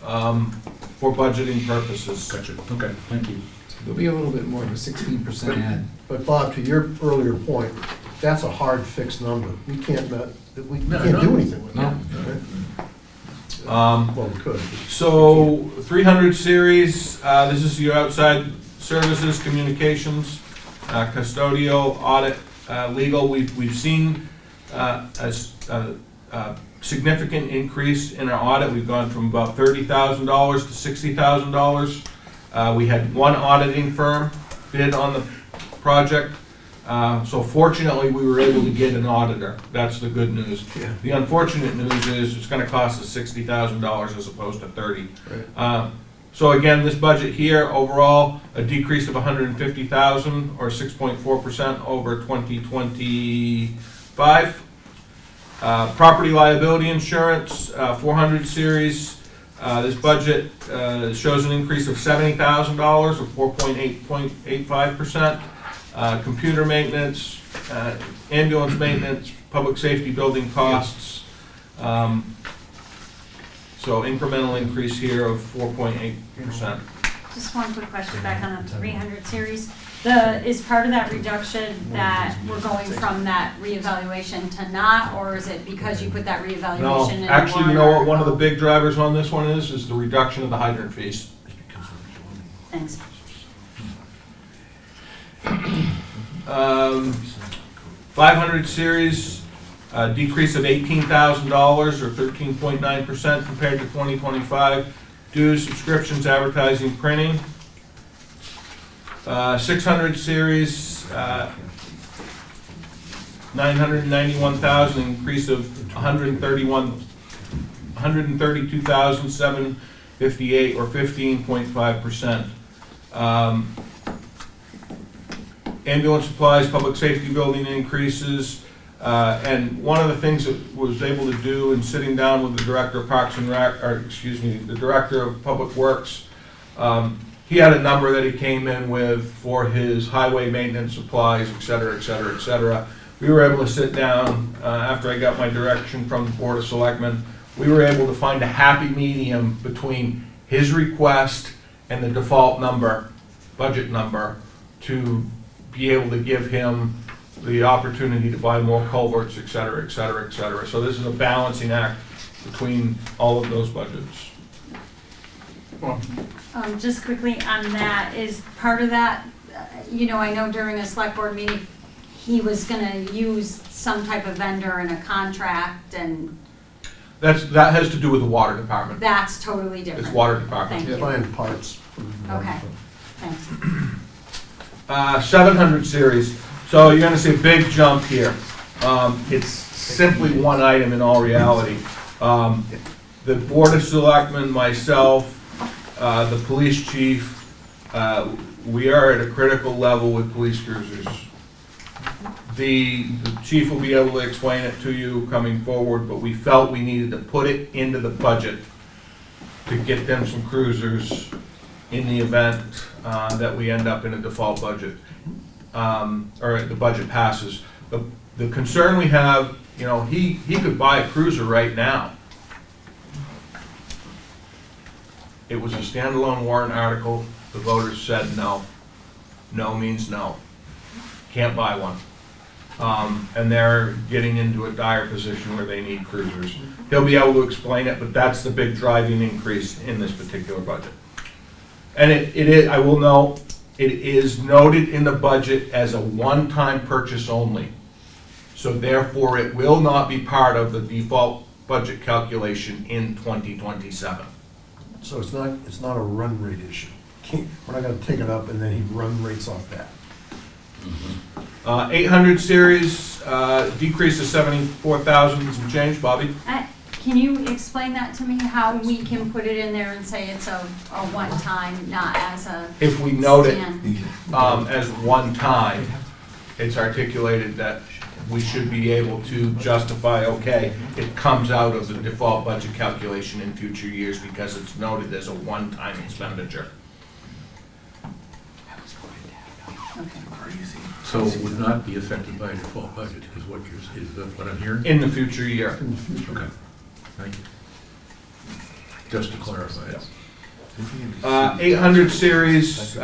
for budgeting purposes. Gotcha, okay, thank you. There'll be a little bit more of a 16% add. But Bob, to your earlier point, that's a hard fixed number. We can't No, do no. anything with No. that. Um, Well, we could. So 300 series, this is your outside services, communications, custodial, audit, legal. We've seen a significant increase in our audit. We've gone from about $30,000 to $60,000. We had one auditing firm bid on the project. So fortunately, we were able to get an auditor. That's the good news. Yeah. The unfortunate news is it's gonna cost us $60,000 as opposed to 30. Right. So again, this budget here, overall, a decrease of 150,000 or 6.4% over 2025. Property liability insurance, 400 series. This budget shows an increase of $70,000 or 4.85%. Computer maintenance, ambulance maintenance, public safety building costs. So incremental increase here of 4.8%. Just one quick question back on the 300 series. Is part of that reduction that we're going from that reevaluation to not, or is it because you put that No, reevaluation in the actually, you know warrant what one of the article? big drivers on this one is the reduction of the hydrant fees. Thanks. 500 series, decrease of $18,000 or 13.9% compared to 2025. Dues, subscriptions, advertising, printing. 600 series, 991,000, increase of 132,758 or 15.5%. Ambulance supplies, public safety building increases, and one of the things that was able to do in sitting down with the director of Parks and Rec, or excuse me, the director of Public Works, he had a number that he came in with for his highway maintenance supplies, et cetera, et cetera, et cetera. We were able to sit down, after I got my direction from the Board of Selectmen, we were able to find a happy medium between his request and the default number, budget number, to be able to give him the opportunity to buy more culverts, et cetera, et cetera, et cetera. So this is a balancing act between all of those budgets. Just quickly on that, is part of that, I know during a select board meeting, he was gonna use some type of vendor in a contract, and That has to do with the water department. that's totally different. It's water department. Thank you. Find parts. Okay, thanks. 700 series, so you're gonna see a big jump here. It's simply one item in all reality. The Board of Selectmen, myself, the police chief, we are at a critical level with police cruisers. The chief will be able to explain it to you coming forward, but we felt we needed to put it into the budget to get them some cruisers in the event that we end up in a default budget, or the budget passes. The concern we have, you know, he could buy a cruiser right now. It was a standalone warrant article, the voters said no. No means no. Can't buy one. And they're getting into a dire position where they need cruisers. He'll be able to explain it, but that's the big driving increase in this particular budget. And it is, I will note, it is noted in the budget as a one-time purchase only. So therefore, it will not be part of the default budget calculation in 2027. So it's not a run rate issue. We're not gonna take it up and then he run rates off that. 800 series, decrease to 74,000 and some change, Bobby? Can you explain that to me, how we can put it in there and say it's a one-time, not as a If we note it stand? as one time, it's articulated that we should be able to justify, okay, it comes out of the default budget calculation in future years because it's noted as a one-time expenditure. So it would not be affected by a default budget, is what what I'm hearing? In the future year. Okay, thank you. Just to clarify it. 800 series,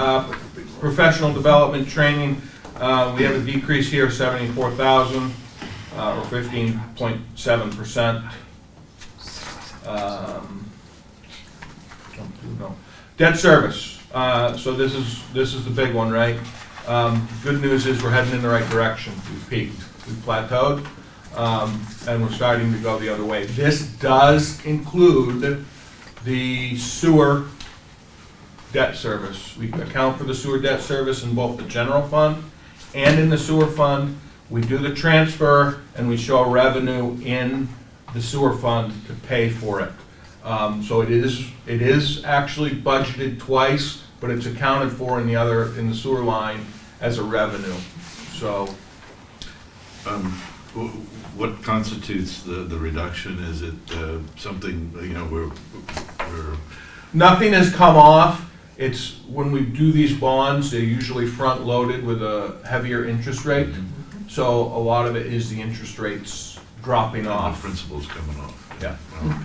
professional development training, we have a decrease here of 74,000, or 15.7%. Debt service, so this is the big one, right? Good news is we're heading in the right direction. We've peaked, we've plateaued, and we're starting to go the other way. This does include the sewer debt service. We account for the sewer debt service in both the general fund and in the sewer fund. We do the transfer and we show revenue in the sewer fund to pay for it. So it is actually budgeted twice, but it's accounted for in the sewer line as a revenue. So What constitutes the reduction? Is it something, you know, we're nothing has come off. It's when we do these bonds, they're usually front loaded with a heavier interest rate. So a lot of it is the interest rates dropping off. principal's coming off? Yeah. Okay.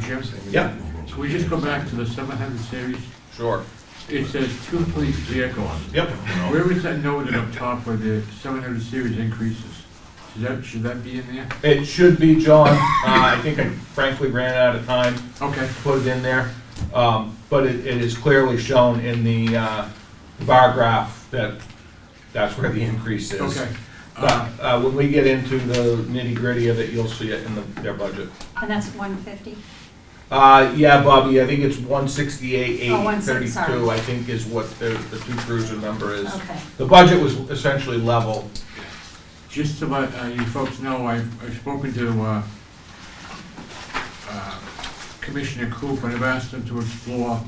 Jim? Yeah. Can we just go back to the 700 series? Sure. It says 2 police vehicles. Yep. Where is that noted up top where the 700 series increases? Should that be in there? It should be, John. I think I frankly ran out of time Okay. to put it in there. But it is clearly shown in the bar graph that that's where the increase is. Okay. But when we get into the nitty gritty of it, you'll see it in their budget. And that's 150? Yeah, Bobby, I think it's 168, Oh, 160, 832, sorry. I think is what the two cruiser number is. Okay. The budget was essentially level. Just to let you folks know, I've spoken to Commissioner Coop, and I've asked him to explore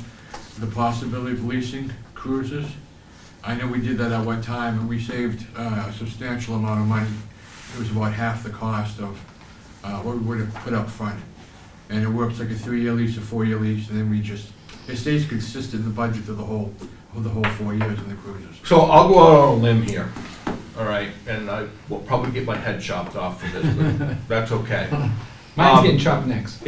the possibility of leasing cruisers. I know we did that at one time, and we saved a substantial amount of money. It was about half the cost of what we would have put up front. And it works like a 3-year lease, a 4-year lease, and then it stays consistent in the budget of the whole 4 years in the cruisers. So I'll go out on a limb here, all right, and I will probably get my head chopped off for this, but that's okay. Mine's getting chopped next.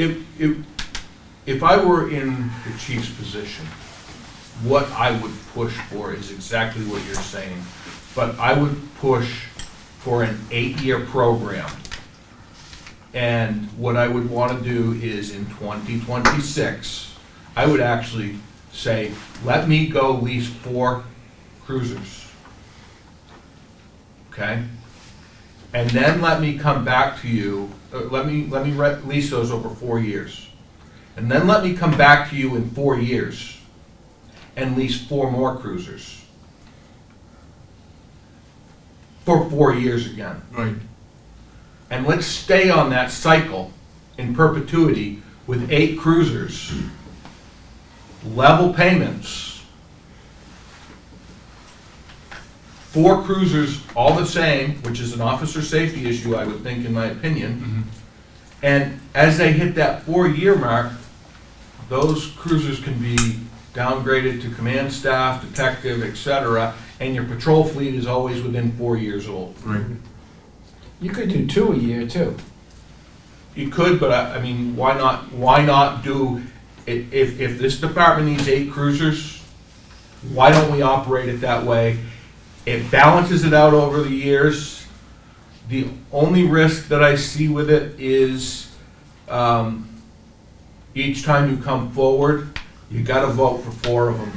If I were in the chief's position, what I would push for is exactly what you're saying, but I would push for an 8-year program. And what I would want to do is in 2026, I would actually say, let me go lease 4 cruisers. Okay? And then let me come back to you, let me lease those over 4 years. And then let me come back to you in 4 years and lease 4 more cruisers. for 4 years again. Right. And let's stay on that cycle in perpetuity with 8 cruisers, level payments, 4 cruisers, all the same, which is an officer safety issue, I would think, in my opinion. And as they hit that 4-year mark, those cruisers can be downgraded to command staff, detective, et cetera, and your patrol fleet is always within 4 years old. Right. You could do 2 a year too. You could, but I mean, why not do, if this department needs 8 cruisers, why don't we operate it that way? It balances it out over the years. The only risk that I see with it is, each time you come forward, you gotta vote for 4 of them.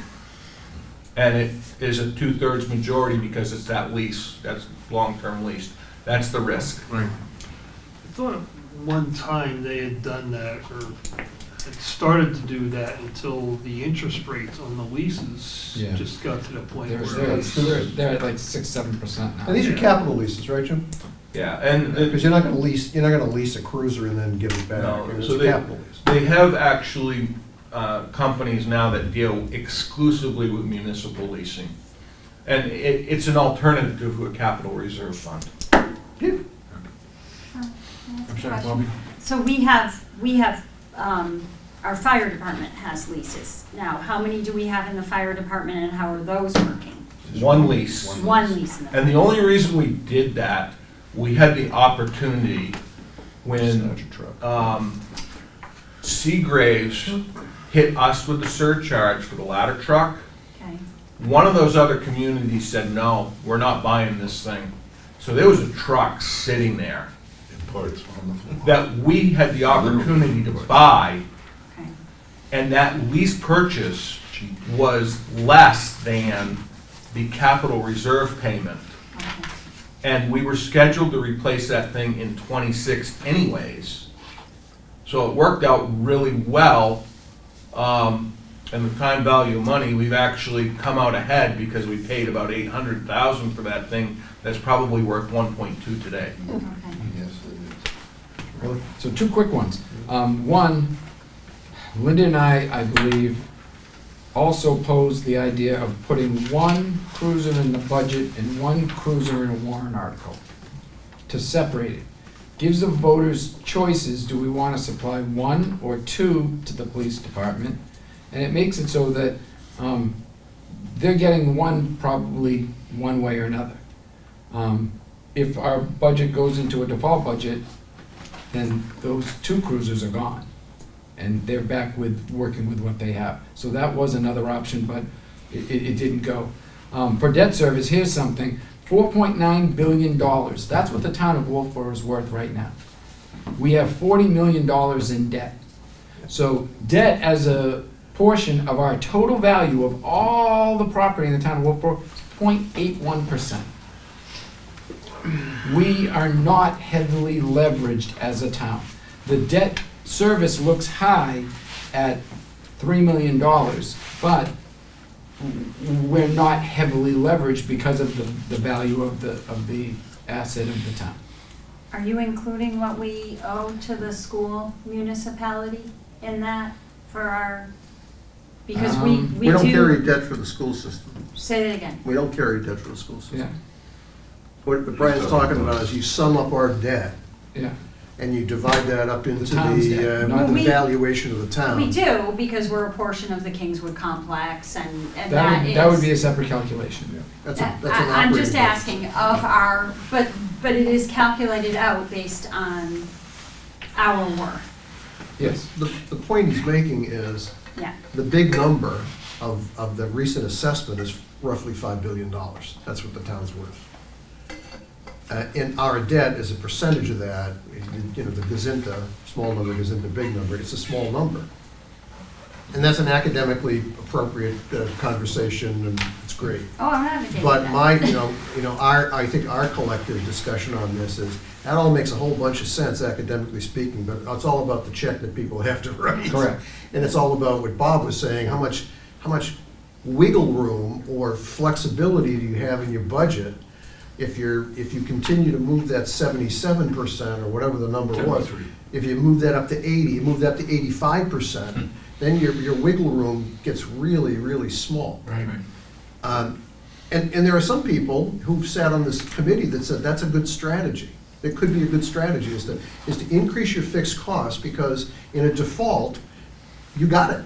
And it is a 2/3 majority because it's that lease, that's long-term lease. That's the risk. Right. I thought at one time they had done that, or had started to do that until the interest rates on the leases Yeah. just got to the point They're, where. they're at like 6-7% now. And these are capital leases, right, Jim? Yeah, and Because you're not gonna lease a cruiser and then give it back. No, It's so a capital lease. they have actually companies now that deal exclusively with municipal leasing. And it's an alternative to a capital reserve fund. I'm sorry, Bobby? So we have, our fire department has leases. Now, how many do we have in the fire department and how are those working? One lease. One lease in the. And the only reason we did that, we had the opportunity when Seagraves hit us with the surcharge for the ladder truck. Okay, One of those other communities said, no, we're not buying this thing. So there was a truck sitting there Parts on the floor. that we had the opportunity to buy, okay. and that lease purchase was less than the capital reserve payment. Okay. And we were scheduled to replace that thing in '26 anyways. So it worked out really well. And the time value of money, we've actually come out ahead because we paid about $800,000 for that thing that's probably worth 1.2 today. Okay. Well, so 2 quick ones. One, Linda and I believe, also posed the idea of putting 1 cruiser in the budget and 1 cruiser in a warrant article to separate it. Gives the voters choices, do we want to supply 1 or 2 to the police department? And it makes it so that they're getting 1 probably one way or another. If our budget goes into a default budget, then those 2 cruisers are gone. And they're back with, working with what they have. So that was another option, but it didn't go. For debt service, here's something, $4.9 billion. That's what the town of Wolfeboro is worth right now. We have $40 million in debt. So debt as a portion of our total value of all the property in the town of Wolfeboro is 0.81%. We are not heavily leveraged as a town. The debt service looks high at $3 million, but we're not heavily leveraged because of the value of the asset of the town. Are you including what we owe to the school municipality in that for our, because we do. We don't carry debt for the school system. Say that again. We don't carry debt for the school system. Yeah, What Brian's talking about is you sum up our debt yeah. and you divide that up into town's debt, not the the- valuation of the town. We do, because we're a portion of the Kingswood complex and that is. That would be a separate calculation. That's an I'm operating just budget. asking of our, but it is calculated out based on our worth, Yes. The point he's making is, yeah. the big number of the recent assessment is roughly $5 billion. That's what the town's worth. And our debt is a percentage of that, you know, the gazinta, small number, gazinta, big number, it's a small number. And that's an academically appropriate conversation, and it's great. Oh, I'm not negating But that. I think our collective discussion on this is, that all makes a whole bunch of sense academically speaking, but it's all about the check that people have to write. Correct. And it's all about what Bob was saying, how much wiggle room or flexibility do you have in your budget if you continue to move that 77% or whatever the number was, 73. if you move that up to 80, you move that to 85%, then your wiggle room gets really, really small. Right. And there are some people who've sat on this committee that said that's a good strategy. It could be a good strategy is to increase your fixed costs because in a default, you got it.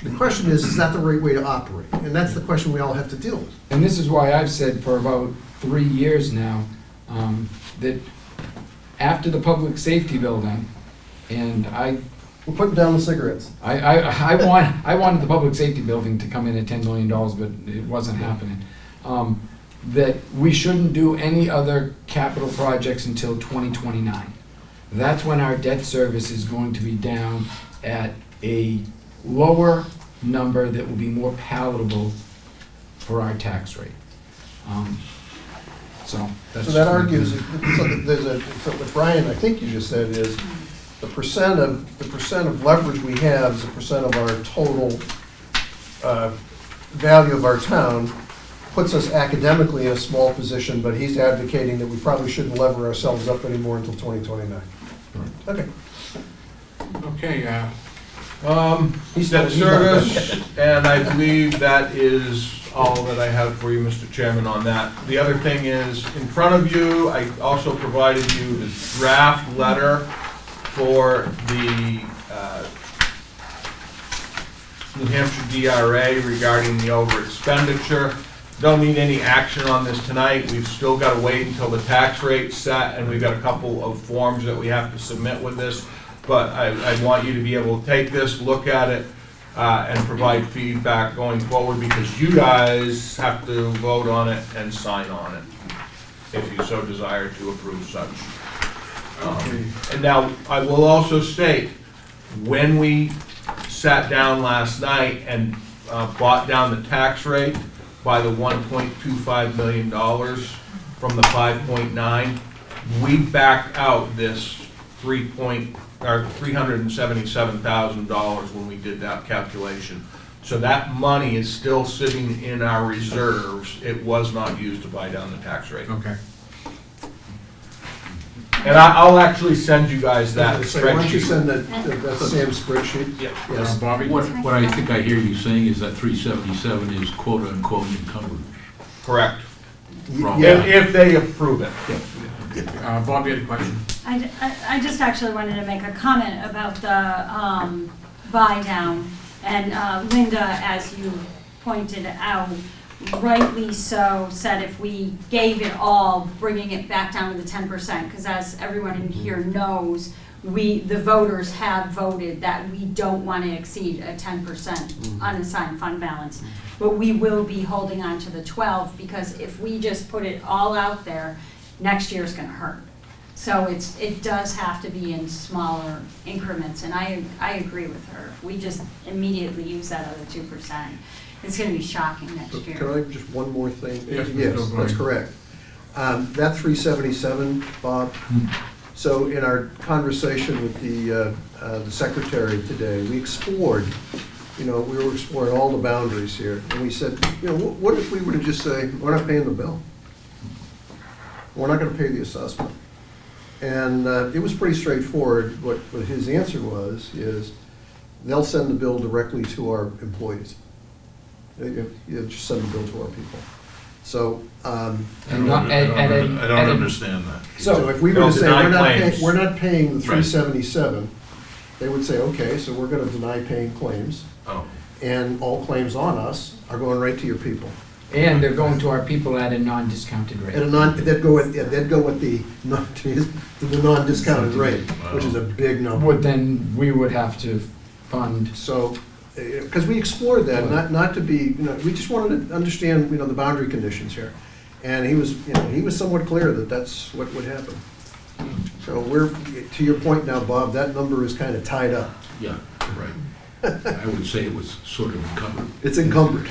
The question is that the right way to operate? And that's the question we all have to deal with. And this is why I've said for about 3 years now, that after the public safety building, and We're putting down the cigarettes. I wanted the public safety building to come in at $10 million, but it wasn't happening. That we shouldn't do any other capital projects until 2029. That's when our debt service is going to be down at a lower number that will be more palatable for our tax rate. So that's So that just- argues, so what Brian, I think you just said is, the percent of leverage we have is a percent of our total value of our town, puts us academically in a small position, but he's advocating that we probably shouldn't lever ourselves up anymore until 2029. Okay. Okay, Debt service, and I believe that is all that I have for you, Mr. Chairman, on that. The other thing is, in front of you, I also provided you the draft letter for the New Hampshire DRA regarding the over expenditure. Don't need any action on this tonight. We've still got to wait until the tax rate's set, and we've got a couple of forms that we have to submit with this. But I want you to be able to take this, look at it, and provide feedback going forward, because you guys have to vote on it and sign on it, if you so desire to approve such. And now, I will also state, when we sat down last night and brought down the tax rate by the $1.25 million from the 5.9, we backed out this $377,000 when we did that calculation. So that money is still sitting in our reserves. It was not used to buy down the tax rate. okay. And I'll actually send you guys that So why don't you spreadsheet. send that Sam's spreadsheet? Yeah. Yes. Bobby? What I think I hear you saying is that 377 is quote-unquote encumbered. Correct. Wrong. Yeah. If they approve it. Bob, you had a question? I just actually wanted to make a comment about the buy down. And Linda, as you pointed out, rightly so, said if we gave it all, bringing it back down to the 10%, because as everyone in here knows, the voters have voted that we don't want to exceed a 10% unassigned fund balance. But we will be holding on to the 12, because if we just put it all out there, next year's going to hurt. So it does have to be in smaller increments, and I agree with her. If we just immediately use that other 2%, it's going to be shocking next So year. can I just one more thing? Yes, Mr. Yes, O'Brien. that's correct. That 377, Bob, so in our conversation with the secretary today, we explored, we were exploring all the boundaries here, and we said, what if we were to just say, we're not paying the bill? We're not gonna pay the assessment. And it was pretty straightforward. What his answer is they'll send the bill directly to our employees. You just send the bill to our people. So, I don't understand that. so if we were They'll to say, deny claims. we're not paying the Right. 377, they would say, okay, so we're gonna deny paying claims, Oh, and all claims on us are going right to your people. And they're going to our people at a non-discounted rate. At a they'd go with the non-discounted rate, which is a big number. But then we would have to fund, So, because we explored that, not to be, we just wanted to understand, the boundary conditions here. And he was somewhat clear that that's what would happen. So to your point now, Bob, that number is kind of tied up. Yeah, right. I would say it was sort of encumbered. It's encumbered.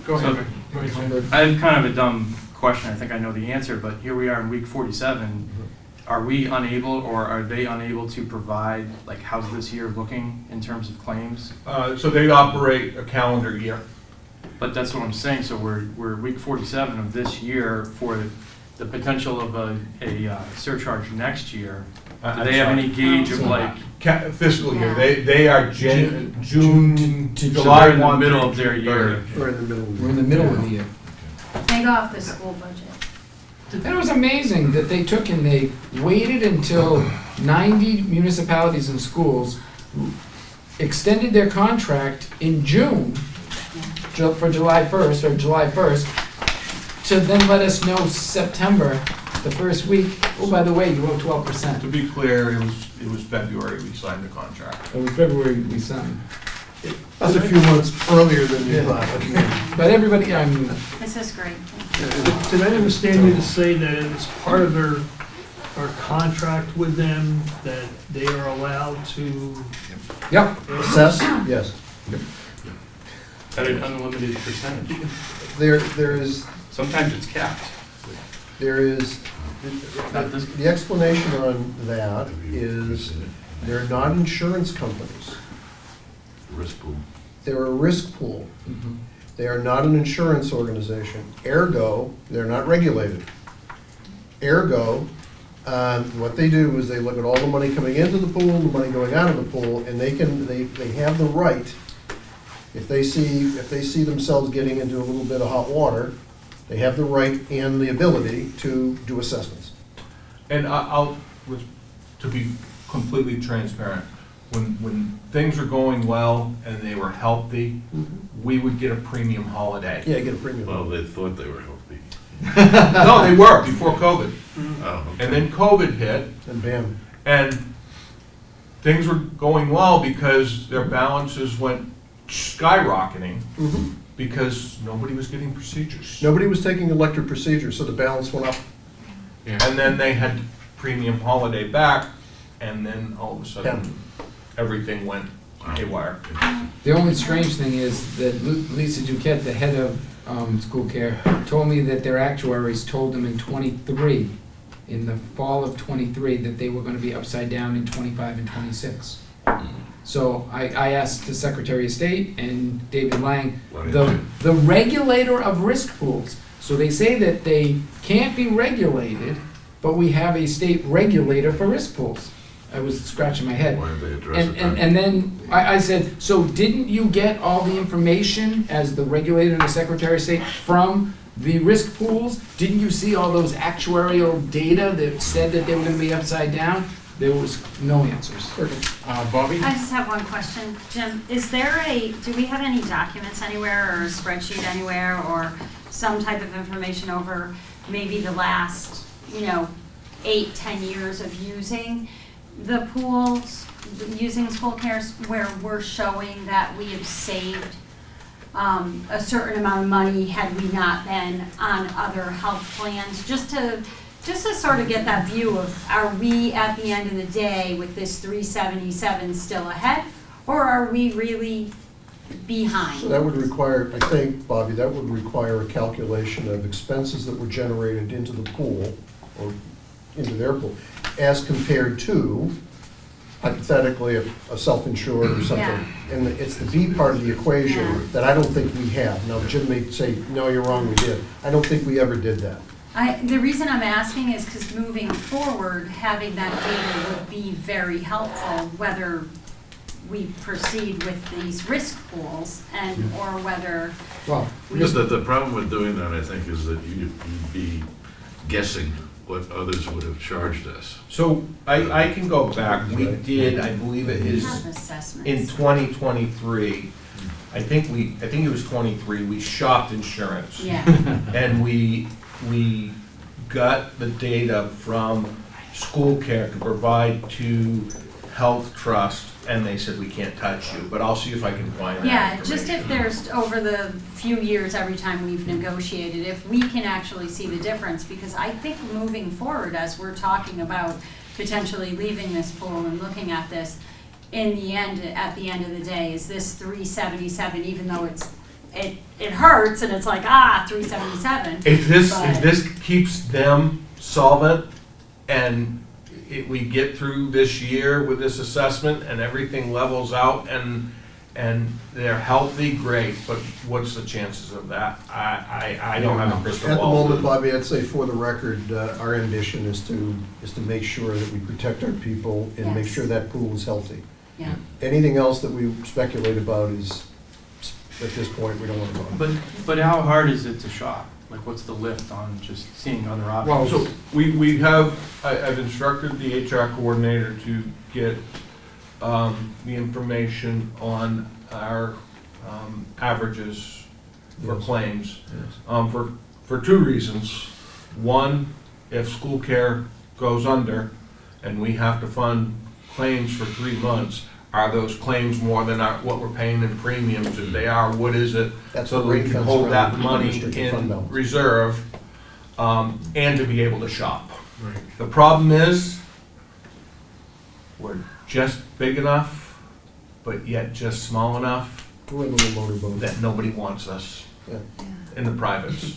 Go ahead. So- Go ahead. I have kind of a dumb question, I think I know the answer, but here we are in week 47. Are we unable, or are they unable to provide, how's this year looking in terms of claims? So they operate a calendar year. But that's what I'm saying, so we're week 47 of this year for the potential of a surcharge next year. Do they have any gauge of like, Fiscal year, they are June, so July they're in the 1 middle through of their June year? 30. We're in the middle. We're in the middle of the year. They go off the school budget. And it was amazing that they took and they waited until 90 municipalities and schools extended their contract in June for July 1st or July 1st to then let us know September, the first week, oh, by the way, you owe 12%. To be clear, it was February we signed the contract. It was February we signed. That's a few months earlier than you thought. But everybody, I mean, This is great. Did I understand you to say that it's part of our contract with them that they are allowed to? yep, Assess? Yes. At an unlimited percentage? There is, Sometimes it's capped. Not this- the explanation on that is they're not insurance companies. Risk pool. They're a risk pool. They are not an insurance organization. Ergo, they're not regulated. Ergo, what they do is they look at all the money coming into the pool, the money going out of the pool, and they have the right, if they see themselves getting into a little bit of hot water, they have the right and the ability to do assessments. And to be completely transparent, when things were going well and they were healthy, we would get a premium holiday. Yeah, get a premium. Well, they thought they were healthy. No, they were before COVID. Oh, And then COVID hit, And bam. and things were going well because their balances went skyrocketing because nobody was getting procedures. Nobody was taking elective procedures, so the balance went up. And then they had premium holiday back, and then all of a sudden, everything went haywire. the only strange thing is that Lisa Duquette, the head of school care, told me that their actuaries told them in '23, in the fall of '23, that they were gonna be upside down in '25 and '26. So I asked the Secretary of State and David Lang, the regulator of risk pools. So they say that they can't be regulated, but we have a state regulator for risk pools. I was scratching my head. Why did they address it And, then? and then I said, so didn't you get all the information as the regulator and the Secretary of State from the risk pools? Didn't you see all those actuarial data that said that they were gonna be upside down? There was no answers. Bobby? I just have one question. Jim, do we have any documents anywhere or a spreadsheet anywhere or some type of information over maybe the last, 8-10 years of using the pools, using school cares, where we're showing that we have saved a certain amount of money had we not been on other health plans, just to sort of get that view of, are we at the end of the day with this 377 still ahead, or are we really behind? So that would require, I think, Bobby, that would require a calculation of expenses that were generated into the pool, or into their pool, as compared to, hypothetically, a self-insured or something. Yeah. And it's the B part of the equation Yeah. that I don't think we have. Now, Jim may say, no, you're wrong, we did. I don't think we ever did that. The reason I'm asking is because moving forward, having that data would be very helpful, whether we proceed with these risk pools and, or whether, Well, Because the problem with doing that, I think, is that you'd be guessing what others would have charged us. So I can go back, we did, I believe it we is have assessments. in 2023, I think it was 23, we shopped insurance. Yeah, And we got the data from school care to provide to Health Trust, and they said, we can't touch you, but I'll see if I can find that yeah, just if information. there's, over the few years, every time we've negotiated, if we can actually see the difference, because I think moving forward, as we're talking about potentially leaving this pool and looking at this, in the end, at the end of the day, is this 377, even though it hurts and it's like, 377. If but- this keeps them solvent and we get through this year with this assessment and everything levels out and and they're healthy, great, but what's the chances of that? I don't have a crystal At the ball. moment, Bobby, I'd say for the record, our ambition is to make sure that we protect our people and make Yes. sure that pool is healthy. Yeah. Anything else that we speculate about is, at this point, we don't want to go. But how hard is it to shop? Like, what's the lift on just seeing other options? So we have, I've instructed the HR coordinator to get the information on our averages for Yes. claims. Yes. For two reasons. One, if school care goes under and we have to fund claims for 3 months, are those claims more than what we're paying in premiums? If they are, what is it? That's So the we ring can fence hold that around money restricted fund in balance. reserve, and to be able to shop. The problem is, we're just big enough, but yet just small enough We're a little motorboat. that nobody wants us Yeah. in the privates.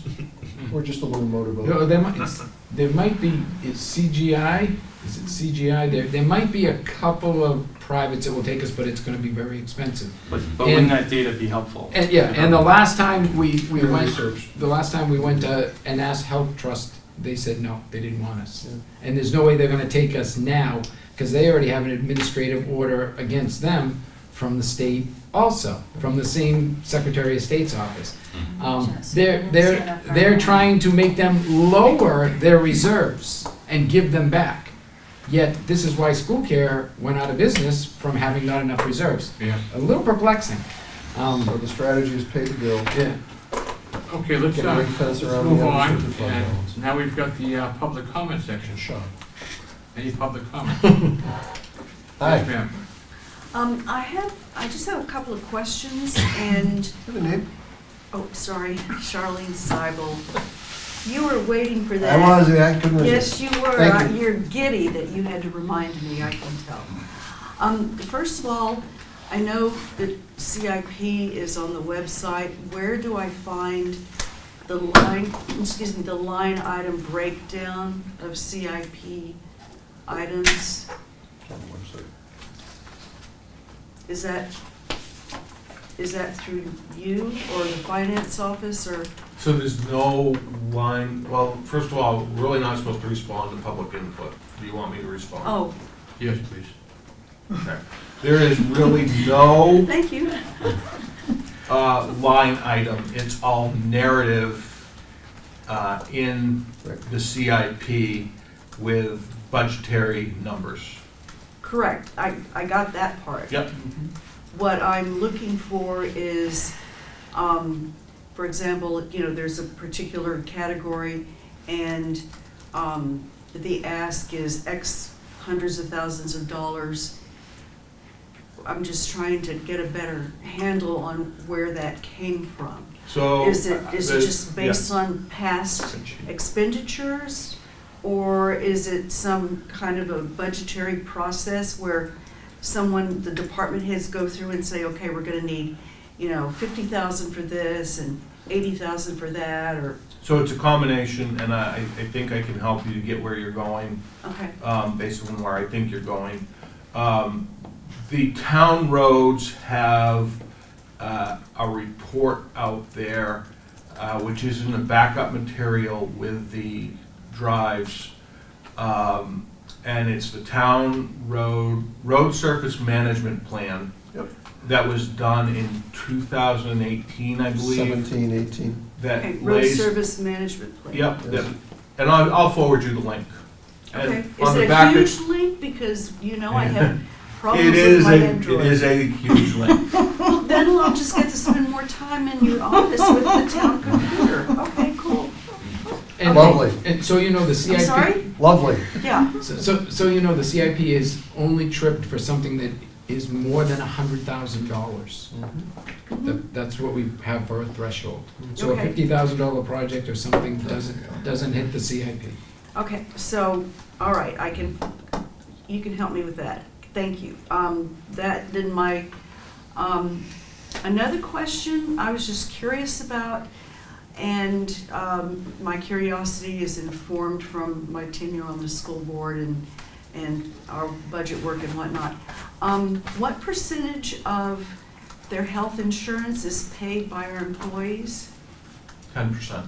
We're just a little motorboat. No, there might be, is CGI, is it CGI? There might be a couple of privates that will take us, but it's gonna be very expensive. But wouldn't that data be helpful? And, yeah, and the last time we Peer went, research. the last time we went to and asked Health Trust, they said no, they didn't want us. Yeah. And there's no way they're gonna take us now, because they already have an administrative order against them from the state also, from the same Secretary of State's office. Just They're trying to make them lower their reserves and give them back. Yet, this is why school care went out of business from having not enough reserves. Yeah. A little perplexing. So the strategy is pay the bill, Yeah. Okay, let's get a ring fence around move the on. unrestricted fund And balance. now we've got the public comment section. Shop. Any public comment? Hi. Yes, ma'am. I just have a couple of questions, and, Have a name? oh, sorry, Charlene Seibel. You were waiting for that. I was, I couldn't resist. Yes, you were. Thank you. You're giddy that you had to remind me, I can tell. First of all, I know that CIP is on the website. Where do I find the line item breakdown of CIP items? Is that through you or the finance office, or? So there's no line, well, first of all, we're really not supposed to respond to public input. Do you want me to respond? Oh, Yes, please. Okay. There is really no thank you. line item. It's all narrative in the CIP with budgetary numbers. Correct, I got that part. Yep. What I'm looking for is, for example, there's a particular category and the ask is X hundreds of thousands of dollars. I'm just trying to get a better handle on where that came from. So. Is it just based on past expenditures? Or is it some kind of a budgetary process where the department heads go through and say, okay, we're gonna need, 50,000 for this and 80,000 for that, or, So it's a combination, and I think I can help you to get where you're going, okay, based on where I think you're going. The town roads have a report out there, which is in the backup material with the drives. And it's the town road surface management plan. Yep. That was done in 2018, I believe. 17, 18. That okay, road lays. service management plan. Yep, Yes. yep. And I'll forward you the link. And Okay, on is the it a back of- huge link, because, I have It problems with is my a, Android. it is a huge link. Well, then I'll just get to spend more time in your office with the town computer. Okay, cool. And- Lovely. And so the CIP. I'm sorry? Lovely. Yeah, So the CIP is only tripped for something that is more than $100,000. That's what we have for a threshold. So a Okay. $50,000 project or something doesn't hit the CIP. okay, so, all right, you can help me with that. Thank you. Another question I was just curious about, and my curiosity is informed from my tenure on the school board and our budget work and whatnot. What percentage of their health insurance is paid by our employees? 10%,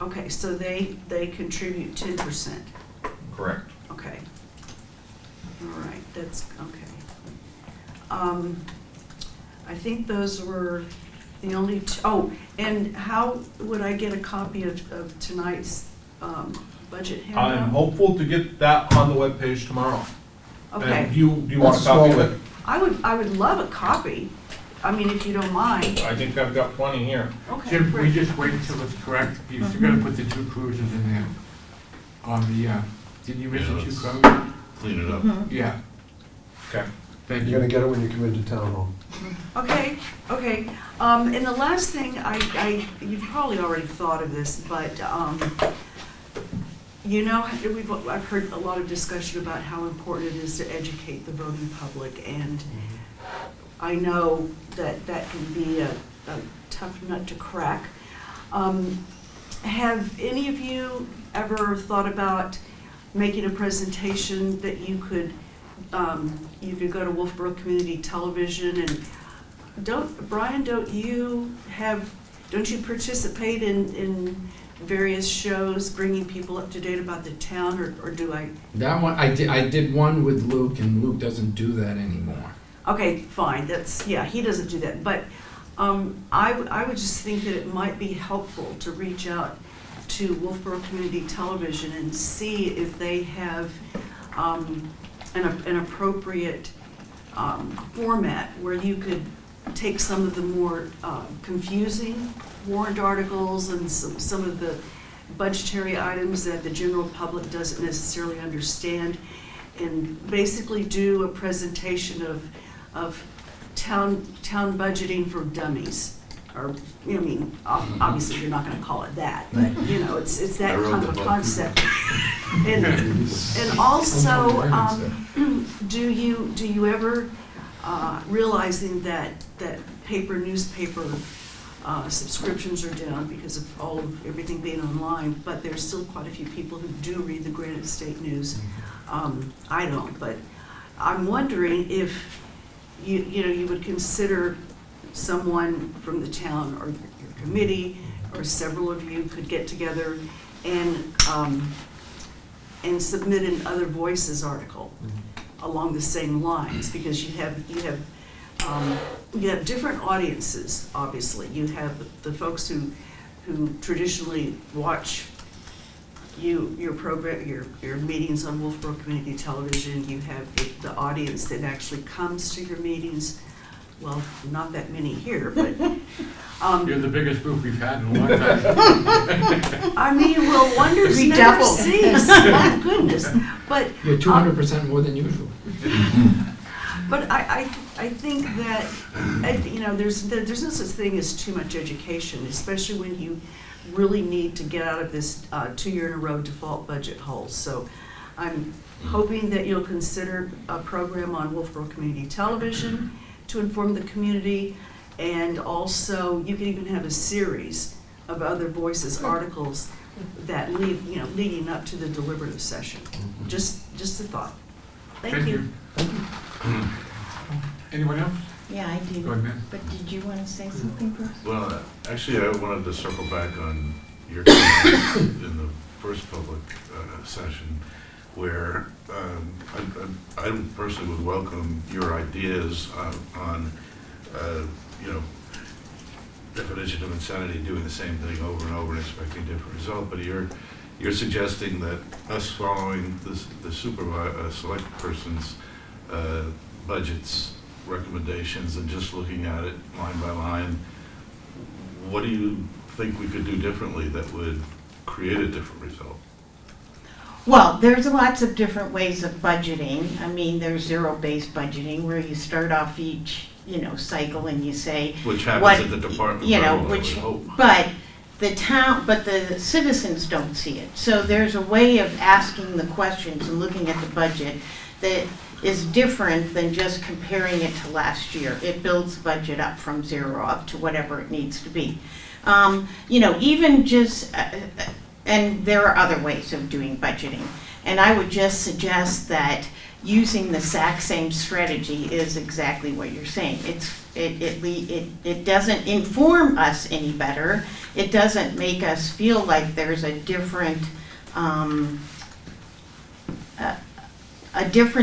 Okay, so they contribute 10%. correct. Okay. All right, that's, okay. I think those were the only, oh, and how would I get a copy of tonight's budget handout? I'm hopeful to get that on the webpage tomorrow. Okay, And do you want a copy of it? I would love a copy, I mean, if you don't mind. I think I've got plenty here. Okay, Jim, we great. just wait until it's correct. You're still gonna put the 2 cruisers in there. On the, did you miss Yeah, the 2 let's- cruisers? Clean it up. Mhm. Yeah. Okay. Thank You're gonna you. get it when you come into town hall. Okay, okay. And the last thing, you've probably already thought of this, but, you know, I've heard a lot of discussion about how important it is to educate the voting public, and I know that that can be a tough nut to crack. Have any of you ever thought about making a presentation that you could go to Wolfeboro Community Television and Brian, don't you participate in various shows, bringing people up to date about the town, or do I? That one, I did one with Luke, and Luke doesn't do that anymore. Okay, fine, he doesn't do that, but I would just think that it might be helpful to reach out to Wolfeboro Community Television and see if they have an appropriate format where you could take some of the more confusing warrant articles and some of the budgetary items that the general public doesn't necessarily understand, and basically do a presentation of town budgeting for dummies. Or, I mean, obviously you're not gonna call it that, but, you know, it's that I wrote kind the of a book. concept. And also, do you ever, realizing that newspaper subscriptions are down because of everything being online, but there's still quite a few people who do read the Granite State News. I don't, but I'm wondering if you would consider someone from the town or your committee or several of you could get together and submit an Other Voices article along the same lines, because you have different audiences. Obviously, you have the folks who traditionally watch your program, your meetings on Wolfeboro Community Television. You have the audience that actually comes to your meetings. Well, not that many here, but You're the biggest group we've had in a long time. I mean, well, wonders never Redoubled. cease. My goodness, but You're 200% more than usual. But I think that, there's no such thing as too much education, especially when you really need to get out of this 2-year-in-a-row default budget hole. So I'm hoping that you'll consider a program on Wolfeboro Community Television to inform the community, and also you can even have a series of Other Voices articles that leading up to the deliberative session. Just a thought. Thank you. Anyone else? Yeah, I do. Go ahead, ma'am. But did you want to say something, Bruce? Well, actually, I wanted to circle back on your comments in the first public session, where I personally would welcome your ideas on definition of insanity, doing the same thing over and over and expecting a different result. But you're suggesting that us following the select person's budgets, recommendations, and just looking at it line by line, what do you think we could do differently that would create a different result? Well, there's lots of different ways of budgeting. I mean, there's zero-based budgeting where you start off each, cycle and you say, Which happens what- at the department you know, level, I would which- hope. but the citizens don't see it. So there's a way of asking the questions and looking at the budget that is different than just comparing it to last year. It builds the budget up from 0 up to whatever it needs to be. Even just and there are other ways of doing budgeting. And I would just suggest that using the exact same strategy is exactly what you're saying. It doesn't inform us any better. It doesn't make us feel like there's a different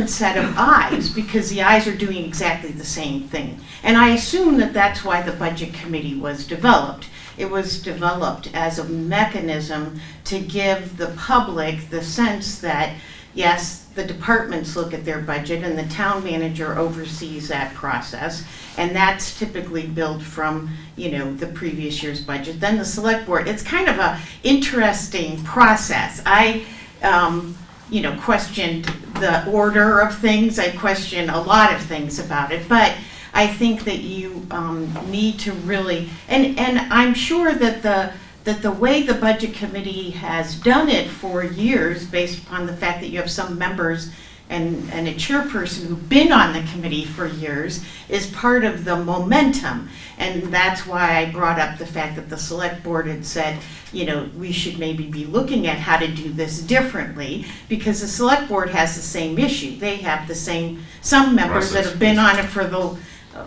set of eyes, because the eyes are doing exactly the same thing. And I assume that that's why the budget committee was developed. It was developed as a mechanism to give the public the sense that, yes, the departments look at their budget and the town manager oversees that process. And that's typically built from, the previous year's budget. Then the select board, it's kind of a interesting process. I, questioned the order of things. I question a lot of things about it, but I think that you need to really, and I'm sure that the way the budget committee has done it for years, based upon the fact that you have some members and a chairperson who've been on the committee for years, is part of the momentum. And that's why I brought up the fact that the select board had said, we should maybe be looking at how to do this differently, because the select board has the same issue. They have some members that have been on it for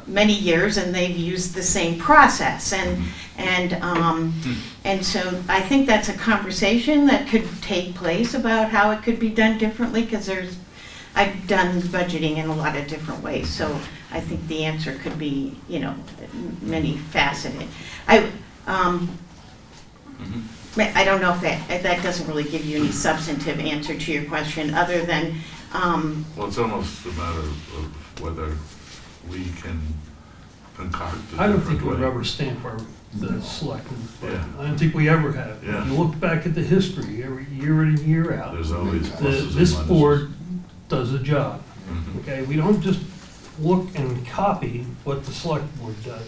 many years, and they've used the same process. And so I think that's a conversation that could take place about how it could be done differently, because I've done budgeting in a lot of different ways, so I think the answer could be, many faceted. I don't know if that doesn't really give you any substantive answer to your question, other than. Well, it's almost a matter of whether we can concoct a I don't different think we've way. ever stamped the selectmen. Yeah. I don't think we ever have. Yeah. If you look back at the history, every year in and year out, There's always pluses and this minuses. board does a job. Mhm. Okay, we don't just look and copy what the select board does.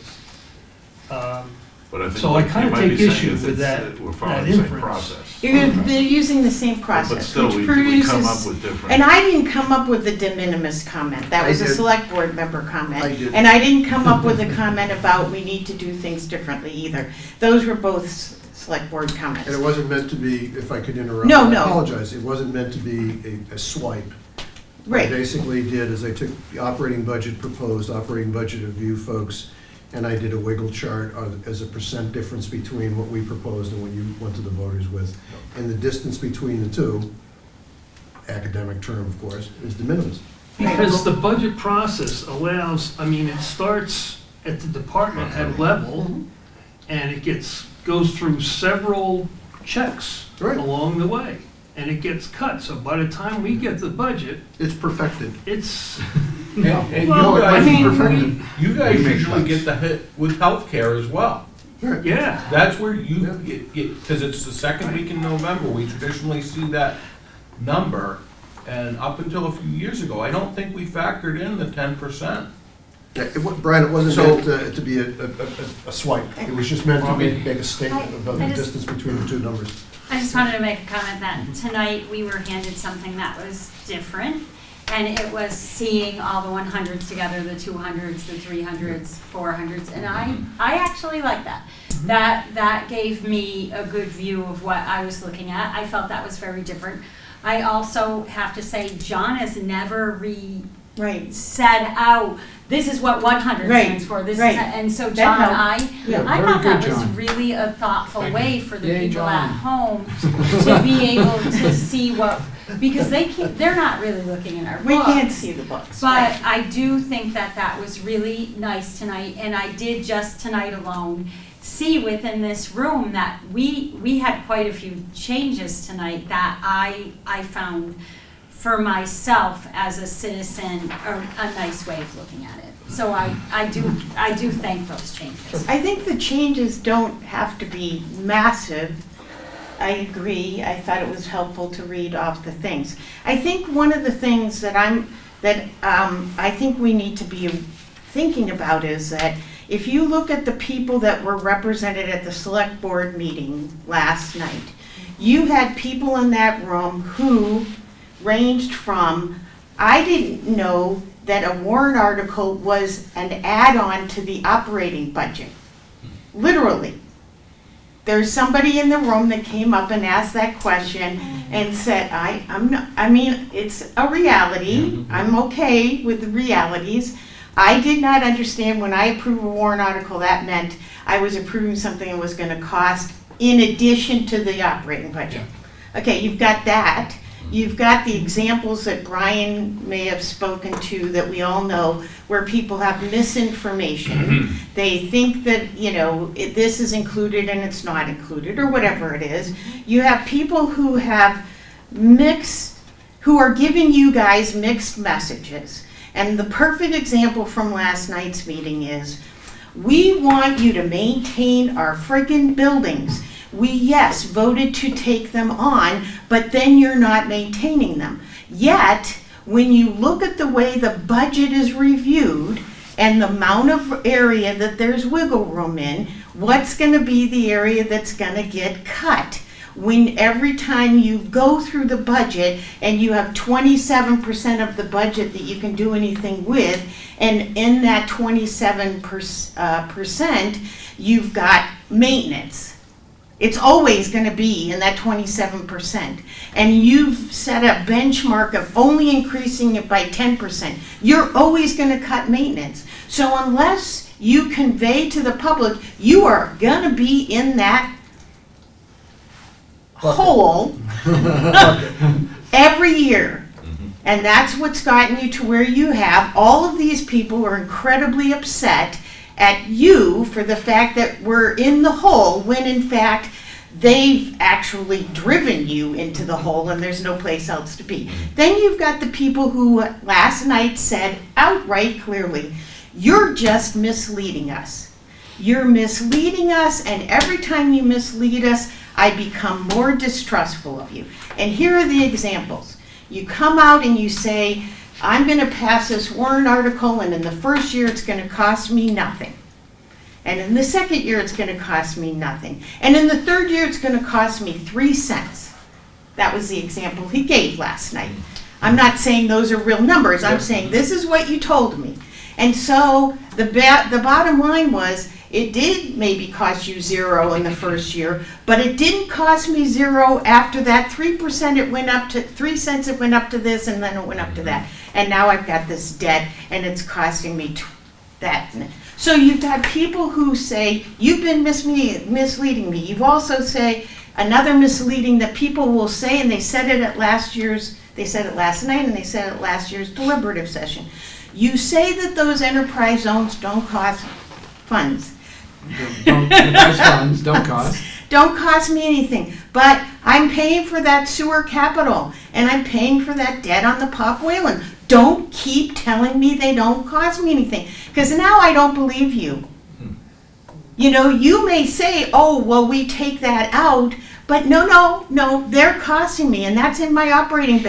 But I think So I what kinda you might be take saying issue is with we're following that the same inference. process. They're using the same But process, still, which we produces. come up with different. And I didn't come up with the de minimis comment. That I was a did. select board member comment. I did. And I didn't come up with a comment about we need to do things differently either. Those were both select board comments. And it wasn't meant to be, if I could interrupt. No, I no. apologize, it wasn't meant to be a swipe. What I Right. basically did is I took the operating budget proposed, operating budget of you folks, and I did a wiggle chart as a percent difference between what we proposed and what you went to the voters with. And the distance between the two, academic term, of course, is de minimis. Because the budget process allows, it starts at the department head level, and it goes through several checks Right. along the way, and it gets cut. So by the time we get the budget, It's perfected. it's, And Well, you I guys, mean, perfected. you guys we make usually cuts. get the hit with healthcare as well. Right. yeah. That's where you get, because it's the second week in November, we traditionally see that number. And up until a few years ago, I don't think we factored in the 10%. Yeah, Brian, it wasn't So- meant to be a swipe. It was just meant to make a statement about the I just- distance between the two numbers. I just wanted to make a comment that tonight we were handed something that was different. And it was seeing all the 100s together, the 200s, the 300s, 400s, and I actually like that. That gave me a good view of what I was looking at. I felt that was very different. I also have to say, John has never Right. said out, this is what 100 Right, stands for, this is, right. and so That John, helped. Yeah, I very thought good, that was John. really a thoughtful Thank way for the Yay, people John. at home to be able to see what, because they're not really looking in our We book. can't see the books. But I do think that was really nice tonight, and I did just tonight alone see within this room that we had quite a few changes tonight that I found for myself as a citizen a nice way of looking at it. So I do thank those changes. I think the changes don't have to be massive. I agree. I thought it was helpful to read off the things. I think one of the things that I think we need to be thinking about is that if you look at the people that were represented at the select board meeting last night, you had people in that room who ranged from, I didn't know that a warrant article was an add-on to the operating budget, literally. there's somebody in the room that came up and asked that question and said, I'm not, I mean, it's a reality. I'm okay with the realities. I did not understand when I approve a warrant article, that meant I was approving something that was gonna cost in addition to the operating budget. Okay, you've got that. You've got the examples that Brian may have spoken to that we all know where people have misinformation. They think that, you know, this is included and it's not included or whatever it is. You have people who have who are giving you guys mixed messages. And the perfect example from last night's meeting is, we want you to maintain our friggin' buildings. We, yes, voted to take them on, but then you're not maintaining them. Yet, when you look at the way the budget is reviewed and the amount of area that there's wiggle room in, what's gonna be the area that's gonna get cut? When every time you go through the budget and you have 27% of the budget that you can do anything with, and in that 27%, you've got maintenance. It's always going to be in that 27%. And you've set a benchmark of only increasing it by 10%. You're always going to cut maintenance. So unless you convey to the public, you are going to be in that hole every year. And that's what's gotten you to where you have all of these people who are incredibly upset at you for the fact that we're in the hole, when in fact they've actually driven you into the hole and there's no place else to be. Then you've got the people who last night said outright clearly, you're just misleading us. You're misleading us, and every time you mislead us, I become more distrustful of you. And here are the examples. You come out and you say, I'm going to pass this warrant article, and in the first year it's going to cost me nothing. And in the second year it's going to cost me nothing. And in the third year it's going to cost me 3 cents. That was the example he gave last night. I'm not saying those are real numbers. I'm saying this is what you told me. And so the bottom line was, it did maybe cost you 0 in the first year, but it didn't cost me 0 after that. 3% it went up to 3 cents, it went up to this, and then it went up to that. And now I've got this debt, and it's costing me that. So you've got people who say, you've been misleading me. You've also say another misleading that people will say, and they said it at last night, and they said it at last year's deliberative session. You say that those enterprise zones don't cost funds. Don't cost me anything, but I'm paying for that sewer capital, and I'm paying for that debt on the Pop Whalen. Don't keep telling me they don't cost me anything, because now I don't believe you. You know, you may say, oh, well, we take that out, but no, they're costing me, and that's in my operating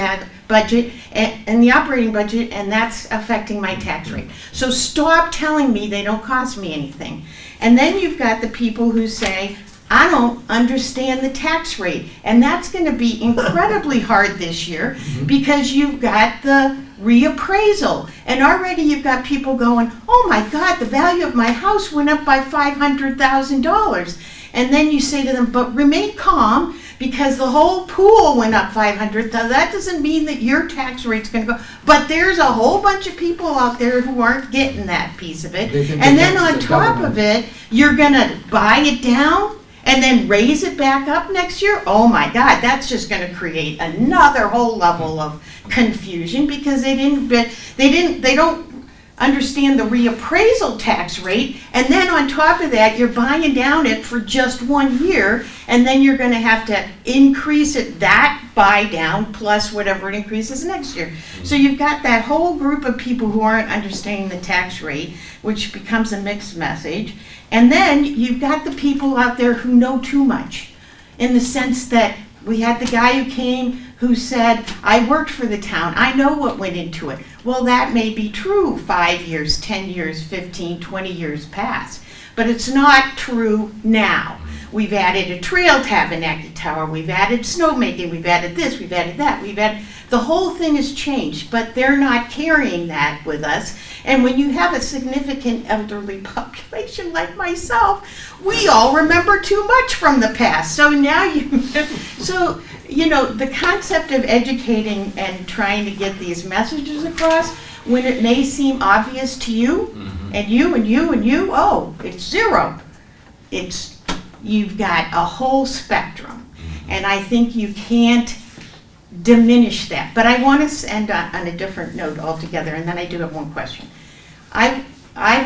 budget, and the operating budget, and that's affecting my tax rate. So stop telling me they don't cost me anything. And then you've got the people who say, I don't understand the tax rate. And that's going to be incredibly hard this year, because you've got the reappraisal. And already you've got people going, oh my God, the value of my house went up by $500,000. And then you say to them, but remain calm, because the whole pool went up $500,000. That doesn't mean that your tax rate's going to go. But there's a whole bunch of people out there who aren't getting that piece of it. And then on top of it, you're going to buy it down and then raise it back up next year. Oh my God, that's just going to create another whole level of confusion, because they don't understand the reappraisal tax rate, and then on top of that, you're buying down it for just 1 year, and then you're going to have to increase it, that buy down, plus whatever it increases next year. So you've got that whole group of people who aren't understanding the tax rate, which becomes a mixed message. And then you've got the people out there who know too much, in the sense that we had the guy who came who said, I worked for the town, I know what went into it. Well, that may be true 5 years, 10 years, 15, 20 years past, but it's not true now. we've added a trail tabernacle tower, we've added snowmaking, we've added this, we've added that, the whole thing has changed, but they're not carrying that with us. And when you have a significant elderly population like myself, we all remember too much from the past. So now the concept of educating and trying to get these messages across, when it may seem obvious to you, and you, oh, it's zero. You've got a whole spectrum. And I think you can't diminish that. But I want to end on a different note altogether, and then I do have one question. I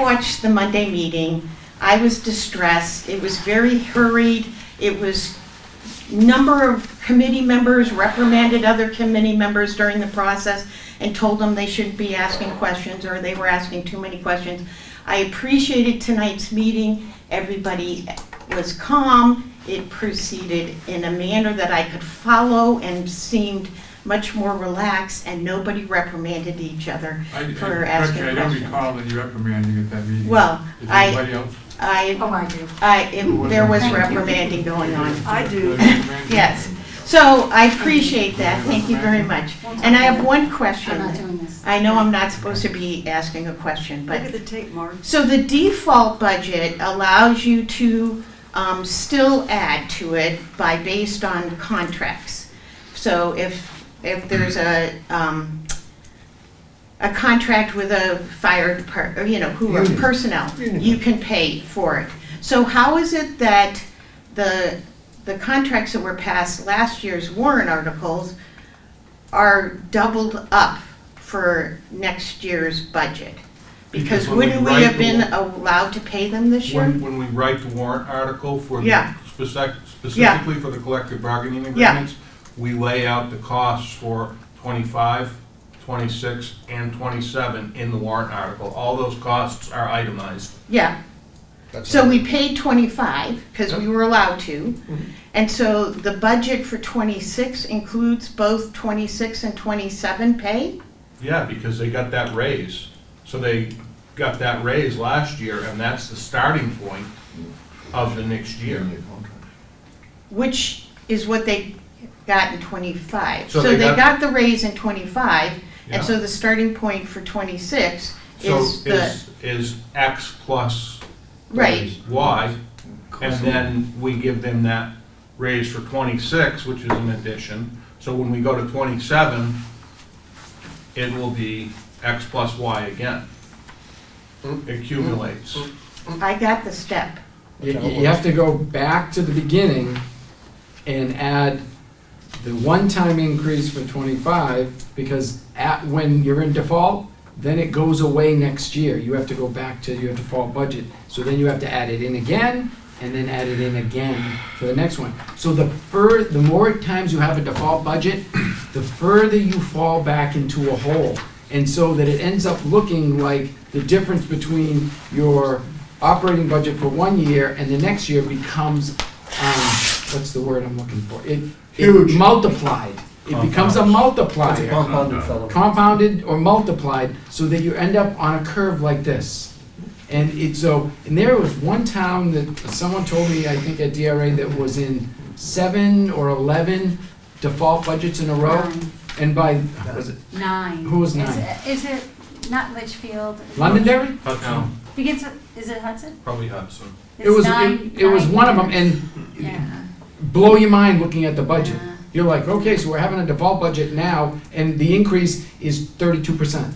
watched the Monday meeting. I was distressed. It was very hurried. It was number of committee members reprimanded other committee members during the process and told them they shouldn't be asking questions, or they were asking too many questions. I appreciated tonight's meeting. Everybody was calm. It proceeded in a manner that I could follow and seemed much more relaxed, and nobody reprimanded each other for asking I don't questions. recall any reprimanding at that meeting. Well, Is anybody else? I do. There was reprimanding going on. I do. Yes. So I appreciate that. Thank you very much. And I have one question. I'm not doing this. I know I'm not supposed to be asking a question, Look but at the tape, Mark. so the default budget allows you to still add to it based on contracts. So if there's a contract with a fire department, who are personnel, you can pay for it. So how is it that the contracts that were passed last year's warrant articles are doubled up for next year's budget? Because Because when we wouldn't we write have the been wa- allowed to pay them this year? When we write the warrant article for Yeah. specifically for the collective bargaining agreements, we lay out the costs for 25, 26, and 27 in the warrant article. All those costs are itemized. Yeah. So we paid 25, because we were allowed to. And so the budget for 26 includes both 26 and 27 pay? Yeah, because they got that raise. So they got that raise last year, and that's the starting point of the next year. Which is what they got in 25. So So they they got- got the raise in 25, Yeah. and so the starting point for 26 So is the, is X plus right, Y, and then we give them that raise for 26, which is an addition. So when we go to 27, it will be X plus Y again. It accumulates. I got the step. You have to go back to the beginning and add the one-time increase for 25, because when you're in default, then it goes away next year. You have to go back to your default budget. So then you have to add it in again, and then add it in again for the next one. So the more times you have a default budget, the further you fall back into a hole. And so that it ends up looking like the difference between your operating budget for one year and the next year becomes, what's the word I'm looking for? It multiplied. It becomes a multiplier. Compounded or multiplied, so that you end up on a curve like this. And there was one town that someone told me, I think at DRA, that was in 7 or 11 default budgets in a row. Nine. And by, 9. Who was Is 9? Is it not Litchfield? Londonderry? Hudson, Begins with, is it Hudson? probably Hudson. It was, It's it was nine one of them, years. and Yeah. blow your mind looking at the budget. Yeah. You're like, okay, so we're having a default budget now, and the increase is 32%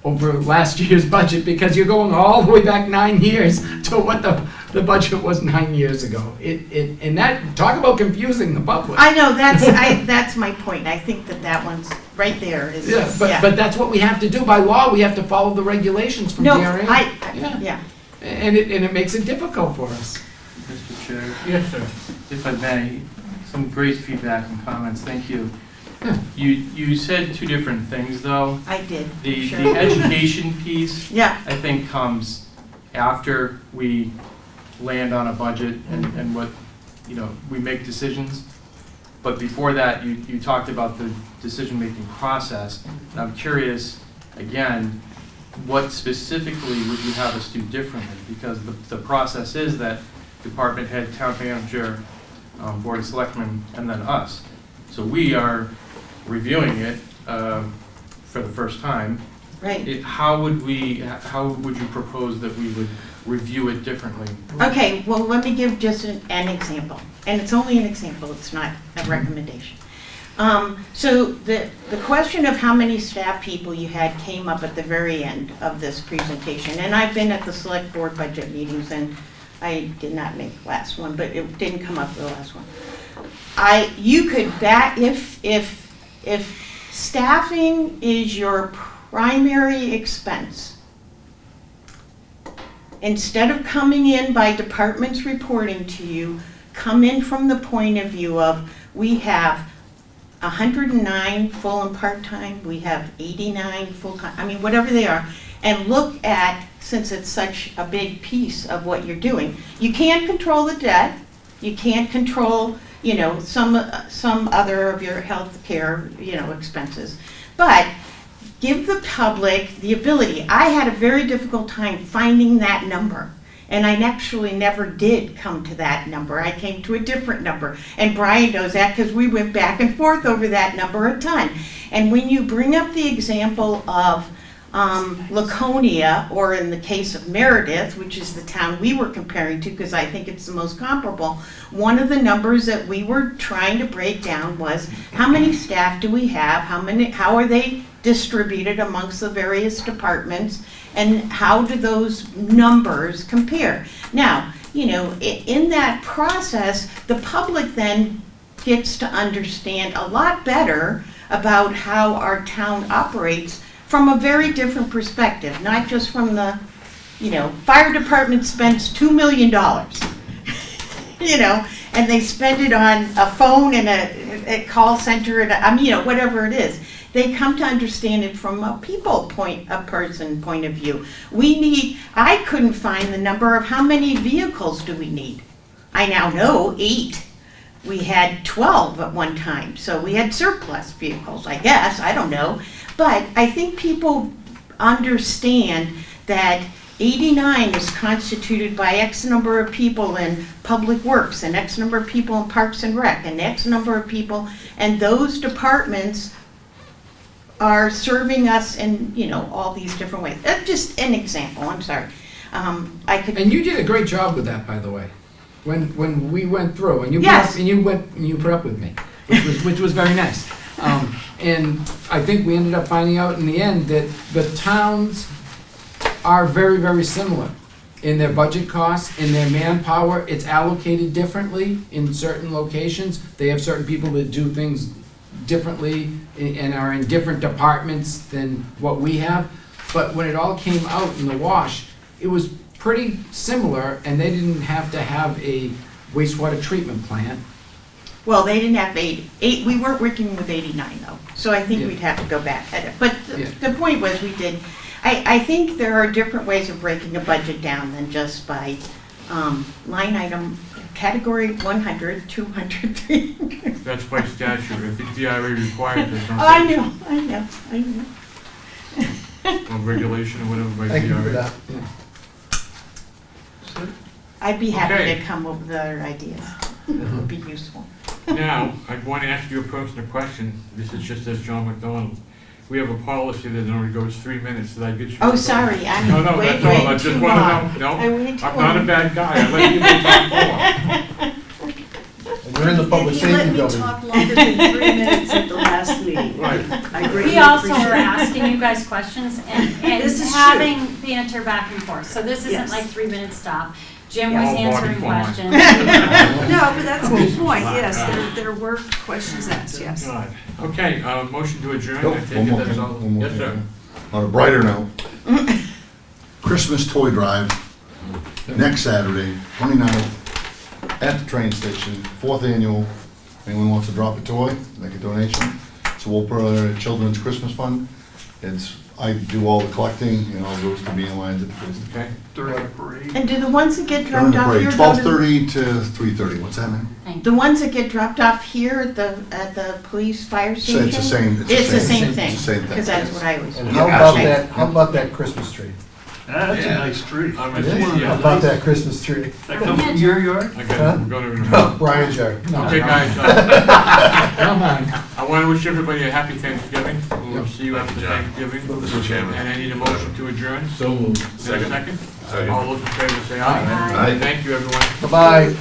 over last year's budget, because you're going all the way back 9 years to what the budget was 9 years ago. And that, talk about confusing the public. I know, that's my point. I think that one's right there. Yeah, but that's what we have to do by law. We have to follow the regulations from No, DRA. yeah. And it makes it difficult for us. Mr. Chair, Yes, sir. if I may, some great feedback and comments, thank you. You said two different things, though. I did, The sure. education piece, Yeah, I think, comes after we land on a budget and what, we make decisions. But before that, you talked about the decision-making process. And I'm curious, again, what specifically would you have us do differently? Because the process is that department head, town manager, board of selectmen, and then us. So we are reviewing it for the first time. Right. How would you propose that we would review it differently? Okay, well, let me give just an example. And it's only an example, it's not a recommendation. So the question of how many staff people you had came up at the very end of this presentation. And I've been at the select board budget meetings, and I did not make the last one, but it didn't come up for the last one. You could if staffing is your primary expense, instead of coming in by departments reporting to you, come in from the point of view of, we have 109 full and part-time, we have 89 full-time, I mean, whatever they are, and look at, since it's such a big piece of what you're doing, you can't control the debt, you can't control, you know, some other of your health care, you know, expenses, but give the public the ability. I had a very difficult time finding that number, and I actually never did come to that number. I came to a different number, and Brian knows that because we went back and forth over that number a ton. And when you bring up the example of Laconia, or in the case of Meredith, which is the town we were comparing to because I think it's the most comparable, one of the numbers that we were trying to break down was, how many staff do we have, how are they distributed amongst the various departments, and how do those numbers compare? Now, you know, in that process, the public then gets to understand a lot better about how our town operates from a very different perspective, not just from the, you know, fire department spends $2 million, you know, and they spend it on a phone and a call center, and I mean, you know, whatever it is. They come to understand it from a person point of view. I couldn't find the number of how many vehicles do we need. I now know 8. We had 12 at one time, so we had surplus vehicles, I guess, I don't know. But I think people understand that 89 is constituted by X number of people in public works, and X number of people in parks and rec, and X number of people, and those departments are serving us in, you know, all these different ways. That's just an example, I'm sorry. And you did a great job with that, by the way, when we went through, and you Yes. you put up with me, which was very nice. And I think we ended up finding out in the end that the towns are very, very similar in their budget costs, in their manpower. It's allocated differently in certain locations. They have certain people that do things differently and are in different departments than what we have. But when it all came out in the wash, it was pretty similar, and they didn't have to have a wastewater treatment plant. Well, they didn't have 8. We weren't working with 89 though, so I think Yeah. we'd have to go back at it. But Yeah. the point was, I think there are different ways of breaking a budget down than just by line item, category 100, 200, 300. That's by statute. I think the IRA requires it. don't I they? know. Or regulation or whatever by Thank you for DRA. that. I'd be happy Okay. to come up with other ideas. It would be useful. Now, I want to ask you a personal question. This is just as John McDonald. We have a policy that only goes 3 minutes. Did I get you? Oh, sorry, I'm No, way that's all. I too just want long. to know. I No, waited too I'm not a long. bad guy. I let people talk more. And you're in the public safety building. He let me talk longer than 3 minutes at the last meeting. Right. I greatly We also appreciate were it. asking you guys questions and This is having banter back and forth. So this isn't Yes. like 3-minute stop. Jim Yeah. was All body answering fine. questions. No, but that's a good point, yes, there were questions asked, yes. God. Okay, motion to adjourn. Nope, I take one it more that's thing, all. one more Yes, sir. thing. On a brighter note, Christmas toy drive, next Saturday, 29th, at the train station, 4th annual. Anyone wants to drop a toy, make a donation. It's a Wolfeboro Children's Christmas Fund. I do all the collecting, and all goes to being lines at the police. Okay. During the parade. And do the ones that get During dropped the off parade, here go to? 12:30 to 3:30, what's that, man? The ones that get dropped off here at the police fire So station? it's the same, It's the same thing. It's the same thing. Because that's yes. what I always. And do. how about that Christmas tree? That's a Yeah. nice tree. I'm That's gonna one of say, the yeah. About nice- that Christmas tree. That come from your yard? I got, we're gonna. Brian's yard. No. Okay, guys, I want to wish everybody a happy Thanksgiving. We'll see you after Thanksgiving. Mr. Chairman. And I need a motion to adjourn. So moved. Is there a second? Second. All those in favor say aye. Aye. Thank you, everyone. Bye-bye.